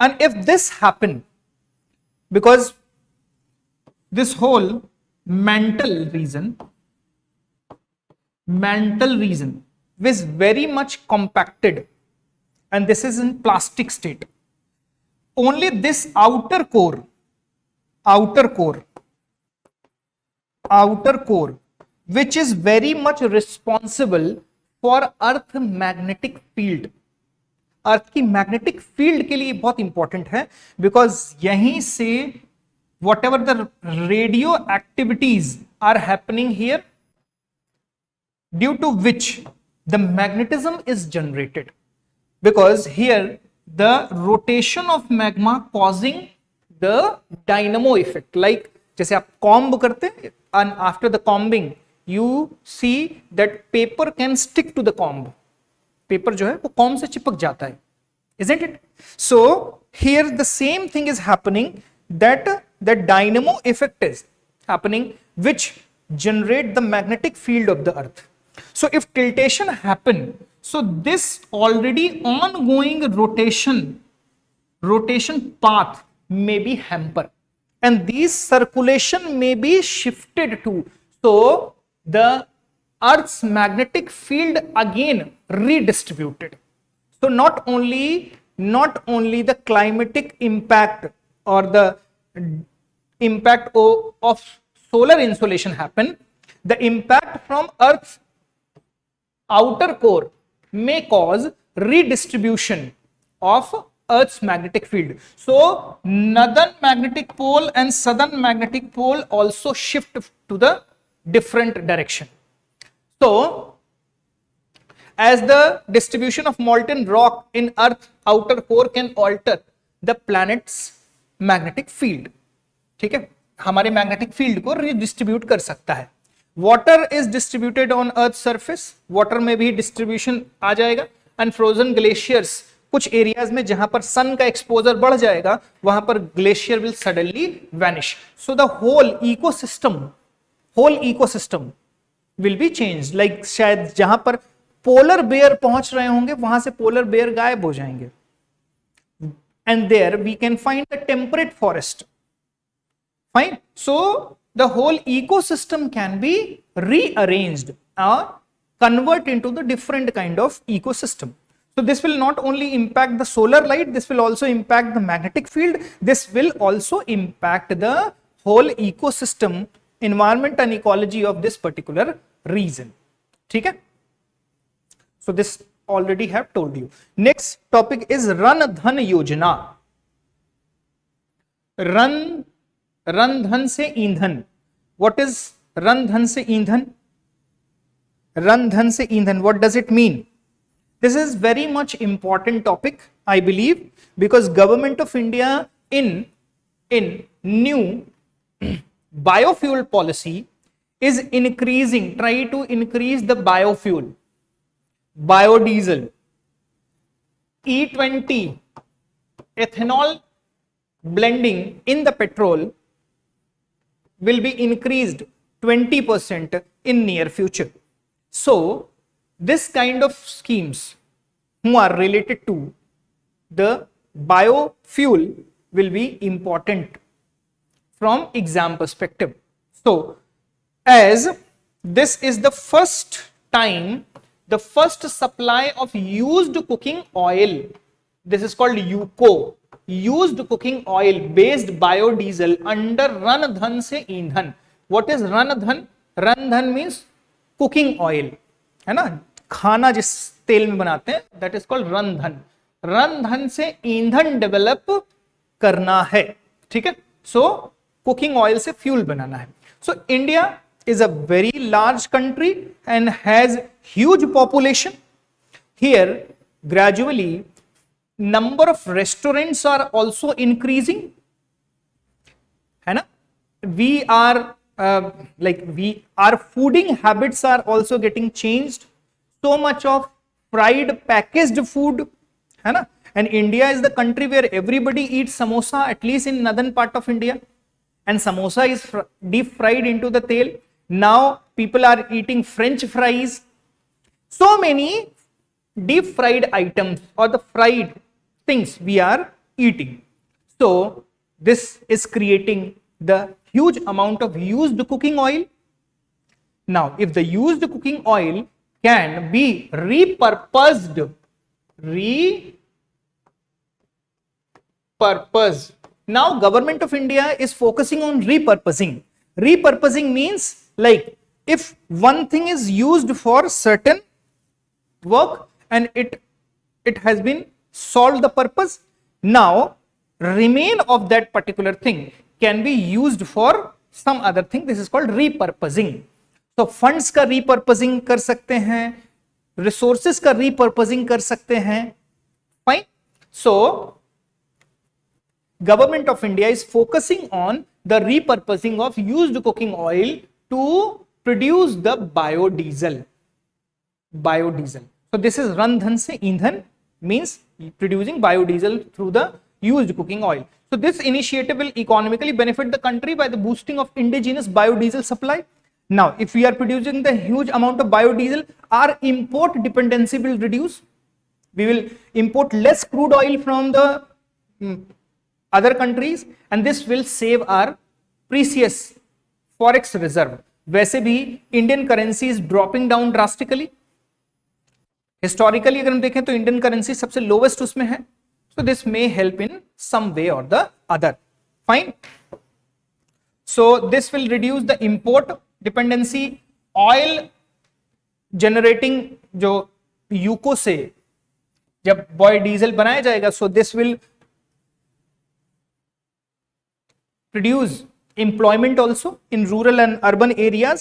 And if this happen, because this whole mantle region is very much compacted, and this is in plastic state. Only this outer core, which is very much responsible for Earth magnetic field. अर्थ की magnetic field के लिए बहुत important है, because यहीं से whatever the radio activities are happening here, due to which the magnetism is generated, because here the rotation of magma causing the dynamo effect, like जैसे आप comb करते हैं and after the combing you see that paper can stick to the comb, paper जो है वो comb से चिपक जाता है, isn't it? So here the same thing is happening, that the dynamo effect is happening which generate the magnetic field of the earth. So if tiltation happen, so this already ongoing rotation path may be hampered, and these circulation may be shifted to, so the earth's magnetic field again redistributed. So not only the climatic impact or the impact of solar insolation happen, the impact from earth's outer core may cause redistribution of earth's magnetic field. So northern magnetic pole and southern magnetic pole also shift to the different direction. So as the distribution of molten rock in earth outer core can alter the planet's magnetic field, ठीक है, हमारे magnetic field को redistribute कर सकता है. Water is distributed on earth surface, water में भी distribution आ जाएगा, एंड फ्रोजन ग्लेशियर्स, कुछ एरियाज में जहां पर सन का एक्सपोजर बढ़ जाएगा वहां पर glacier will suddenly vanish. So the whole ecosystem will be change, like शायद जहां पर पोलर बेयर पहुंच रहे होंगे वहां से पोलर बेयर गायब हो जाएंगे, and there we can find the temperate forest. Fine. So the whole ecosystem can be rearranged or convert into the different kind of ecosystem. So this will not only impact the solar light, this will also impact the magnetic field. This will also impact the whole ecosystem, environment and ecology of this particular region. ठीक है? So this already have told you. Next topic is Ran Dhan Yojana. Run धन से ईंधन. What is run धन से ईंधन? Run धन से ईंधन, what does it mean? This is very much important topic, I believe, because government of India in new biofuel policy is increasing, try to increase the biofuel, biodiesel, E20 ethanol blending in the petrol will be increased 20% in near future. So this kind of schemes who are related to the biofuel will be important from exam perspective. So as this is the first time, the first supply of used cooking oil, this is called UCO, used cooking oil based biodiesel under Ran Dhan se ईंधन. What is Ran Dhan? Ran Dhan means cooking oil, है ना, खाना जिस तेल में बनाते हैं, that is called Ran Dhan. Ran Dhan से ईंधन डेवलप करना है, ठीक है. So cooking oil से फ्यूल बनाना है. So India is a very large country and has huge population. Here gradually number of restaurants are also increasing, है ना. We are our fooding habits are also getting changed. So much of fried packaged food, है ना. And India is the country where everybody eats samosa, at least in northern part of India, and samosa is deep fried into the tail. Now people are eating French fries. So many deep fried items or the fried things we are eating. So this is creating the huge amount of used cooking oil. Now if the used cooking oil can be repurposed, now government of India is focusing on repurposing. Repurposing means, like, if one thing is used for certain work and it has been solved the purpose. Now remain of that particular thing can be used for some other thing. This is called repurposing. तो funds का repurposing कर सकते हैं, resources का repurposing कर सकते हैं. Fine. So government of India is focusing on the repurposing of used cooking oil to produce the biodiesel. So this is randhan se indhan, means producing biodiesel through the used cooking oil. So this initiative will economically benefit the country by the boosting of indigenous biodiesel supply. Now, if we are producing the huge amount of biodiesel, our import dependency will reduce. We will import less crude oil from the other countries, and this will save our precious forex reserve. वैसे भी Indian currency is dropping down drastically. Historically अगर हम देखें तो Indian currency सबसे lowest उसमें है. So this may help in सम वे और the other. Fine. So this will reduce the import dependency. Oil generating जो यूको से जब बायोडीजल बनाया जाएगा, so this will produce employment also in rural and urban areas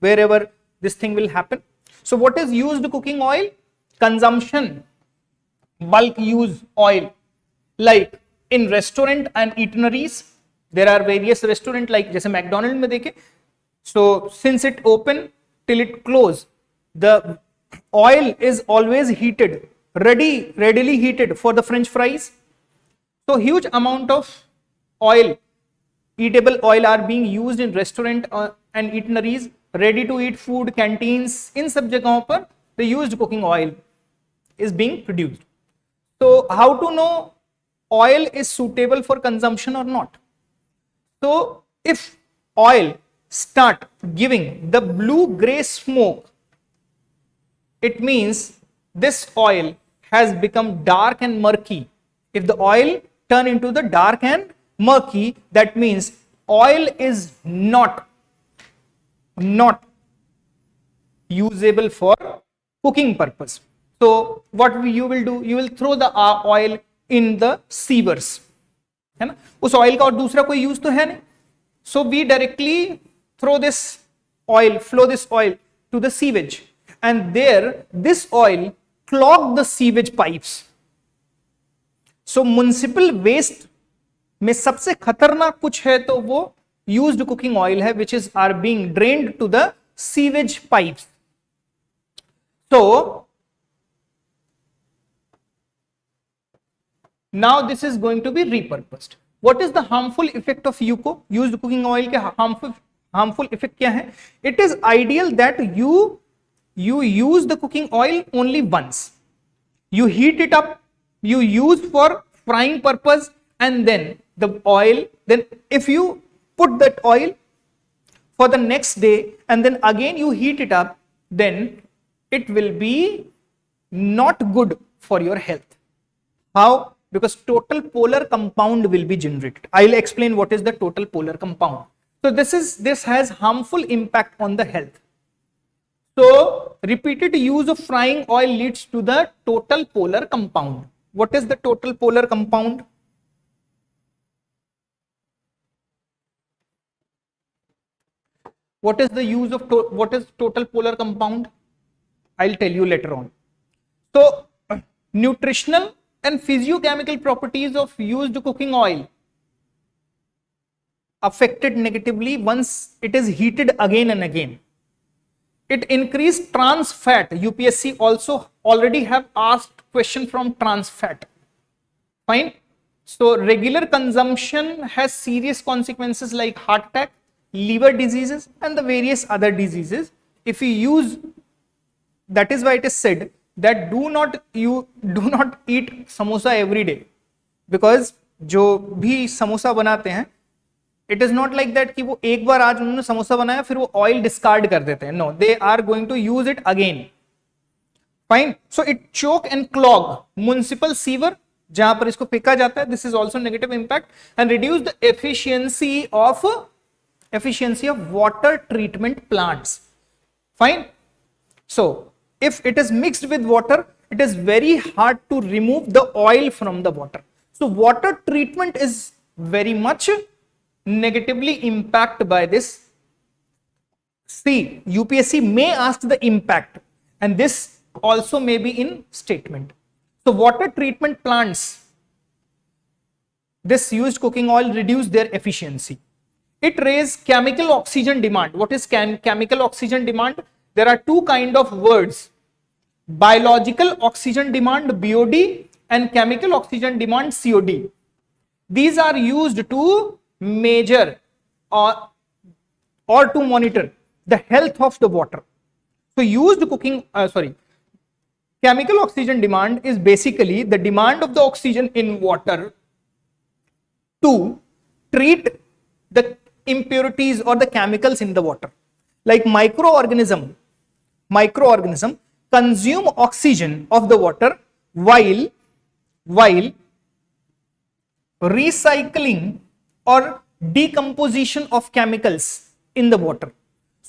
wherever this thing will happen. So what is used cooking oil? Consumption, bulk use oil, like in restaurant and eateries there are various restaurant like जैसे McDonald में देखे. So since it open till it close, the oil is always heated, readily heated for the French fries. So huge amount of oil, eatable oil are being used in restaurant and eateries, ready to eat food, canteens. इन सब जगहों पर the used cooking oil is being produced. So how to know oil is suitable for consumption or not? So if oil start giving the blue gray smoke, it means this oil has become dark and murky. If the oil turn into the dark and murky, that means oil is not usable for cooking purpose. So what you will do, you will throw the oil in the sewers, है ना. उस oil का और दूसरा कोई use तो है नहीं. So we directly throw this oil, flow this oil to the sewage, and there this oil clog the sewage pipes. So municipal waste में सबसे खतरनाक कुछ है तो वो यूज्ड कुकिंग ऑयल है, which is are being drained to the sewage pipes. So now this is going to be repurposed. What is the harmful effect of UCO, used cooking oil के harmful effect क्या है? It is ideal that you use the cooking oil only once. You heat it up, you use for frying purpose, and then the oil, then if you put that oil for the next day and then again you heat it up, then it will be not good for your health. How? Because total polar compound will be generated. I'll explain what is the total polar compound. So this has harmful impact on the health. So repeated use of frying oil leads to the total polar compound. What is the total polar compound? What is the use of what is total polar compound? I'll tell you later on. So nutritional and physiochemical properties of used cooking oil affected negatively once it is heated again and again. It increased trans fat. UPSC also already have asked question from trans fat. Fine. So regular consumption has serious consequences like heart attack, liver diseases, and the various other diseases. If you use, that is why it is said that do not eat samosa every day, because जो भी समोसा बनाते हैं, it is not like that कि वो एक बार आज उन्होंने समोसा बनाया फिर वो ऑयल डिस्कार्ड कर देते हैं. No, they are going to use it again. Fine. So it choke and clog municipal sewer जहां पर इसको फेंका जाता है. This is also negative impact and reduce the efficiency of water treatment plants. Fine. So if it is mixed with water, it is very hard to remove the oil from the water. So water treatment is very much negatively impacted by this. See, UPSC may ask the impact, and this also may be in statement. So water treatment plants, this used cooking oil reduce their efficiency. It raises chemical oxygen demand. What is chemical oxygen demand? There are two kind of words: biological oxygen demand BOD and chemical oxygen demand COD. These are used to measure or to monitor the health of the water. So chemical oxygen demand is basically the demand of the oxygen in water to treat the impurities or the chemicals in the water. Like microorganism consume oxygen of the water while recycling or decomposition of chemicals in the water.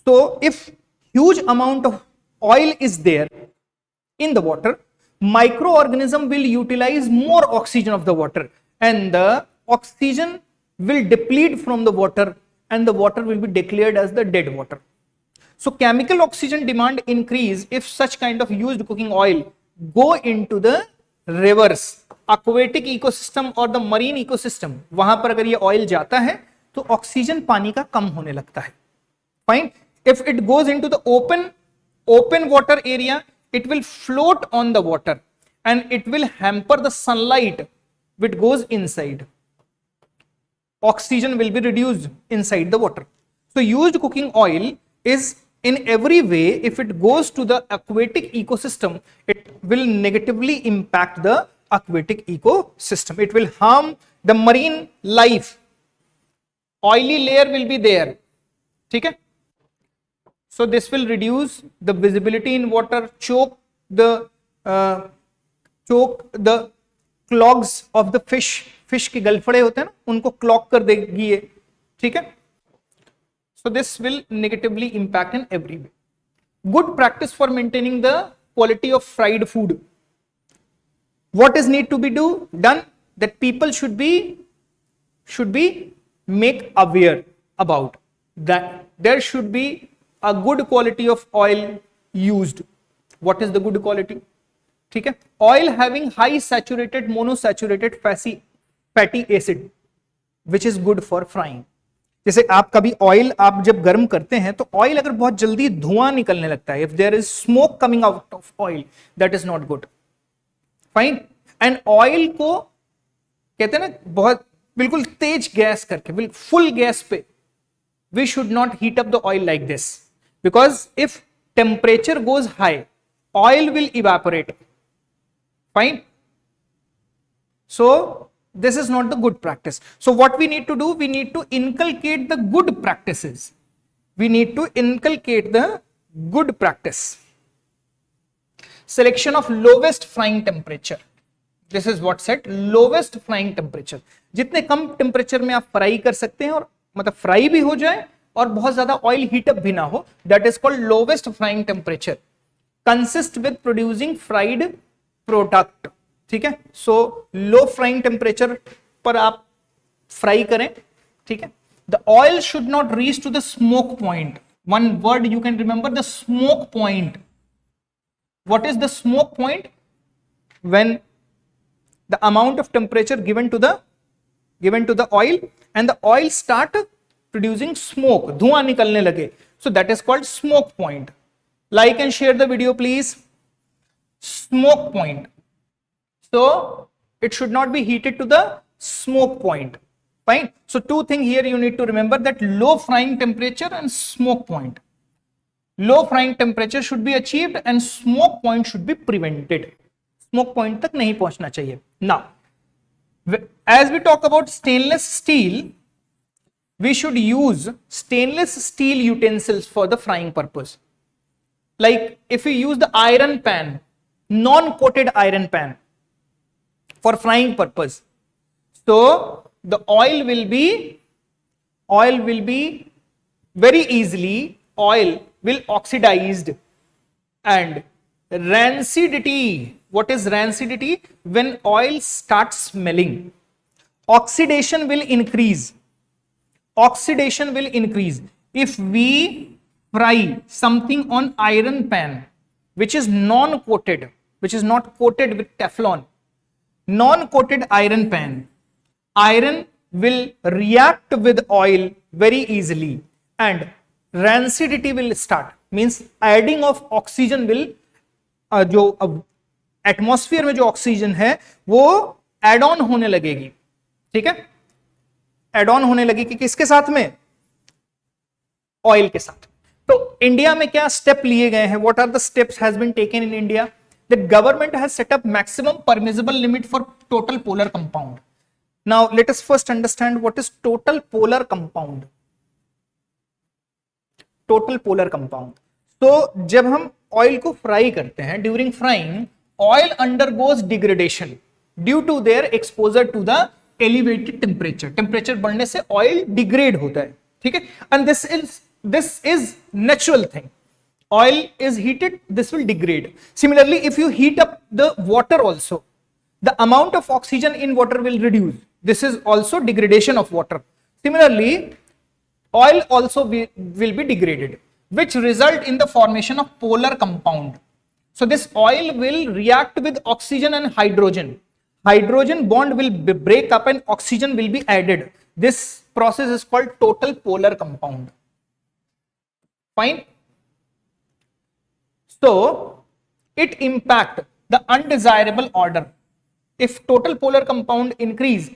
So if huge amount of oil is there in the water, microorganism will utilize more oxygen of the water, and the oxygen will deplete from the water, and the water will be declared as the dead water. So chemical oxygen demand increase if such kind of used cooking oil go into the rivers, aquatic ecosystem or the marine ecosystem. वहां पर अगर ये oil जाता है तो oxygen पानी का कम होने लगता है. Fine. If it goes into the open water area, it will float on the water and it will hamper the sunlight which goes inside. Oxygen will be reduced inside the water. So used cooking oil is in every way, if it goes to the aquatic ecosystem, it will negatively impact the aquatic ecosystem. It will harm the marine life. Oily layer will be there. Okay? So this will reduce the visibility in water, choke the clogs of the fish. Fish के गलफड़े होते हैं ना, उनको clog कर देगी ये. ठीक है. So this will negatively impact in every way. Good practice for maintaining the quality of fried food. What is need to be done? That people should be make aware about that there should be a good quality of oil used. What is the good quality? ठीक है. Oil having high saturated monosaturated fatty acid which is good for frying. जैसे आप कभी oil आप जब गर्म करते हैं तो ऑयल अगर बहुत जल्दी धुआं निकलने लगता है, if there is smoke coming out of oil, that is not good. Fine. And oil को कहते हैं ना बहुत बिल्कुल तेज गैस करके, बिल्कुल फुल गैस पे we should not heat up the oil like this, because if temperature goes high oil will evaporate. Fine. So this is not the good practice. So what we need to do, we need to inculcate the good practices. We need to inculcate the good practice. Selection of lowest frying temperature. This is what said, lowest frying temperature. जितने कम temperature में आप fry कर सकते हैं और मतलब fry भी हो जाए और बहुत ज्यादा ऑयल हीटअप भी ना हो, that is called lowest frying temperature. Consist with producing fried product. ठीक है. सो लो फ्राइंग टेम्परेचर पर आप फ्राई करें. ठीक है. The oil should not reach to the smoke point. One word you can remember, the smoke point. What is the smoke point? When the amount of temperature given to the oil and the oil start producing smoke, धुआं निकलने लगे, so that is called smoke point. Like and share the video please. Smoke point. So it should not be heated to the smoke point. Fine. So two things here you need to remember, that low frying temperature and smoke point. Low frying temperature should be achieved and smoke point should be prevented. Smoke point तक नहीं पहुंचना चाहिए. Now, as we talk about stainless steel, we should use stainless steel utensils for the frying purpose. Like if we use the iron pan, non-coated iron pan for frying purpose, so the oil will be very easily, oil will oxidized and rancidity What is rancidity? When oil starts smelling. Oxidation will increase. Oxidation will increase if we fry something on iron pan which is non-coated, which is not coated with Teflon. Non-coated iron pan, iron will react with oil very easily and rancidity will start. Means adding of oxygen will जो atmosphere में जो oxygen है वो add on होने लगेगी. ठीक है, add on होने लगेगी किसके साथ में? ऑयल के साथ. तो इंडिया में क्या स्टेप लिए गए हैं? What are the steps has been taken in India? The government has set up maximum permissible limit for total polar compound. Now let us first understand what is total polar compound. Total polar compound. तो जब हम oil को fry करते हैं, during frying oil undergoes degradation due to their exposure to the elevated temperature. Temperature बढ़ने से oil degrade होता है. ठीक है, and this is natural thing. Oil is heated, this will degrade. Similarly, if you heat up the water also, the amount of oxygen in water will reduce. This is also degradation of water. Similarly, oil also will be degraded, which result in the formation of polar compound. So this oil will react with oxygen and hydrogen. Hydrogen bond will break up and oxygen will be added. This process is called total polar compound. Fine. So it impact the undesirable order. If total polar compound increase,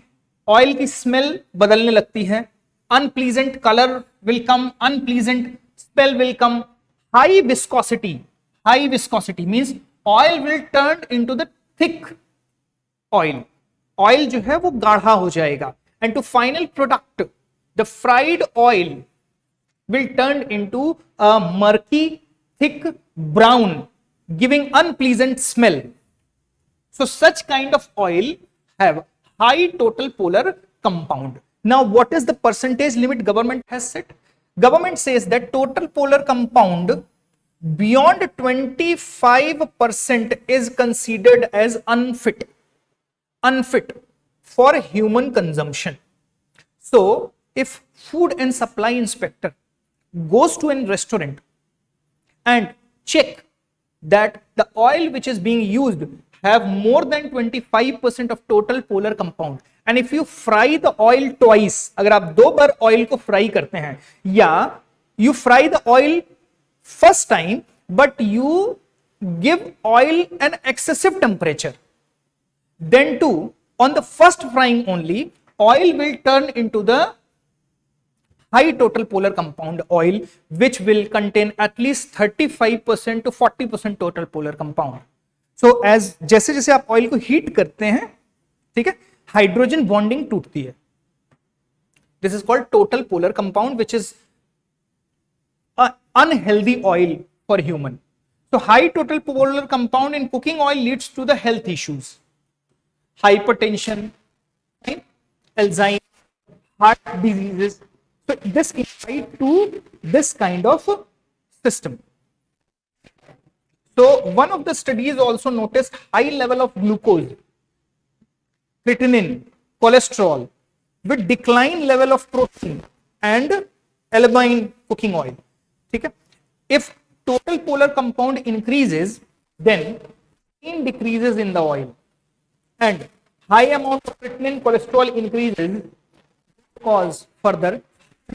oil की smell बदलने लगती है, unpleasant color will come, unpleasant smell will come, high viscosity. High viscosity means oil will turn into the thick oil. Oil जो है वो गाढ़ा हो जाएगा. And to final product, the fried oil will turn into a murky, thick brown, giving unpleasant smell. So such kind of oil have high total polar compound. Now what is the percentage limit government has set? Government says that total polar compound beyond 25% is considered as unfit for human consumption. So if food and supply inspector goes to a restaurant and check that the oil which is being used have more than 25% of total polar compound, and if you fry the oil twice, अगर आप दो बार oil को fry करते हैं, या you fry the oil first time but you give oil an excessive temperature, then too on the first frying only oil will turn into the high total polar compound oil, which will contain at least 35% to 40% total polar compound. So as जैसे जैसे आप oil को heat करते हैं, ठीक है, hydrogen bonding टूटती है. This is called total polar compound, which is an unhealthy oil for human. So high total polar compound in cooking oil leads to the health issues: hypertension, Alzheimer's, heart diseases. So this is tied to this kind of system. So one of the studies also noticed high level of glucose, creatinine, cholesterol with decline level of protein and albumin cooking oil. Okay? If total polar compound increases, then protein decreases in the oil, and high amount of creatinine, cholesterol increases, cause further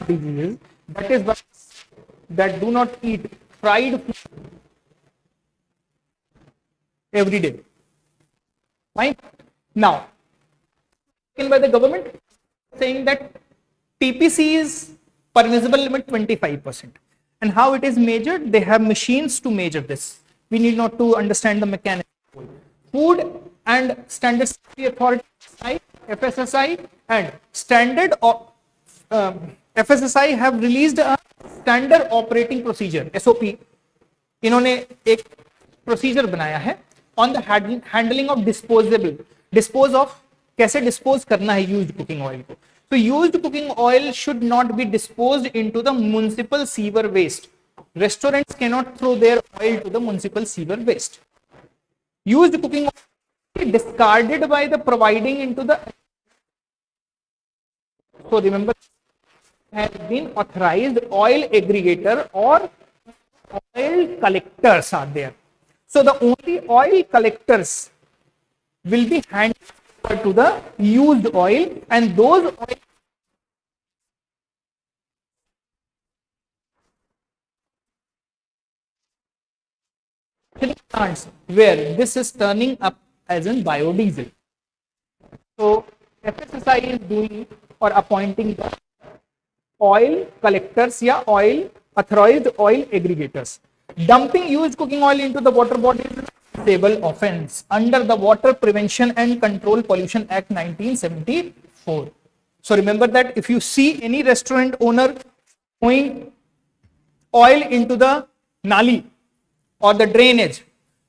diseases. That is why that do not eat fried food every day. Fine. Now, taken by the government saying that TPC is permissible limit 25%. And how it is measured? They have machines to measure this. We need not to understand the mechanism. Food and Standard Safety Authority, FSSI, and Standard FSSI have released a standard operating procedure, SOP. इन्होंने एक procedure बनाया है on the handling of dispose of, कैसे dispose करना है used cooking oil को. तो used cooking oil should not be disposed into the municipal sewer waste. Restaurants can not throw their oil to the municipal sewer waste. used cooking oil discarded by the providing into the, so remember, has been authorized oil aggregator or oil collectors are there. So the only oil collectors will be handed over to the used oil, and those oil plants where this is turning up as in biodiesel. So FSSI is doing or appointing the oil collectors या oil authorized oil aggregators. Dumping used cooking oil into the water body is a civil offense under the Water Prevention and Control Pollution Act 1974. So remember that if you see any restaurant owner throwing oil into the nali or the drainage,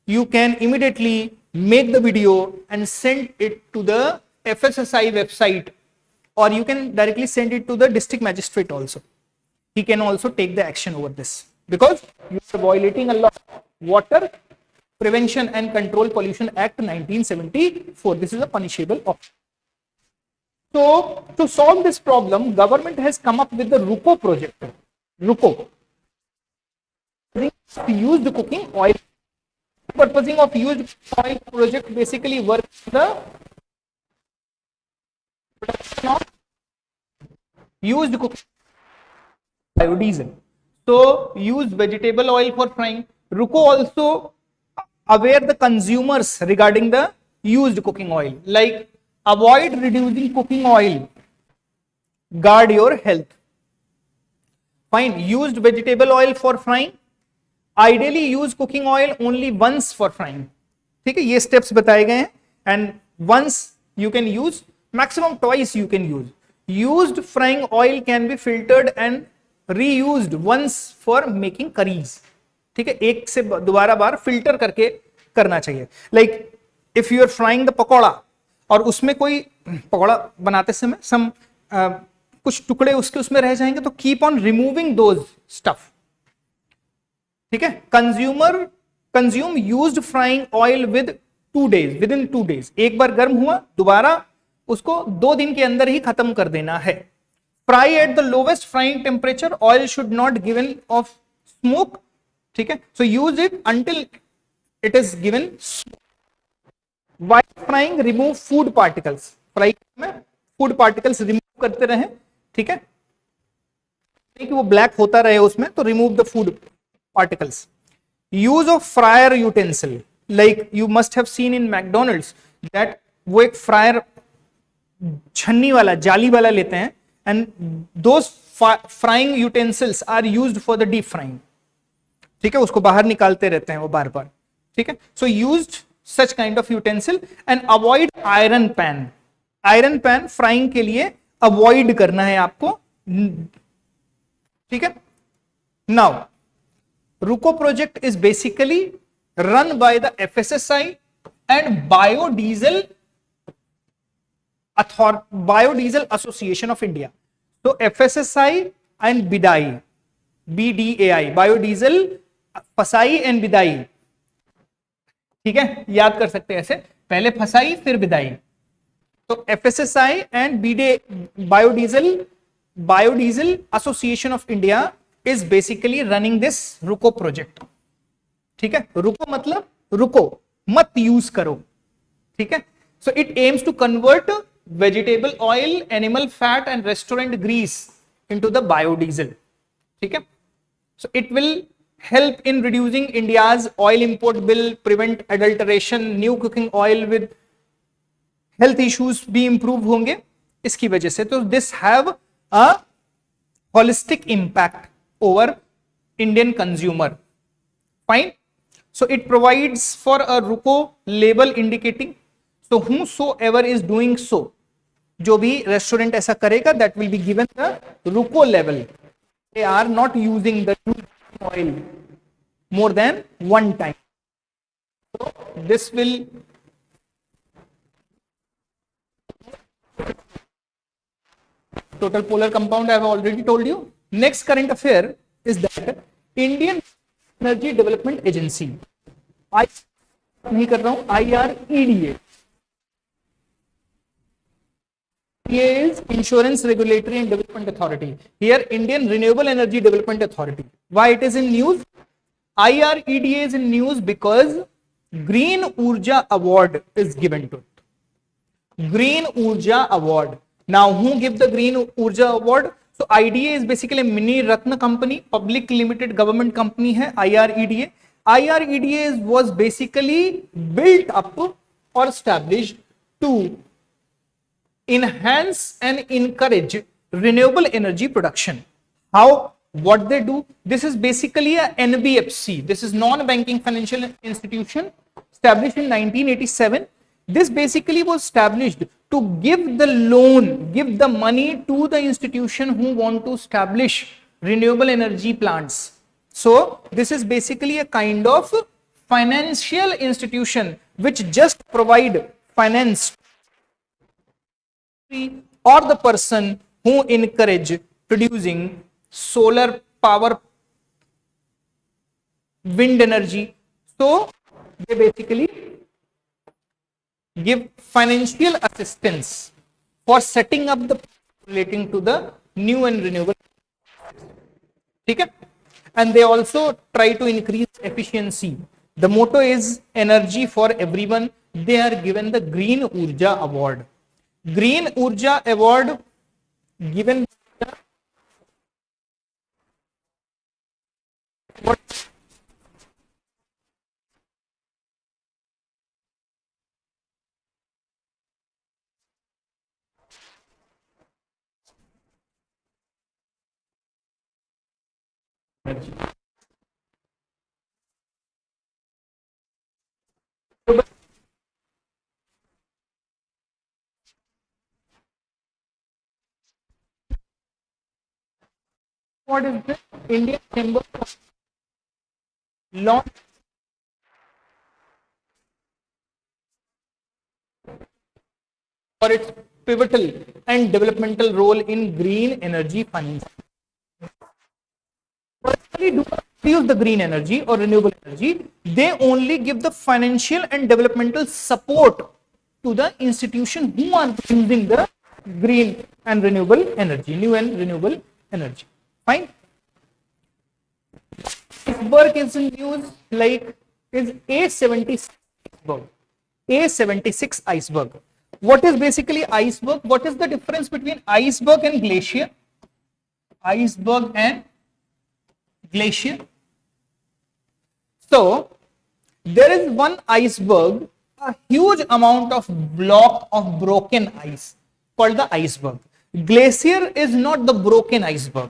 you can immediately make the video and send it to the FSSI website, or you can directly send it to the district magistrate also. He can also take the action over this because you are violating a law, Water Prevention and Control Pollution Act 1974. This is a punishable offense. So to solve this problem, government has come up with the RUCO project. RUCO, used cooking oil. Purposing of used oil project basically works the production of used cooking biodiesel. So use vegetable oil for frying. RUCO also aware the consumers regarding the used cooking oil, like avoid reducing cooking oil, guard your health. Fine. Used vegetable oil for frying, ideally use cooking oil only once for frying. ठीक है, ये steps बताए गए हैं, and once you can use, maximum twice you can use. Used frying oil can be filtered and reused once for making curries. ठीक है, एक से दोबारा बार फिल्टर करके करना चाहिए. Like if you are frying the pakora और उसमें कोई पकौड़ा बनाते समय some कुछ टुकड़े उसके उसमें रह जाएंगे, तो keep on removing those stuff. ठीक है. Consume used frying oil with 2 days, with in 2 days. एक बार गर्म हुआ, दोबारा उसको 2 दिन के अंदर ही खत्म कर देना है. Fry at the lowest frying temperature, oil should not given off smoke. ठीक है. So use it until it is given. While frying remove food particles, fry में फूड पार्टिकल्स रिमूव करते रहे. ठीक है, कि वो ब्लैक होता रहे उसमें, तो remove the food particles. Use of fryer utensil, like you must have seen in McDonald's that वो एक fryer छन्नी वाला जाली वाला लेते हैं, and those frying utensils are used for the deep frying. ठीक है, उसको बाहर निकालते रहते हैं वो बार बार. ठीक है. So used such kind of utensil and avoid iron pan. Iron pan frying के लिए avoid करना है आपको. ठीक है. Now RUCO project is basically run by the FSSI and Biodiesel Association of India. So FSSI and BDAI, Biodiesel, फसाई and बिदाई. ठीक है, याद कर सकते हैं ऐसे, पहले फसाई फिर बिदाई. तो FSSI and Biodiesel Association of India is basically running this RUCO project. ठीक है. RUCO मतलब रुको, मत यूज करो. ठीक है. So it aims to convert vegetable oil, animal fat and restaurant grease into the biodiesel. ठीक है. So it will help in reducing India's oil import bill, prevent adulteration, new cooking oil with health issues भी improve होंगे इसकी वजह से. तो this have a holistic impact over Indian consumer. Fine. So it provides for a RUCO label indicating, so whosoever is doing so, जो भी restaurant ऐसा करेगा, that will be given the RUCO level. They are not using the oil more than one time. So this will total polar compound I have already told you. Next current affair is that Indian Energy Development Agency नहीं कर रहा हूं, IREDA is Insurance Regulatory and Development Authority. Here, Indian Renewable Energy Development Authority. Why it is in news? IREDA is in news because Green Urja Award is given to it. Green Urja Award. Now, who give the Green Urja Award? So, IDA is basically a mini Ratna company, public limited government company hai, IREDA. IREDA was basically built up or established to enhance and encourage renewable energy production. How? What they do? This is basically a NBFC. This is non-banking financial institution established in 1987. This basically was established to give the loan, give the money to the institution who want to establish renewable energy plants. So this is basically a kind of financial institution which just provide finance or the person who encourage producing solar power, wind energy. So they basically give financial assistance for setting up the relating to the new and renewable. Okay? And they also try to increase efficiency. The motto is energy for everyone. They are given the Green Urja Award. Green Urja Award given what is the Indian symbol of launch for its pivotal and developmental role in green energy finance. Personally, do not use the green energy or renewable energy. They only give the financial and developmental support to the institution who are using the green and renewable energy, new and renewable energy. Fine. Iceberg is in news like is A76 iceberg. A76 iceberg. What is basically iceberg? What is the difference between iceberg and glacier? Iceberg and glacier. So there is one iceberg, a huge amount of block of broken ice called the iceberg. Glacier is not the broken iceberg.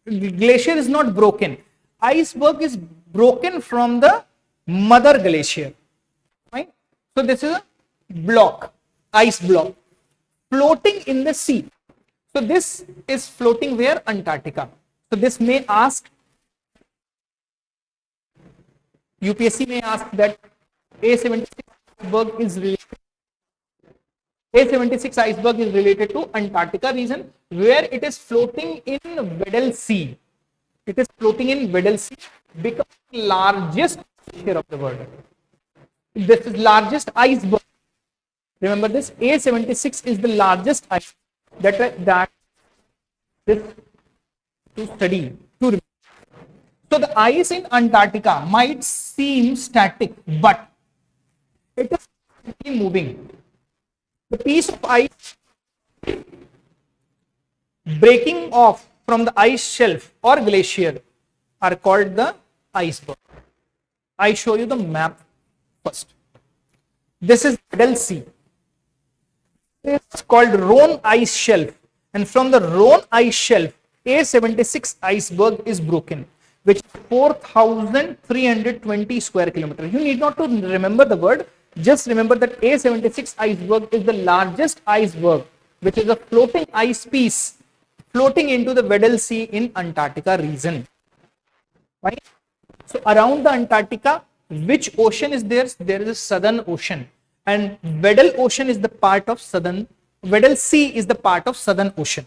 Glacier is not broken. Iceberg is broken from the mother glacier. Right? So this is a block, ice block, floating in the sea. So this is floating where? Antarctica. So this may ask, UPSC may ask that A76 iceberg is related. A76 iceberg is related to Antarctica region where it is floating in Weddell Sea. It is floating in Weddell Sea, becoming the largest glacier of the world. This is largest iceberg. Remember this, A76 is the largest iceberg that this to study. So the ice in Antarctica might seem static, but it is moving. The piece of ice breaking off from the ice shelf or glacier are called the iceberg. I show you the map first. This is Weddell Sea. It's called Rhone ice shelf, and from the Rhone ice shelf, A76 iceberg is broken, which is 4,320 square kilometers. You need not to remember the word. Just remember that A76 iceberg is the largest iceberg, which is a floating ice piece floating into the Weddell Sea in Antarctica region. Right? So around the Antarctica, which ocean is there? There is a Southern Ocean, and Weddell Ocean is the part of Southern. Weddell Sea is the part of Southern Ocean.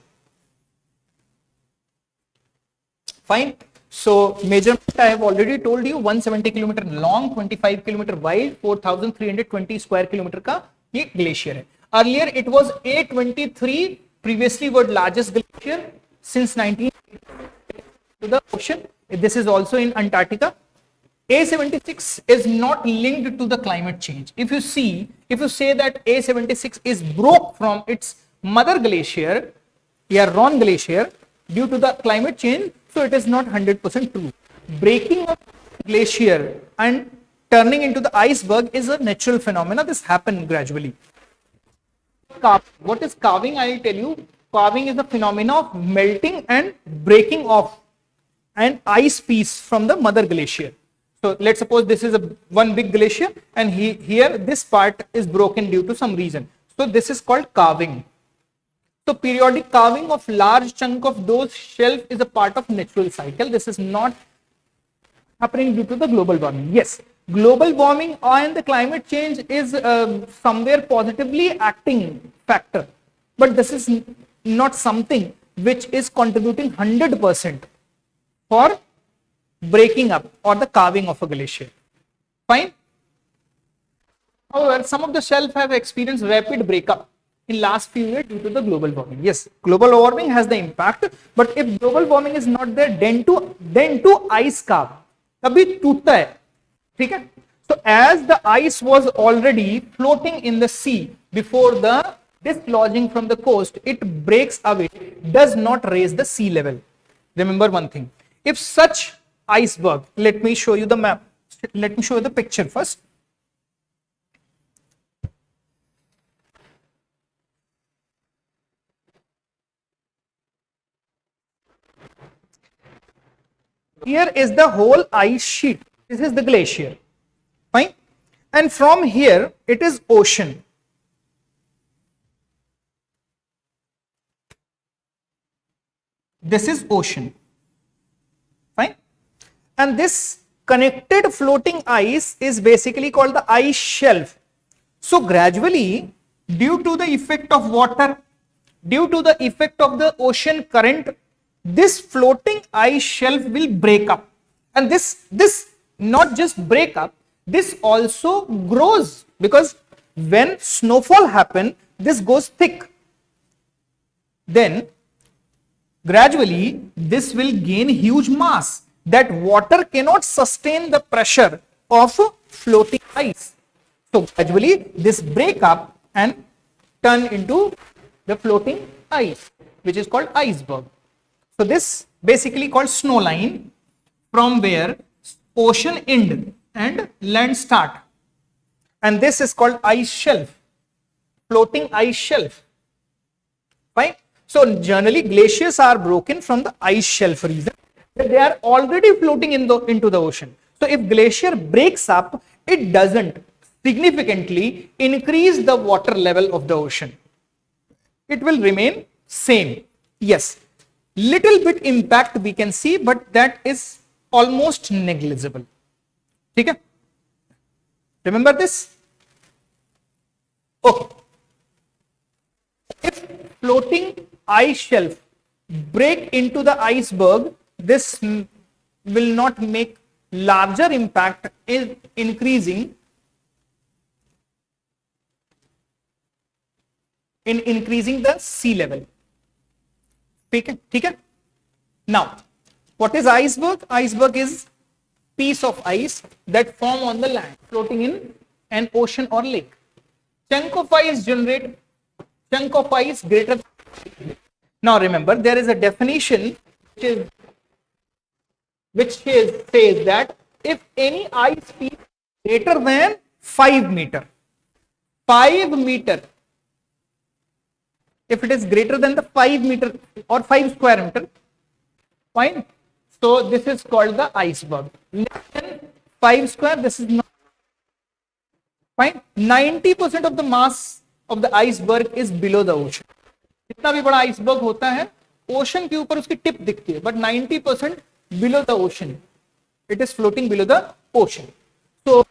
Fine. So measurement I have already told you 170 kilometre long, 25 kilometre wide, 4320 square kilometre का ये glacier है. Earlier it was A23, previously was largest glacier since 19 to the ocean. This is also in Antarctica. A76 is not linked to the climate change. If you say that A76 is broke from its mother glacier, Ron glacier, due to the climate change, so it is not 100% true. Breaking of glacier and turning into the iceberg is a natural phenomena. This happened gradually. What is calving? I will tell you. Calving is the phenomena of melting and breaking off an ice piece from the mother glacier. So let's suppose this is one big glacier, and here this part is broken due to some reason. So this is called calving. So periodic calving of large chunk of those shelf is a part of natural cycle. This is not happening due to the global warming. Yes, global warming and the climate change is somewhere positively acting factor, but this is not something which is contributing 100% for breaking up or the calving of a glacier. Fine. However, some of the shelf have experienced rapid breakup in last few years due to the global warming. Yes, global warming has the impact, but if global warming is not there, then to ice calve तभी टूटता है. ठीक है. So as the ice was already floating in the sea before the dislodging from the coast, it breaks away, does not raise the sea level. Remember one thing, if such iceberg, let me show you the map, let me show you the picture first. Here is the whole ice sheet. This is the glacier. Fine. And from here it is ocean. This is ocean. Fine. And this connected floating ice is basically called the ice shelf. So gradually, due to the effect of water, due to the effect of the ocean current, this floating ice shelf will break up. And this not just break up, this also grows, because when snowfall happen, this goes thick. Then gradually this will gain huge mass that water cannot sustain the pressure of floating ice. So gradually this break up and turn into the floating ice, which is called iceberg. So this basically called snow line, from where ocean end and land start, and this is called ice shelf, floating ice shelf. Fine. So generally glaciers are broken from the ice shelf reason that they are already floating into the ocean. So if glacier breaks up, it doesn't significantly increase the water level of the ocean. It will remain same. Yes, little bit impact we can see, but that is almost negligible. Okay, remember this. Okay, if floating ice shelf break into the iceberg, this will not make larger impact in increasing the sea level. Okay. Now, what is iceberg? Iceberg is piece of ice that form on the land, floating in an ocean or lake. Chunk of ice greater. Now remember, there is a definition which says that if any ice piece greater than 5 meter, if it is greater than the 5 meter or 5 square meter, fine. So this is called the iceberg. Less than 5 square, this is not fine. 90% of the mass of the iceberg is below the ocean. जितना भी बड़ा iceberg होता है, ocean के ऊपर उसकी tip दिखती है, but 90% below the ocean. It is floating below the ocean. So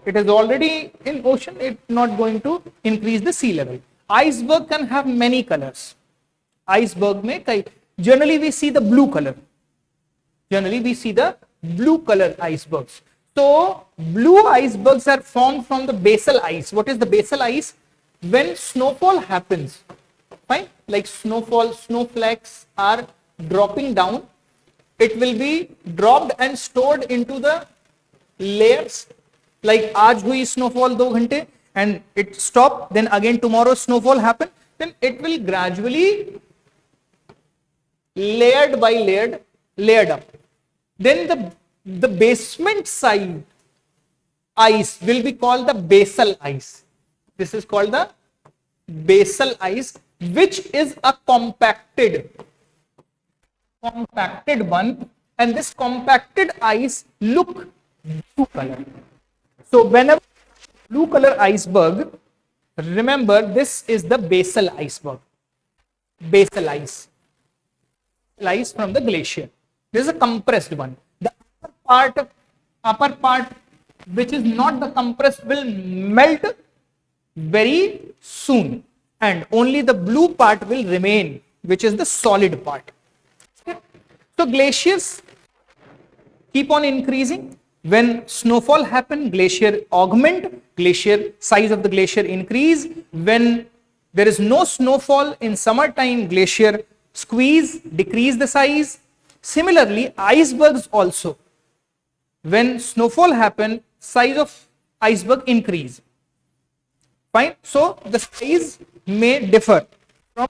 it is already in ocean. It's not going to increase the sea level. Iceberg can have many colors. Iceberg में कई, generally we see the blue color. Generally we see the blue color icebergs. So blue icebergs are formed from the basal ice. What is the basal ice? When snowfall happens, fine, like snowfall, snowflakes are dropping down, it will be dropped and stored into the layers. Like आज हुई snowfall 2 घंटे and it stopped, then again tomorrow snowfall happen, then it will gradually layered by layered up. Then the basement side ice will be called the basal ice. This is called the basal ice, which is a compacted one, and this compacted ice look blue color. So whenever blue color iceberg, remember this is the basal iceberg. Basal ice from the glacier. This is a compressed one. The upper part which is not the compressed will melt very soon, and only the blue part will remain, which is the solid part. So glaciers keep on increasing. When snowfall happen, glacier augment, glacier size of the glacier increase. When there is no snowfall in summertime, glacier squeeze, decrease the size. Similarly, icebergs also. When snowfall happen, size of iceberg increase. Fine. So the size may differ from.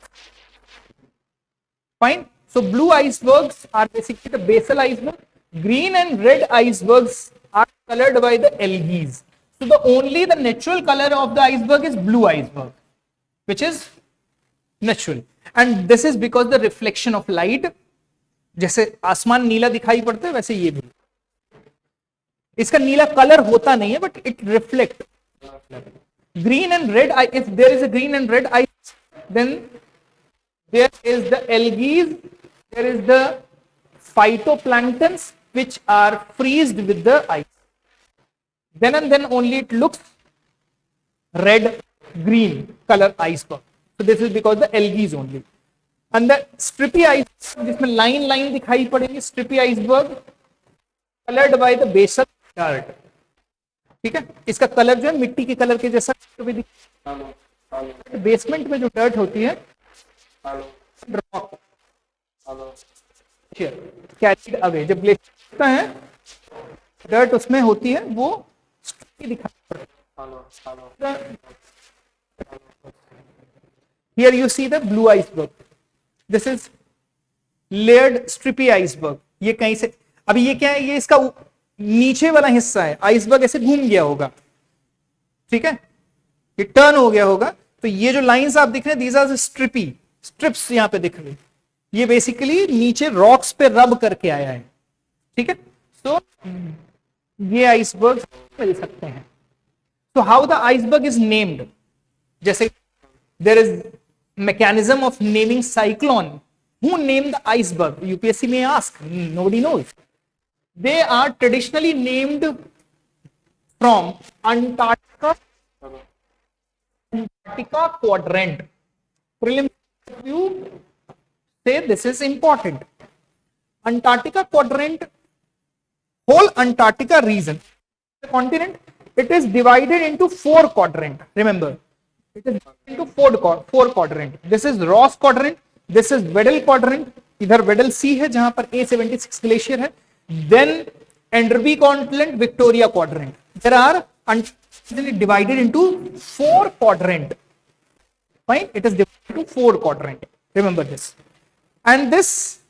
Fine. So blue icebergs are basically the basal iceberg. Green and red icebergs are colored by the algae. So the natural color of the iceberg is blue iceberg, which is natural. And this is because the reflection of light. जैसे आसमान नीला दिखाई पड़ता है वैसे ये भी, इसका नीला colour होता नहीं है, but it reflect. Green and red, if there is a green and red ice, then there is the algae, there is the phytoplanktons which are freezed with the ice. Then and then only it looks red, green color iceberg. So this is because the algae only. And the strippy iceberg, जिसमें line दिखाई पड़ेगी, strippy iceberg colored by the basal dirt. ठीक है, इसका colour जो है मिट्टी के कलर के जैसा बेसमेंट में जो डर्ट होती है, कैरिड अवे, जब ग्लेशियर होता है डर्ट उसमें होती है, वो दिखाई पड़ती है. Here you see the blue iceberg. This is layered strippy iceberg. ये कहीं से, अभी ये क्या है, ये इसका नीचे वाला हिस्सा है, आइसबर्ग ऐसे घूम गया होगा, ठीक है, ये टर्न हो गया होगा. तो ये जो लाइंस आप दिख रहे हैं, दीज आर स्ट्रिपी स्ट्रिप्स यहां पे दिख रही, ये बेसिकली नीचे रॉक्स पे रब करके आया है. ठीक है, तो ये आइसबर्ग मिल सकते हैं. तो how the iceberg is named, जैसे there is mechanism of naming cyclone. Who named the iceberg? UPSC may ask. Nobody knows. They are traditionally named from Antarctica quadrant. Preliminary view say this is important. Antarctica quadrant, whole Antarctica region, the continent, it is divided into 4 quadrant. Remember, it is into 4 quadrant. This is Ross quadrant, this is Weddell quadrant, इधर Weddell Sea है जहां पर A76 glacier है, then Enderby quadrant, Victoria quadrant. There are divided into 4 quadrant. Fine, it is divided into 4 quadrant. Remember this. And this,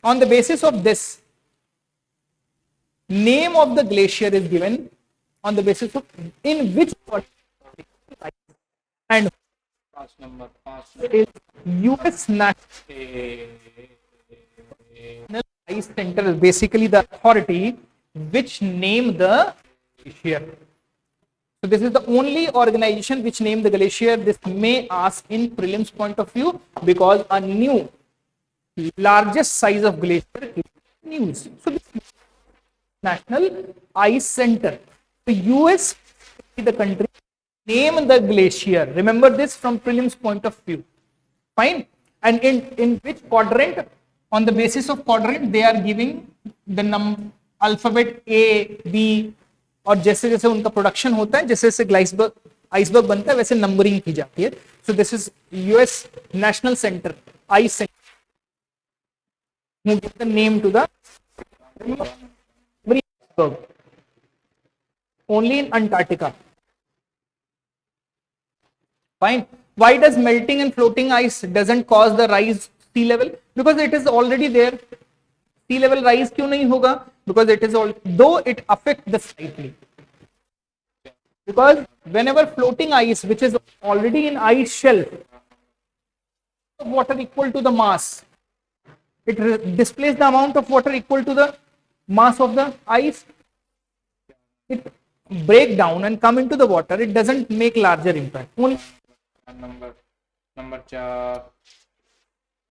on the basis of this, name of the glacier is given on the basis of in which quadrant. And is US National Ice Center is basically the authority which name the glacier. So this is the only organization which named the glacier. This may ask in prelims point of view because a new largest size of glacier is news. So this National Ice Center. The US is the country name the glacier. Remember this from prelims point of view. Fine. And in which quadrant? On the basis of quadrant, they are giving the alphabet A, B, और जैसे जैसे उनका production होता है, जैसे जैसे iceberg बनता है, वैसे नंबरिंग की जाती है. So this is US National Center, Ice Center, who give the name to the iceberg. Only in Antarctica. Fine. Why does melting and floating ice doesn't cause the rise sea level? Because it is already there. Sea level rise क्यों नहीं होगा? Because it is all, though it affects the slightly. Because whenever floating ice, which is already in ice shelf, water equal to the mass, it displays the amount of water equal to the mass of the ice. It break down and come into the water. It doesn't make larger impact. Only number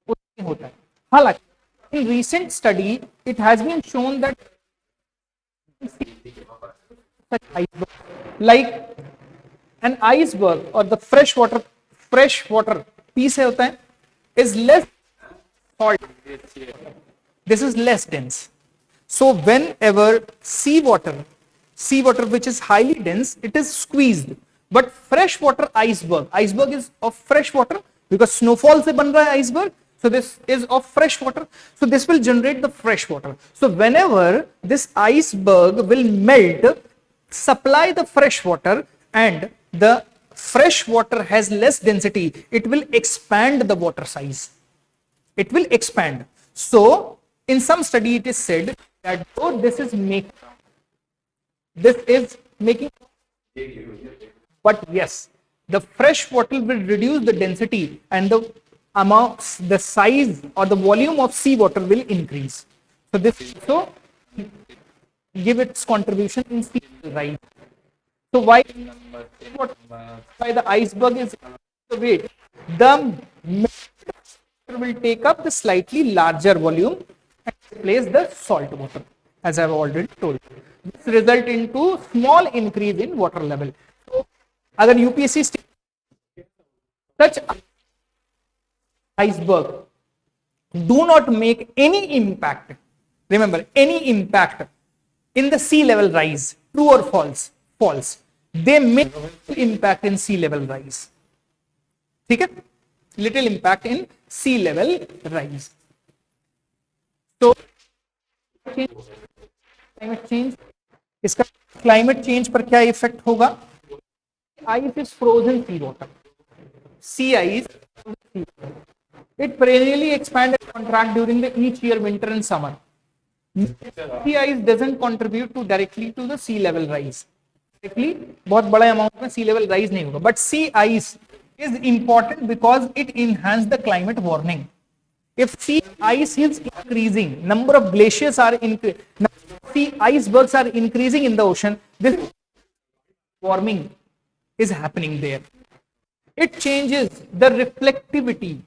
4 होता है. हालांकि in recent study it has been shown that such iceberg, like an iceberg or the fresh water piece होता है, is less salt. This is less dense. So whenever seawater which is highly dense, it is squeezed. But freshwater iceberg is of fresh water because snowfall से बन रहा है iceberg. So this is of fresh water. So this will generate the fresh water. So whenever this iceberg will melt, supply the fresh water, and the fresh water has less density, it will expand the water size. It will expand. So in some study it is said that though this is making, but yes, the fresh water will reduce the density and the amount, the size or the volume of seawater will increase. So this also give its contribution in sea rise. So why the iceberg is the weight? The will take up the slightly larger volume and replace the salt water, as I have already told you. This result into small increase in water level. So, अगर UPSC such iceberg do not make any impact. Remember, any impact in the sea level rise. True or false? False. They make impact in sea level rise. ठीक है? Little impact in sea level rise. So climate change, इसका climate change पर क्या effect होगा? Ice is frozen sea water. Sea ice, it perennially expand and contract during the each year winter and summer. Sea ice doesn't contribute to directly to the sea level rise. Directly बहुत बड़ा amount में sea level rise नहीं होगा. But sea ice is important because it enhances the climate warming. If sea ice is increasing, number of glaciers are increasing, sea icebergs are increasing in the ocean, this warming is happening there. It changes the reflectivity.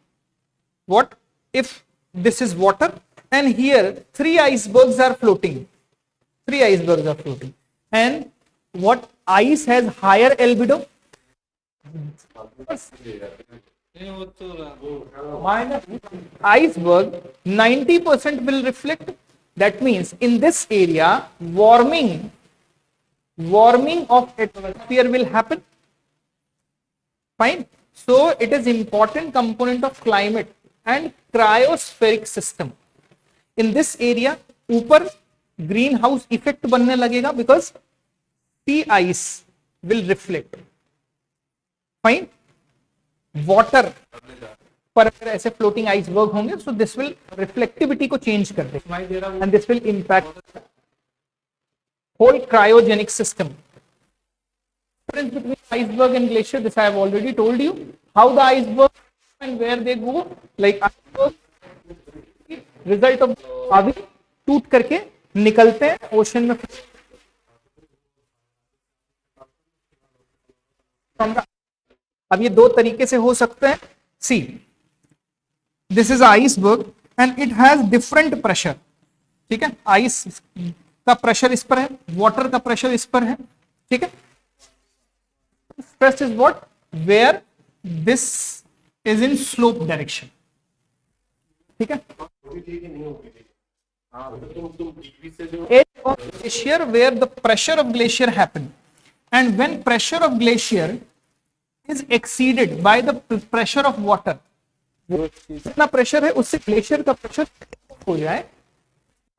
What if this is water and here three icebergs are floating? Three icebergs are floating. And what ice has higher albedo? Iceberg 90% will reflect. That means in this area warming of atmosphere will happen. Fine. So it is important component of climate and cryospheric system. In this area ऊपर greenhouse effect बनने लगेगा because sea ice will reflect. Fine. Water पर अगर ऐसे floating iceberg होंगे, so this will reflectivity को change कर देगा and this will impact whole cryogenic system. Difference between iceberg and glacier, this I have already told you. How the iceberg and where they go, like iceberg result of अभी टूट करके निकलते हैं ocean में. अब ये दो तरीके से हो सकते हैं. See, this is iceberg and it has different pressure. ठीक है, आइस का प्रेशर इस पर है, वाटर का प्रेशर इस पर है. ठीक है, stress is what? Where this is in slope direction. ठीक है। Edge of glacier where the pressure of glacier happen, and when pressure of glacier is exceeded by the pressure of water, जितना pressure है उससे glacier का pressure हो जाए,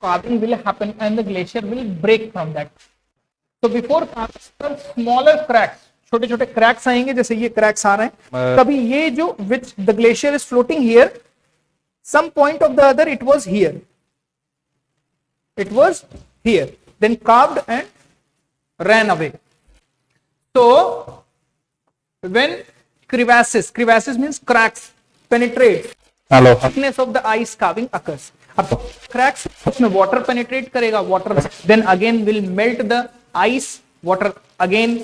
calving will happen and the glacier will break from that. So before calving, smaller cracks, छोटे छोटे cracks आएंगे, जैसे ये क्रैक्स आ रहे हैं, तभी ये जो which the glacier is floating here, some point of the other it was here, then calved and ran away. So when crevasses means cracks penetrate, thickness of the ice calving occurs. अब cracks उसमें water penetrate करेगा, water then again will melt the ice, water again.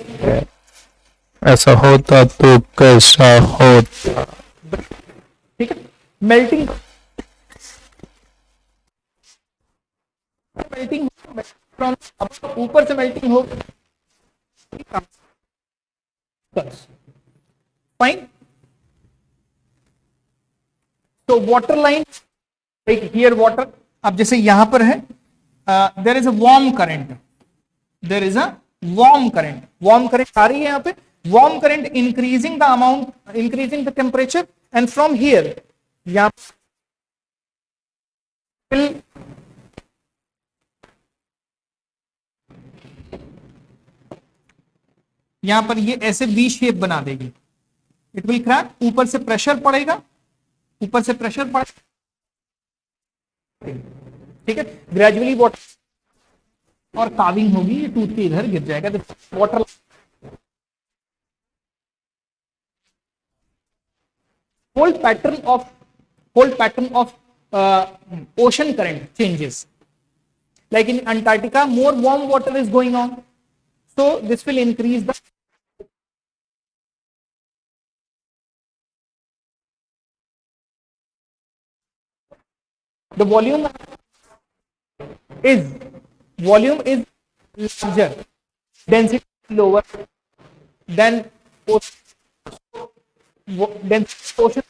ऐसा होता तो कैसा होता, ठीक है। मेल्टिंग फ्रॉम ऊपर से मेल्टिंग हो, फाइन। तो water line like here water, अब जैसे यहां पर है, there is a warm current, warm current आ रही है यहां पे, warm current increasing the amount, increasing the temperature, and from here यहां पर ये ऐसे वी शेप बना देगी, इट विल क्रैक, ऊपर से प्रेशर पड़ेगा, ठीक है, ग्रेजुअली वाटर और काविंग होगी, ये टूट के इधर गिर जाएगा, तो water whole pattern of ocean current changes. Like in Antarctica, more warm water is going on, so this will increase the volume is larger, density lower than ocean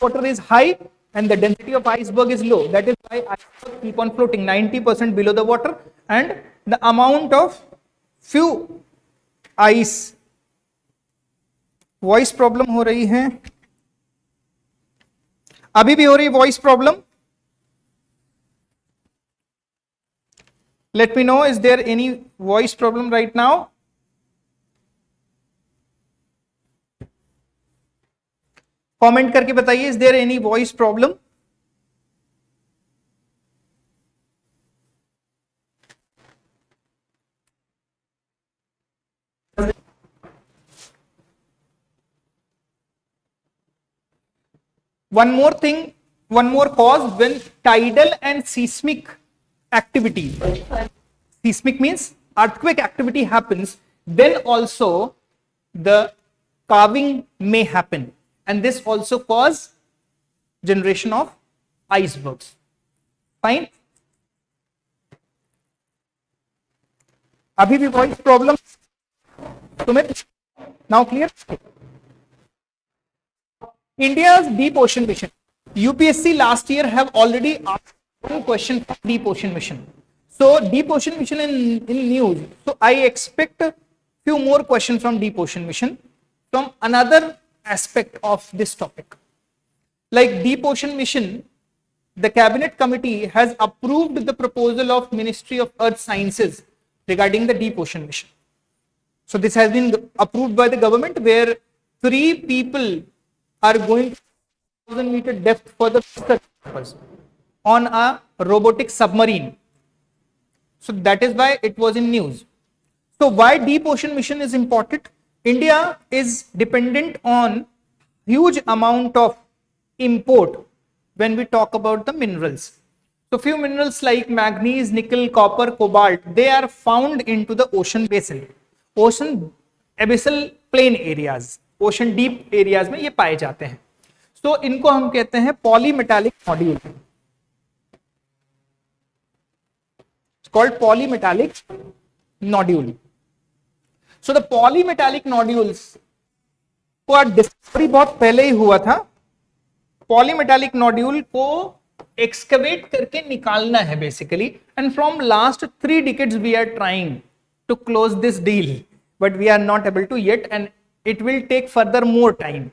water is high and the density of iceberg is low. That is why iceberg keep on floating 90% below the water, and the amount of few ice. Voice problem हो रही है, अभी भी हो रही voice problem? Let me know, is there any voice problem right now? Comment करके बताइए, is there any voice problem? One more thing, one more cause, when tidal and seismic activity, seismic means earthquake activity happens, then also the calving may happen, and this also cause generation of icebergs. Fine. अभी भी voice problem तुम्हें? Now clear? India's deep ocean mission. UPSC last year have already asked one question from deep ocean mission. So deep ocean mission in news. So I expect a few more questions from deep ocean mission from another aspect of this topic. Like deep ocean mission, the cabinet committee has approved the proposal of Ministry of Earth Sciences regarding the deep ocean mission. So this has been approved by the government, where 3 people are going to 1,000 meter depth for the purpose on a robotic submarine. So that is why it was in news. So why deep ocean mission is important? India is dependent on huge amount of import when we talk about the minerals. So few minerals like manganese, nickel, copper, cobalt, they are found into the ocean basin, ocean abyssal plain areas, ocean deep areas में ये पाए जाते हैं. So इनको हम कहते हैं polymetallic nodule. It's called polymetallic nodule. So the polymetallic nodules को डिस्कवरी बहुत पहले ही हुआ था. पॉलीमेटालिक नोड्यूल को एक्सकवेट करके निकालना है basically. And from last 3 decades we are trying to close this deal, but we are not able to yet, and it will take further more time.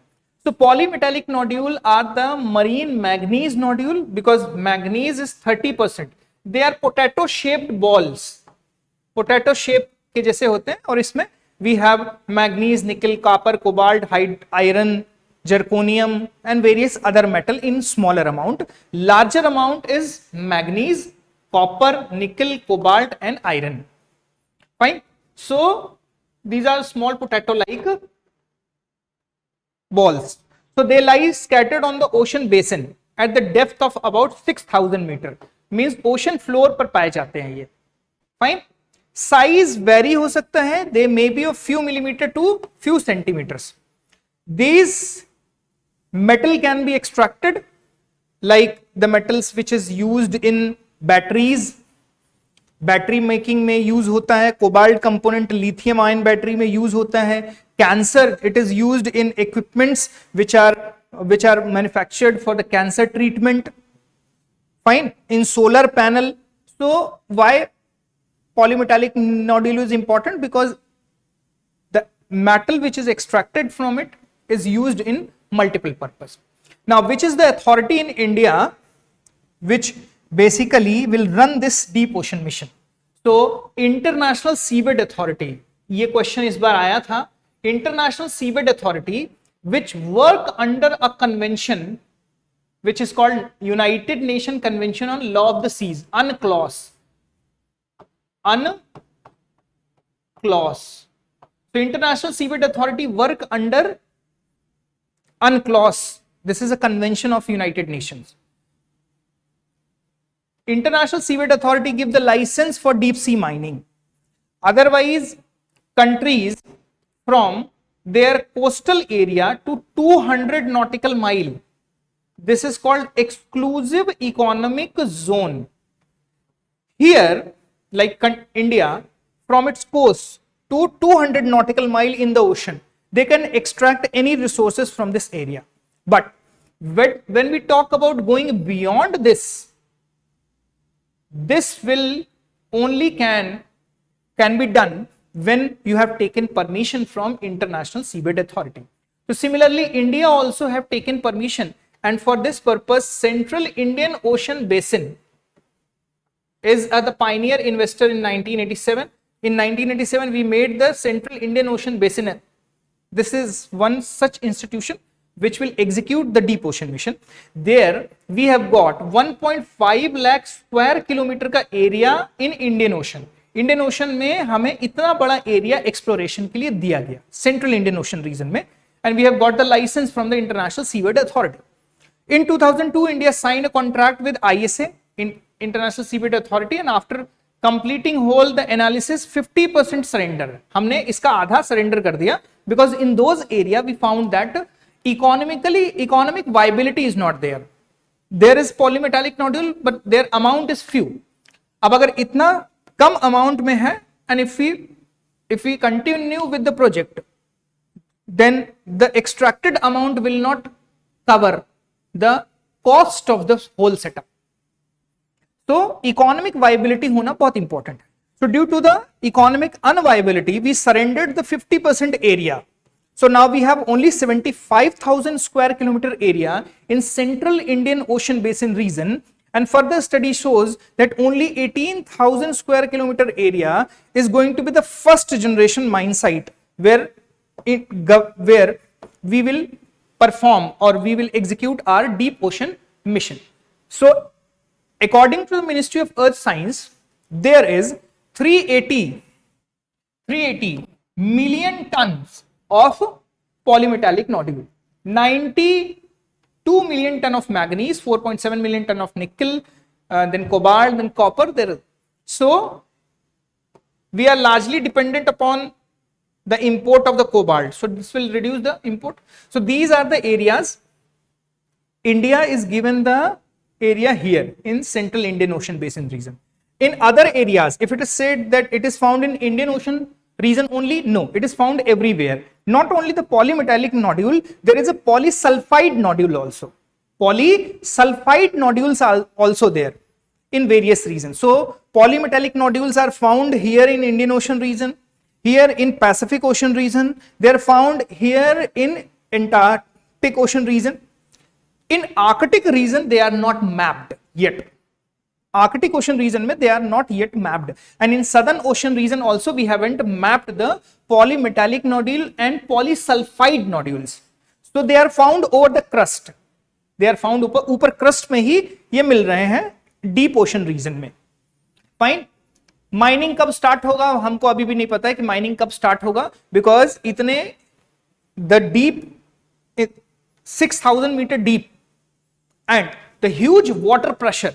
So polymetallic nodule are the marine manganese nodule, because manganese is 30%. They are potato shaped balls, potato shape के जैसे होते हैं, और इसमें we have manganese, nickel, copper, cobalt, iron, zirconium and various other metal in smaller amount. Larger amount is manganese, copper, nickel, cobalt and iron. Fine. So these are small potato like balls. So they lie scattered on the ocean basin at the depth of about 6,000 meter. Means ocean floor पर पाए जाते हैं ये. Fine. Size vary हो सकता है. They may be of few millimeter to few centimeters. These metal can be extracted like the metals which is used in batteries. Battery making में use होता है. Cobalt component lithium ion battery में use होता है. Cancer, it is used in equipments which are manufactured for the cancer treatment. Fine. In solar panel. So why polymetallic nodule is important? Because the metal which is extracted from it is used in multiple purpose. Now, which is the authority in India which basically will run this deep ocean mission? So International Seabed Authority, ये question इस बार आया था. International Seabed Authority, which work under a convention which is called United Nations Convention on Law of the Seas, UNCLOS. So International Seabed Authority work under UNCLOS. This is a convention of United Nations. International Seabed Authority give the license for deep sea mining. Otherwise, countries from their coastal area to 200 nautical mile, this is called exclusive economic zone. Here, like India, from its coast to 200 nautical mile in the ocean, they can extract any resources from this area. But when we talk about going beyond this, this will only can be done when you have taken permission from International Seabed Authority. So similarly, India also have taken permission, and for this purpose, Central Indian Ocean Basin is the pioneer investor in 1987. In 1987, we made the Central Indian Ocean Basin. This is one such institution which will execute the deep ocean mission. There we have got 1.5 lakh square kilometer का area in Indian Ocean. Indian Ocean में हमें इतना बड़ा area exploration के लिए दिया गया Central Indian Ocean region में, and we have got the license from the International Seabed Authority. In 2002, India signed a contract with ISA, in International Seabed Authority, and after completing whole the analysis, 50% surrender. हमने इसका आधा surrender कर दिया, because in those area we found that economic viability is not there. There is polymetallic nodule, but their amount is few. अब अगर इतना कम amount में है, and if we continue with the project, then the extracted amount will not cover the cost of the whole setup. So economic viability होना बहुत important है. So due to the economic unviability, we surrendered the 50% area. So now we have only 75,000 square kilometer area in Central Indian Ocean Basin region, and further study shows that only 18,000 square kilometer area is going to be the first generation mine site where we will perform or we will execute our deep ocean mission. So according to the Ministry of Earth Science, there is 380 million tons of polymetallic nodule, 92 million ton of manganese, 4.7 million ton of nickel, then cobalt, then copper there. So we are largely dependent upon the import of the cobalt, so this will reduce the import. So these are the areas. India is given the area here in Central Indian Ocean Basin region. In other areas, if it is said that it is found in Indian Ocean region only, no, it is found everywhere. Not only the polymetallic nodule, there is a polysulfide nodule also. Polysulfide nodules are also there in various regions. So polymetallic nodules are found here in Indian Ocean region, here in Pacific Ocean region, they are found here in Antarctic Ocean region. In Arctic region, they are not mapped yet. Arctic Ocean region mein they are not yet mapped, and in Southern Ocean region also we haven't mapped the polymetallic nodule and polysulfide nodules. So they are found over the crust. They are found ऊपर crust में ही ये मिल रहे हैं deep ocean region में. Fine. Mining कब start होगा हमको अभी भी नहीं पता है कि माइनिंग कब स्टार्ट होगा, बिकॉज इतने the deep 6,000 metre deep and the huge water pressure,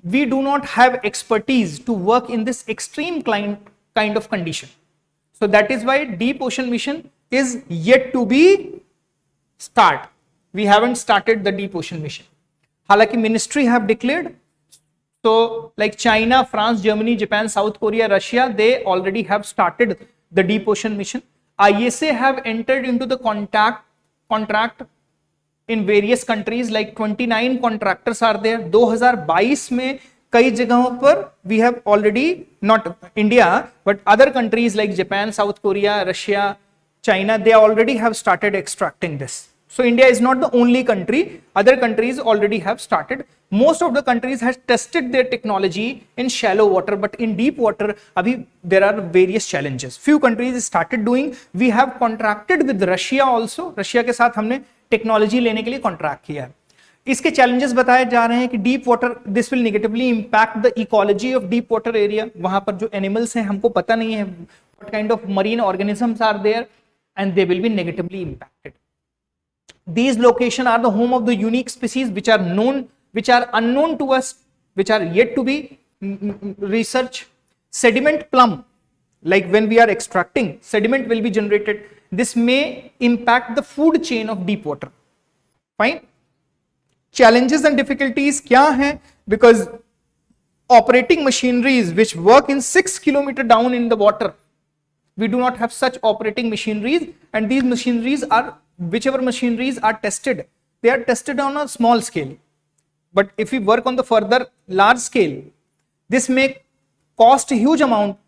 we do not have expertise to work in this extreme kind of condition. So that is why deep ocean mission is yet to be start. We haven't started the deep ocean mission. हालांकि ministry have declared, so like China, France, Germany, Japan, South Korea, Russia, they already have started the deep ocean mission. ISA have entered into the contract in various countries, like 29 contractors are there. 2022 में कई जगहों पर we have already, not India but other countries like Japan, South Korea, Russia, China, they already have started extracting this. So India is not the only country, other countries already have started. Most of the countries has tested their technology in shallow water, but in deep water abhi there are various challenges. Few countries started doing. We have contracted with Russia also. Russia के साथ हमने technology लेने के लिए contract किया है. इसके challenges बताए जा रहे हैं कि deep water this will negatively impact the ecology of deep water area. वहां पर जो एनिमल्स हैं हमको पता नहीं है what kind of marine organisms are there and they will be negatively impacted. These locations are the home of the unique species which are unknown to us, which are yet to be researched. Sediment plumb, like when we are extracting, sediment will be generated. This may impact the food chain of deep water. Fine. Challenges and difficulties क्या हैं? Because operating machineries which work in 6 kilometers down in the water, we do not have such operating machineries, and these machineries are, whichever machineries are tested, they are tested on a small scale. But if we work on the further large scale, this may cost a huge amount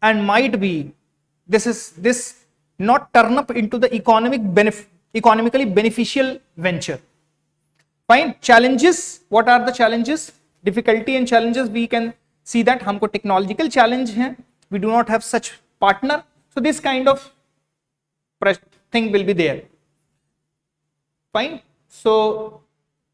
and might be this not turn up into the economically beneficial venture. Fine. Challenges, what are the challenges? Difficulty and challenges, we can see that हमको technological challenge है, we do not have such partner, so this kind of thing will be there. Fine. So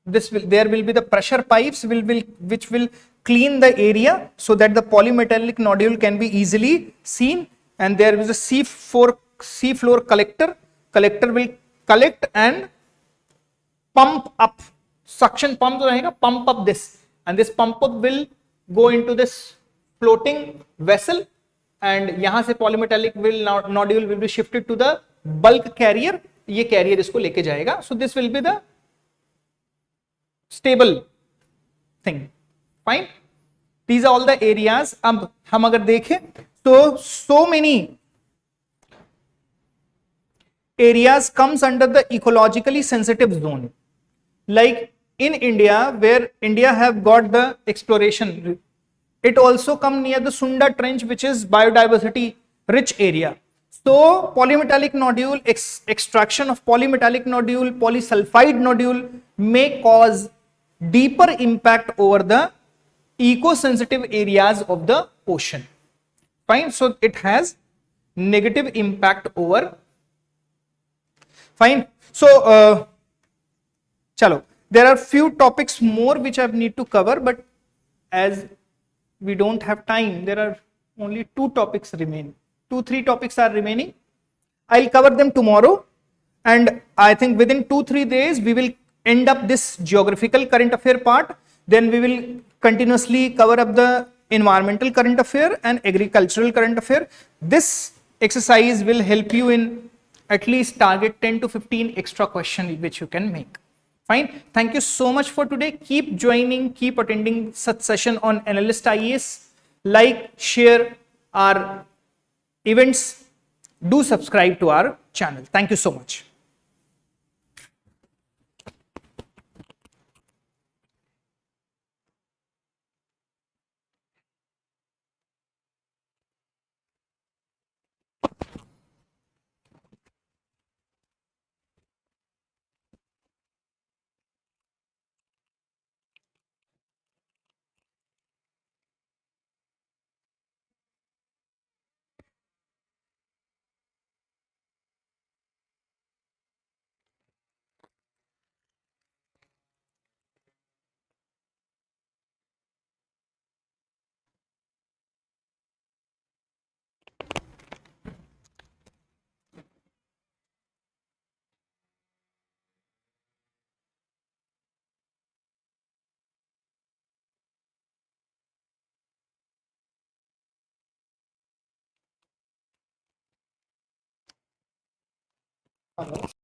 there will be the pressure pipes which will clean the area so that the polymetallic nodule can be easily seen, and there is a seafloor collector will collect and pump up, suction pump रहेगा, pump up this, and this pump up will go into this floating vessel, and यहाँ से polymetallic nodule will be shifted to the bulk carrier. ये career इसको लेके जाएगा. So this will be the stable thing. Fine. These are all the areas. अब हम अगर देखें तो so many areas comes under the ecologically sensitive zone. Like in India, where India have got the exploration, it also come near the Sunda Trench, which is biodiversity rich area. So polymetallic nodule, extraction of polymetallic nodule, polysulfide nodule may cause deeper impact over the eco-sensitive areas of the ocean. Fine. So it has negative impact over. Fine. So chalo, there are few topics more which I need to cover, but as we don't have time, there are only 2 topics remaining. 2-3 topics are remaining. I'll cover them tomorrow, and I think within 2-3 days we will end up this geographical current affair part. Then we will continuously cover up the environmental current affair and agricultural current affair. This exercise will help you in at least target 10 to 15 extra questions which you can make. Fine. Thank you so much for today. Keep joining, keep attending such session on Analyst Ias. Like, share our events. Do subscribe to our channel. Thank you so much. Hello.